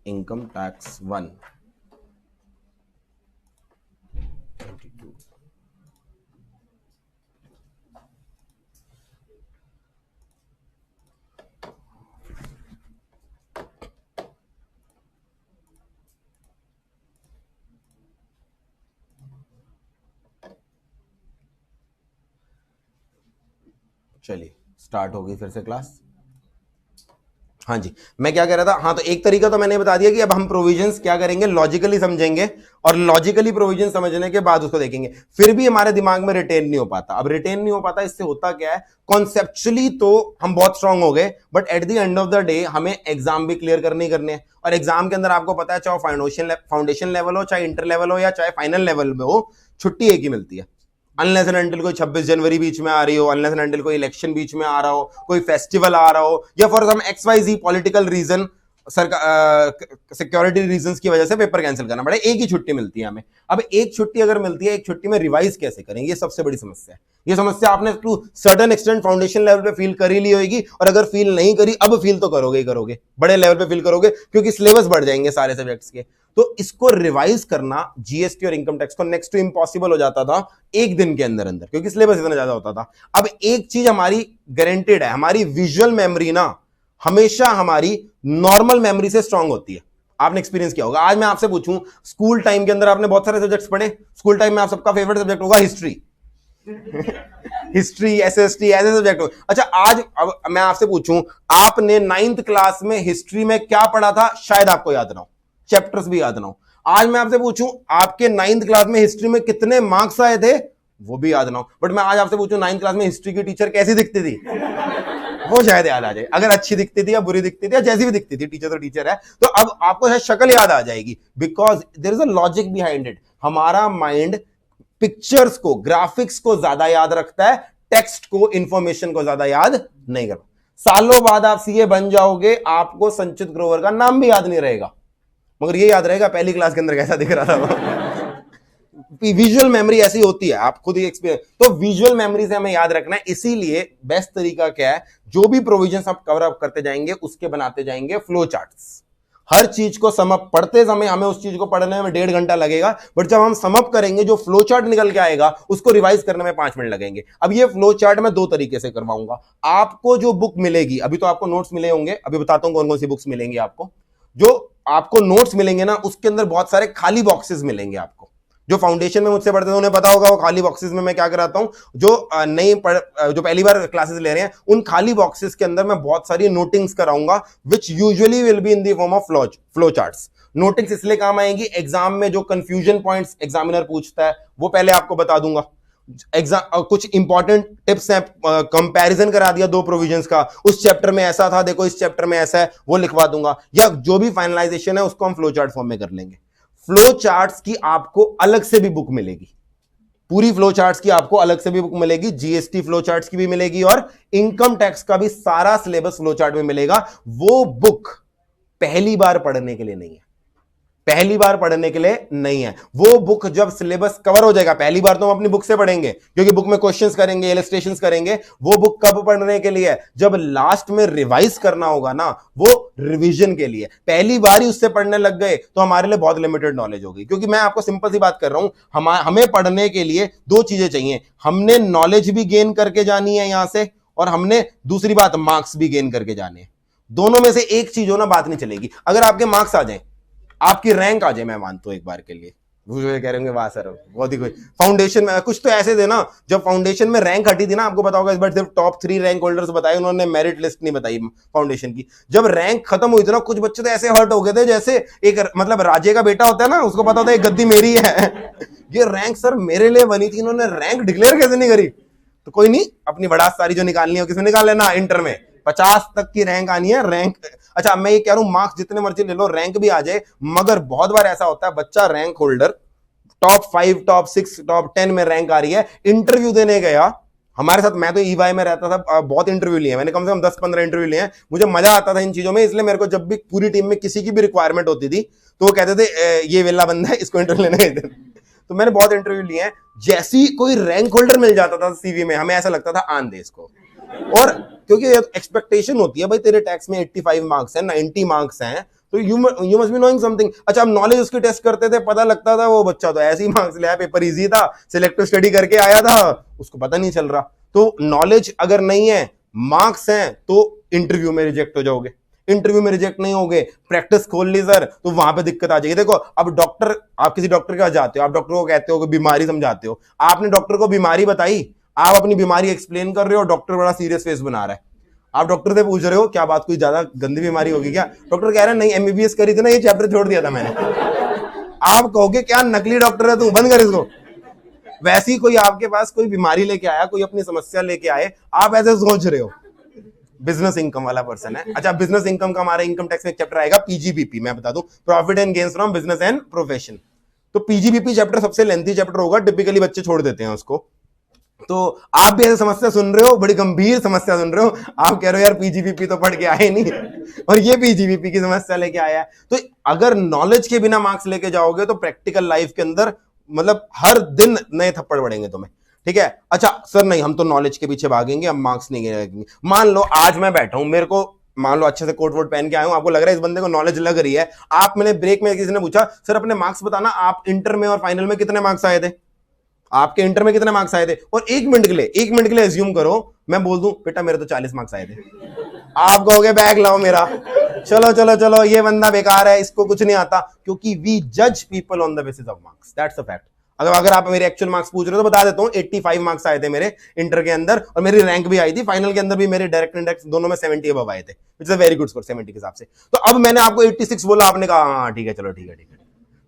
income tax 1. 22. चलिए स्टार्ट हो गई फिर से क्लास। हाँ जी, मैं क्या कह रहा था, हाँ तो एक तरीका तो मैंने बता दिया कि अब हम प्रोविजंस क्या करेंगे, लॉजिकली समझेंगे, और लॉजिकली प्रोविजन समझने के बाद उसको देखेंगे। फिर भी हमारे दिमाग में रिटेन नहीं हो पाता। अब रिटेन नहीं हो पाता, इससे होता क्या है, कॉन्सेप्चुअली तो हम बहुत स्ट्रांग हो गए, but at the end of the day हमें एग्जाम भी क्लियर करने ही करने हैं। और एग्जाम के अंदर आपको पता है, चाहे फाउंडेशन लेवल हो, चाहे इंटर लेवल हो, या चाहे फाइनल लेवल में हो, छुट्टी एक ही मिलती है। अनलेस एंड अनटिल कोई 26 जनवरी बीच में आ रही हो, अनलेस एंड अनटिल कोई इलेक्शन बीच में आ रहा हो, कोई फेस्टिवल आ रहा हो, या for some XYZ political reason, security reasons की वजह से पेपर कैंसिल करना पड़े, एक ही छुट्टी मिलती है हमें। अब एक छुट्टी अगर मिलती है, एक छुट्टी में रिवाइज कैसे करेंगे, ये सबसे बड़ी समस्या है। ये समस्या आपने to certain extent foundation level पे फील कर ही ली होगी, और अगर फील नहीं करी, अब फील तो करोगे ही करोगे, बड़े लेवल पे फील करोगे, क्योंकि सिलेबस बढ़ जाएंगे सारे सब्जेक्ट्स के। तो इसको रिवाइज करना जीएसटी और इनकम टैक्स को नेक्स्ट टू इम्पॉसिबल हो जाता था एक दिन के अंदर अंदर, क्योंकि सिलेबस इतना ज्यादा होता था। अब एक चीज हमारी गारंटेड है, हमारी विजुअल मेमोरी ना हमेशा हमारी नॉर्मल मेमोरी से स्ट्रांग होती है। आपने एक्सपीरियंस किया होगा। आज मैं आपसे पूछूं, स्कूल टाइम के अंदर आपने बहुत सारे सब्जेक्ट्स पढ़े, स्कूल टाइम में आप सबका फेवरेट सब्जेक्ट होगा हिस्ट्री। हिस्ट्री, एसएसटी, ऐसे सब्जेक्ट हो। अच्छा आज अब मैं आपसे पूछूं, आपने 9th क्लास में हिस्ट्री में क्या पढ़ा था, शायद आपको याद ना हो, चैप्टर्स भी याद ना हो। आज मैं आपसे पूछूं, आपके 9th क्लास में हिस्ट्री में कितने मार्क्स आए थे, वो भी याद ना हो। बट मैं आज आपसे पूछूं, 9th क्लास में हिस्ट्री की टीचर कैसी दिखती थी, वो शायद याद आ जाए। अगर अच्छी दिखती थी या बुरी दिखती थी या जैसी भी दिखती थी, टीचर तो टीचर है, तो अब आपको शायद शक्ल याद आ जाएगी, because there is a logic behind it. हमारा माइंड पिक्चर्स को, ग्राफिक्स को ज्यादा याद रखता है, टेक्स्ट को, इंफॉर्मेशन को ज्यादा याद नहीं करता। सालों बाद आप सीए बन जाओगे, आपको संचित ग्रोवर का नाम भी याद नहीं रहेगा, मगर ये याद रहेगा पहली क्लास के अंदर कैसा दिख रहा था। विजुअल मेमोरी ऐसी होती है, आप खुद ही एक्सपीरियंस। तो विजुअल मेमोरी से हमें याद रखना है। इसीलिए बेस्ट तरीका क्या है, जो भी प्रोविजंस आप कवर अप करते जाएंगे उसके बनाते जाएंगे फ्लो चार्ट्स। हर चीज को समअप पढ़ते समय हमें उस चीज को पढ़ने में 1.5 घंटा लगेगा, बट जब हम समअप करेंगे जो फ्लो चार्ट निकल के आएगा उसको रिवाइज करने में 5 मिनट लगेंगे। अब ये फ्लो चार्ट मैं 2 तरीके से करवाऊंगा। आपको जो बुक मिलेगी, अभी तो आपको नोट्स मिले होंगे, अभी बताता हूं कौन कौन सी बुक्स मिलेंगी आपको। जो आपको नोट्स मिलेंगे ना, उसके अंदर बहुत सारे खाली बॉक्सेस मिलेंगे आपको। जो फाउंडेशन में मुझसे पढ़ते थे उन्हें पता होगा वो खाली बॉक्सेस में मैं क्या कराता हूं। जो जो पहली बार क्लासेस ले रहे हैं, उन खाली बॉक्सेस के अंदर मैं बहुत सारी नोटिंग्स कराऊंगा, विच usually will be in the form of flow charts. Notings इसलिए काम आएंगी, एग्जाम में जो कंफ्यूजन पॉइंट्स एग्जामिनर पूछता है वो पहले आपको बता दूंगा। कुछ इंपॉर्टेंट टिप्स हैं, कंपैरिजन करा दिया 2 प्रोविजंस का, उस चैप्टर में ऐसा था, देखो इस चैप्टर में ऐसा है, वो लिखवा दूंगा। या जो भी फाइनलाइजेशन है उसको हम फ्लो चार्ट फॉर्म में कर लेंगे। फ्लो चार्ट्स की आपको अलग से भी बुक मिलेगी, पूरी फ्लो चार्ट्स की आपको अलग से भी बुक मिलेगी, जीएसटी फ्लो चार्ट्स की भी मिलेगी, और इनकम टैक्स का भी सारा सिलेबस फ्लो चार्ट में मिलेगा। वो बुक पहली बार पढ़ने के लिए नहीं है, पहली बार पढ़ने के लिए नहीं है। वो बुक जब सिलेबस कवर हो जाएगा, पहली बार तो हम अपनी बुक से पढ़ेंगे क्योंकि बुक में क्वेश्चंस करेंगे, इलस्ट्रेशंस करेंगे। वो बुक कब पढ़ने के लिए है, जब लास्ट में रिवाइज करना होगा ना, वो रिवीजन के लिए। पहली बार ही उससे पढ़ने लग गए तो हमारे लिए बहुत लिमिटेड नॉलेज होगी। क्योंकि मैं आपको सिंपल सी बात कर रहा हूं, हमें पढ़ने के लिए 2 चीजें चाहिए, हमने नॉलेज भी गेन करके जानी है यहां से, और हमने दूसरी बात मार्क्स भी गेन करके जाने हैं। दोनों में से एक चीज हो ना, बात नहीं चलेगी। अगर आपके मार्क्स आ जाए, आपकी रैंक आ जाए, मैं मानता हूं एक बार के लिए, वो जो कह रहे होंगे वाह सर बहुत ही कोई फाउंडेशन में कुछ तो ऐसे थे ना, जब फाउंडेशन में रैंक हटी थी ना, आपको पता होगा इस बार सिर्फ टॉप 3 रैंक होल्डर्स बताए उन्होंने, मेरिट लिस्ट नहीं बताई फाउंडेशन की। जब रैंक खत्म हुई थी ना, कुछ बच्चे तो ऐसे हर्ट हो गए थे जैसे एक मतलब राजे का बेटा होता है ना, उसको पता होता है एक गद्दी मेरी है ये रैंक सर मेरे लिए बनी थी, इन्होंने रैंक डिक्लेयर कैसे नहीं करी। तो कोई नहीं, अपनी बड़ा सारी जो निकालनी है किसमें निकाल लेना, इंटर में 50 तक की रैंक आनी है। रैंक अच्छा मैं ये कह रहा हूं मार्क्स जितने मर्जी ले लो, रैंक भी आ जाए, मगर बहुत बार ऐसा होता है बच्चा rank holder top 5 top 6 top 10 में रैंक आ रही है, इंटरव्यू देने गया हमारे साथ, मैं तो ईवाई में रहता था, बहुत इंटरव्यू लिए मैंने, कम से कम 10-15 इंटरव्यू लिए हैं, मुझे मजा आता था इन चीजों में। इसलिए मेरे को जब भी पूरी टीम में किसी की भी रिक्वायरमेंट होती थी तो वो कहते थे ये वेला बंदा है, इसको इंटरव्यू लेने गए थे। तो मैंने बहुत इंटरव्यू लिए हैं, जैसी कोई रैंक होल्डर मिल जाता था सीवी में, हमें ऐसा लगता था आन दे इसको। और क्योंकि एक्सपेक्टेशन होती है भाई तेरे टैक्स में 85 मार्क्स हैं, 90 मार्क्स हैं, तो you must be knowing something. अच्छा हम नॉलेज उसकी टेस्ट करते थे, पता लगता था वो बच्चा तो ऐसे ही मार्क्स ले आया, पेपर इजी था, सिलेक्टिव स्टडी करके आया था, उसको पता नहीं चल रहा। तो नॉलेज अगर नहीं है, मार्क्स हैं, तो इंटरव्यू में रिजेक्ट हो जाओगे। इंटरव्यू में रिजेक्ट नहीं होगे, प्रैक्टिस खोल ली सर, तो वहां पे दिक्कत आ जाएगी। देखो अब डॉक्टर, आप किसी डॉक्टर के पास जाते हो, आप डॉक्टर को कहते हो कि बीमारी समझाते हो, आपने डॉक्टर को बीमारी बताई, आप अपनी बीमारी एक्सप्लेन कर रहे हो, डॉक्टर बड़ा सीरियस फेस बना रहा है, आप डॉक्टर से पूछ रहे हो क्या बात कोई ज्यादा गंदी बीमारी होगी क्या, डॉक्टर कह रहा है नहीं एमबीबीएस करी थी ना, ये चैप्टर छोड़ दिया था मैंने। आप कहोगे क्या नकली डॉक्टर है तू, बंद कर इसको। वैसे ही कोई आपके पास कोई बीमारी लेके आया, कोई अपनी समस्या लेके आए, आप ऐसे सोच रहे हो। बिजनेस इनकम वाला पर्सन है, अच्छा बिजनेस इनकम का हमारा इनकम टैक्स में चैप्टर आएगा पीजीबीपी, मैं बता दूं profit and gains from business and profession. तो पीजीबीपी चैप्टर सबसे लेंथी चैप्टर होगा, टिपिकली बच्चे छोड़ देते हैं उसको। तो आप भी ऐसे समस्या सुन रहे हो, बड़ी गंभीर समस्या सुन रहे हो, आप कह रहे हो यार पीजीबीपी तो पढ़ के आए नहीं और ये पीजीबीपी की समस्या लेके आया है। तो अगर नॉलेज के बिना मार्क्स लेके जाओगे तो प्रैक्टिकल लाइफ के अंदर मतलब हर दिन नए थप्पड़ पड़ेंगे तुम्हें, ठीक है। अच्छा सर नहीं हम तो नॉलेज के पीछे भागेंगे, हम मार्क्स नहीं गिनेंगे। मान लो आज मैं बैठा हूं, मेरे को मान लो अच्छे से कोट वोट पहन के आया हूं, आपको लग रहा है इस बंदे को नॉलेज लग रही है, आप मैंने ब्रेक में किसी ने पूछा सर अपने मार्क्स बताना, आप इंटर में और फाइनल में कितने मार्क्स आए थे, आपके इंटर में कितने मार्क्स आए थे, और एक मिनट के लिए एज्यूम करो मैं बोल दूं बेटा मेरे तो 40 मार्क्स आए थे, आप कहोगे बैग लाओ मेरा, चलो चलो चलो ये बंदा बेकार है, इसको कुछ नहीं आता। क्योंकि वी जज people on the basis of marks, that's a fact. अगर आप मेरे एक्चुअल मार्क्स पूछ रहे हो तो बता देता हूं 85 मार्क्स आए थे मेरे इंटर के अंदर, और मेरी रैंक भी आई थी, फाइनल के अंदर भी मेरे डायरेक्ट इंडेक्स दोनों में 70 अबव आए थे, which is a very good score 70 के हिसाब से। तो अब मैंने आपको 86 बोला, आपने कहा हाँ ठीक है चलो ठीक है ठीक है,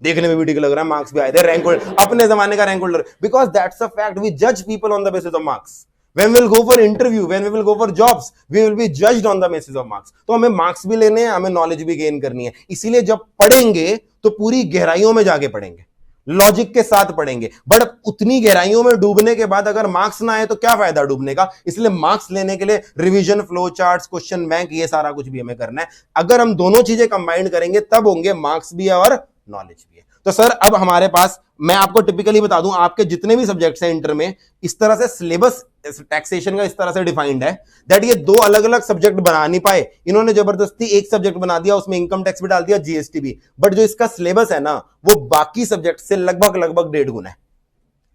देखने में भी ठीक लग रहा है, मार्क्स भी आए थे, रैंक होल्डर अपने जमाने का rank holder, because that's a fact, we जज people on the basis of marks. When we'll go for interview, when we will go for jobs, we will be judged on the basis of marks. तो हमें मार्क्स भी लेने हैं, हमें नॉलेज भी गेन करनी है, इसीलिए जब पढ़ेंगे तो पूरी गहराइयों में जाके पढ़ेंगे, लॉजिक के साथ पढ़ेंगे। बट उतनी गहराइयों में डूबने के बाद अगर मार्क्स ना आए तो क्या फायदा डूबने का। इसलिए मार्क्स लेने के लिए revision, flow charts, question bank, ये सारा कुछ भी हमें करना है। अगर हम दोनों चीजें कंबाइन करेंगे तब होंगे मार्क्स भी है और नॉलेज भी है। तो सर अब हमारे पास, मैं आपको टिपिकली बता दूं, आपके जितने भी सब्जेक्ट्स हैं इंटर में, इस तरह से सिलेबस टैक्सेशन का इस तरह से डिफाइंड है दैट ये दो अलग अलग सब्जेक्ट बना नहीं पाए, इन्होंने जबरदस्ती एक सब्जेक्ट बना दिया, उसमें इनकम टैक्स भी डाल दिया, जीएसटी भी। बट जो इसका सिलेबस है ना, वो बाकी सब्जेक्ट से लगभग लगभग 1.5 गुना है,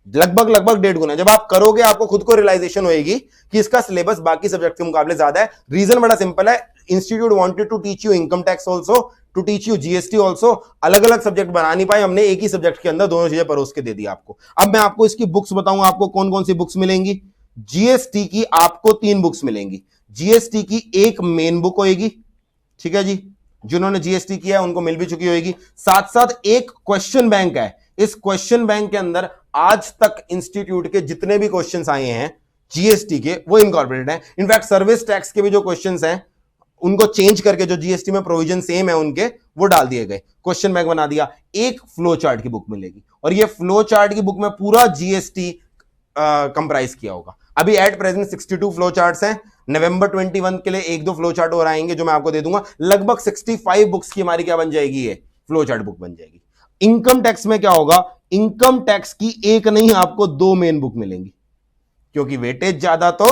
लगभग लगभग 1.5 गुना। जब आप करोगे आपको खुद को रियलाइजेशन होएगी कि इसका सिलेबस बाकी सब्जेक्ट के मुकाबले ज्यादा है। रीजन बड़ा सिंपल है, institute wanted to teach you income tax also, to teach you GST also. अलग अलग सब्जेक्ट बना नहीं पाए, हमने एक ही सब्जेक्ट के अंदर दोनों चीजें परोस के दे दी आपको। अब मैं आपको इसकी बुक्स बताऊंगा, आपको कौन कौन सी बुक्स मिलेंगी। जीएसटी की आपको 3 बुक्स मिलेंगी। जीएसटी की एक मेन बुक होगी, ठीक है जी, जिन्होंने जीएसटी किया उनको मिल भी चुकी होगी। साथ साथ एक क्वेश्चन बैंक है, इस क्वेश्चन बैंक के अंदर आज तक इंस्टीट्यूट के जितने भी क्वेश्चंस आए हैं जीएसटी के, वो इनकॉर्पोरेटेड हैं। इनफैक्ट सर्विस टैक्स के भी जो क्वेश्चंस हैं उनको चेंज करके जो जीएसटी में प्रोविजन सेम है उनके, वो डाल दिए गए, क्वेश्चन बैंक बना दिया। एक फ्लो चार्ट की बुक मिलेगी, और ये फ्लो चार्ट की बुक में पूरा जीएसटी कंप्राइज किया होगा। अभी एट प्रेजेंट 62 फ्लो चार्ट्स हैं, नवंबर 21 के लिए 1-2 फ्लो चार्ट और आएंगे जो मैं आपको दे दूंगा। लगभग 65 बुक्स की हमारी क्या बन जाएगी, ये फ्लो चार्ट बुक बन जाएगी। इनकम टैक्स में क्या होगा, इनकम टैक्स की एक नहीं आपको 2 मेन बुक मिलेंगी, क्योंकि वेटेज ज्यादा तो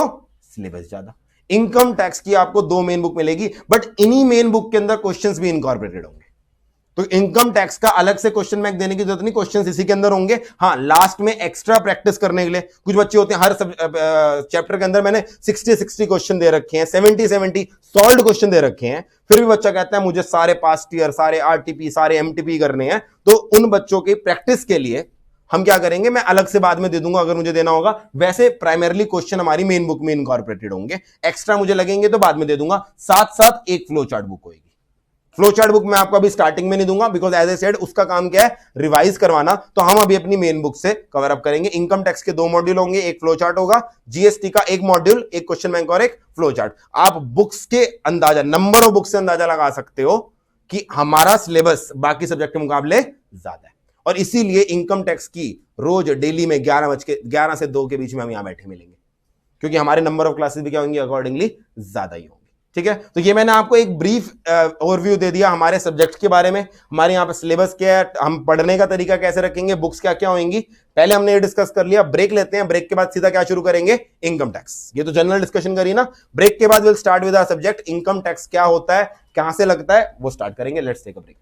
सिलेबस ज्यादा। इनकम टैक्स की आपको 2 मेन बुक मिलेगी, बट इन्हीं मेन बुक के अंदर क्वेश्चंस भी इनकॉर्पोरेटेड होंगे। तो इनकम टैक्स का अलग से क्वेश्चन बैंक देने की जरूरत नहीं, क्वेश्चन इसी के अंदर होंगे। हाँ, लास्ट में एक्स्ट्रा प्रैक्टिस करने के लिए कुछ बच्चे होते हैं, हर सब चैप्टर के अंदर मैंने 60 क्वेश्चन दे रखे हैं, 70 सॉल्व्ड क्वेश्चन दे रखे हैं, फिर भी बच्चा कहता है मुझे सारे पास्ट ईयर, सारे आरटीपी, सारे एमटीपी करने हैं। तो उन बच्चों की प्रैक्टिस के लिए हम क्या करेंगे, मैं अलग से बाद में दे दूंगा अगर मुझे देना होगा। वैसे प्राइमरली क्वेश्चन हमारी मेन बुक में इनकॉर्पोरेटेड होंगे, एक्स्ट्रा मुझे लगेंगे तो बाद में दे दूंगा। साथ साथ एक फ्लो चार्ट बुक होगी। फ्लो चार्ट बुक मैं आपको अभी स्टार्टिंग में नहीं दूंगा, बिकॉज एज ए सेड उसका काम क्या है, रिवाइज करवाना। तो हम अभी अपनी मेन बुक से कवर अप करेंगे। इनकम टैक्स के 2 मॉड्यूल होंगे, एक फ्लो चार्ट होगा, जीएसटी का 1 मॉड्यूल, एक क्वेश्चन बैंक और एक फ्लो चार्ट। आप बुक्स के अंदाजा, नंबर ऑफ बुक से अंदाजा लगा सकते हो कि हमारा सिलेबस बाकी सब्जेक्ट के मुकाबले ज्यादा है। और इसीलिए इनकम टैक्स की रोज डेली में 11 से 2 के बीच में हम यहां बैठे मिलेंगे, क्योंकि हमारे नंबर ऑफ क्लासेस भी क्या होंगी, अकॉर्डिंगली ज्यादा ही होंगे। ठीक है, तो ये मैंने आपको एक ब्रीफ ओवरव्यू दे दिया हमारे सब्जेक्ट के बारे में। हमारे यहाँ पे सिलेबस क्या है, हम पढ़ने का तरीका कैसे रखेंगे, बुक्स क्या क्या होंगी, पहले हमने ये डिस्कस कर लिया। ब्रेक लेते हैं, ब्रेक के बाद सीधा क्या शुरू करेंगे, इनकम टैक्स। ये तो जनरल डिस्कशन करी ना। ब्रेक के बाद will start with our subject income tax, क्या होता है, कहां से लगता है, वो स्टार्ट करेंगे। Let's take a break.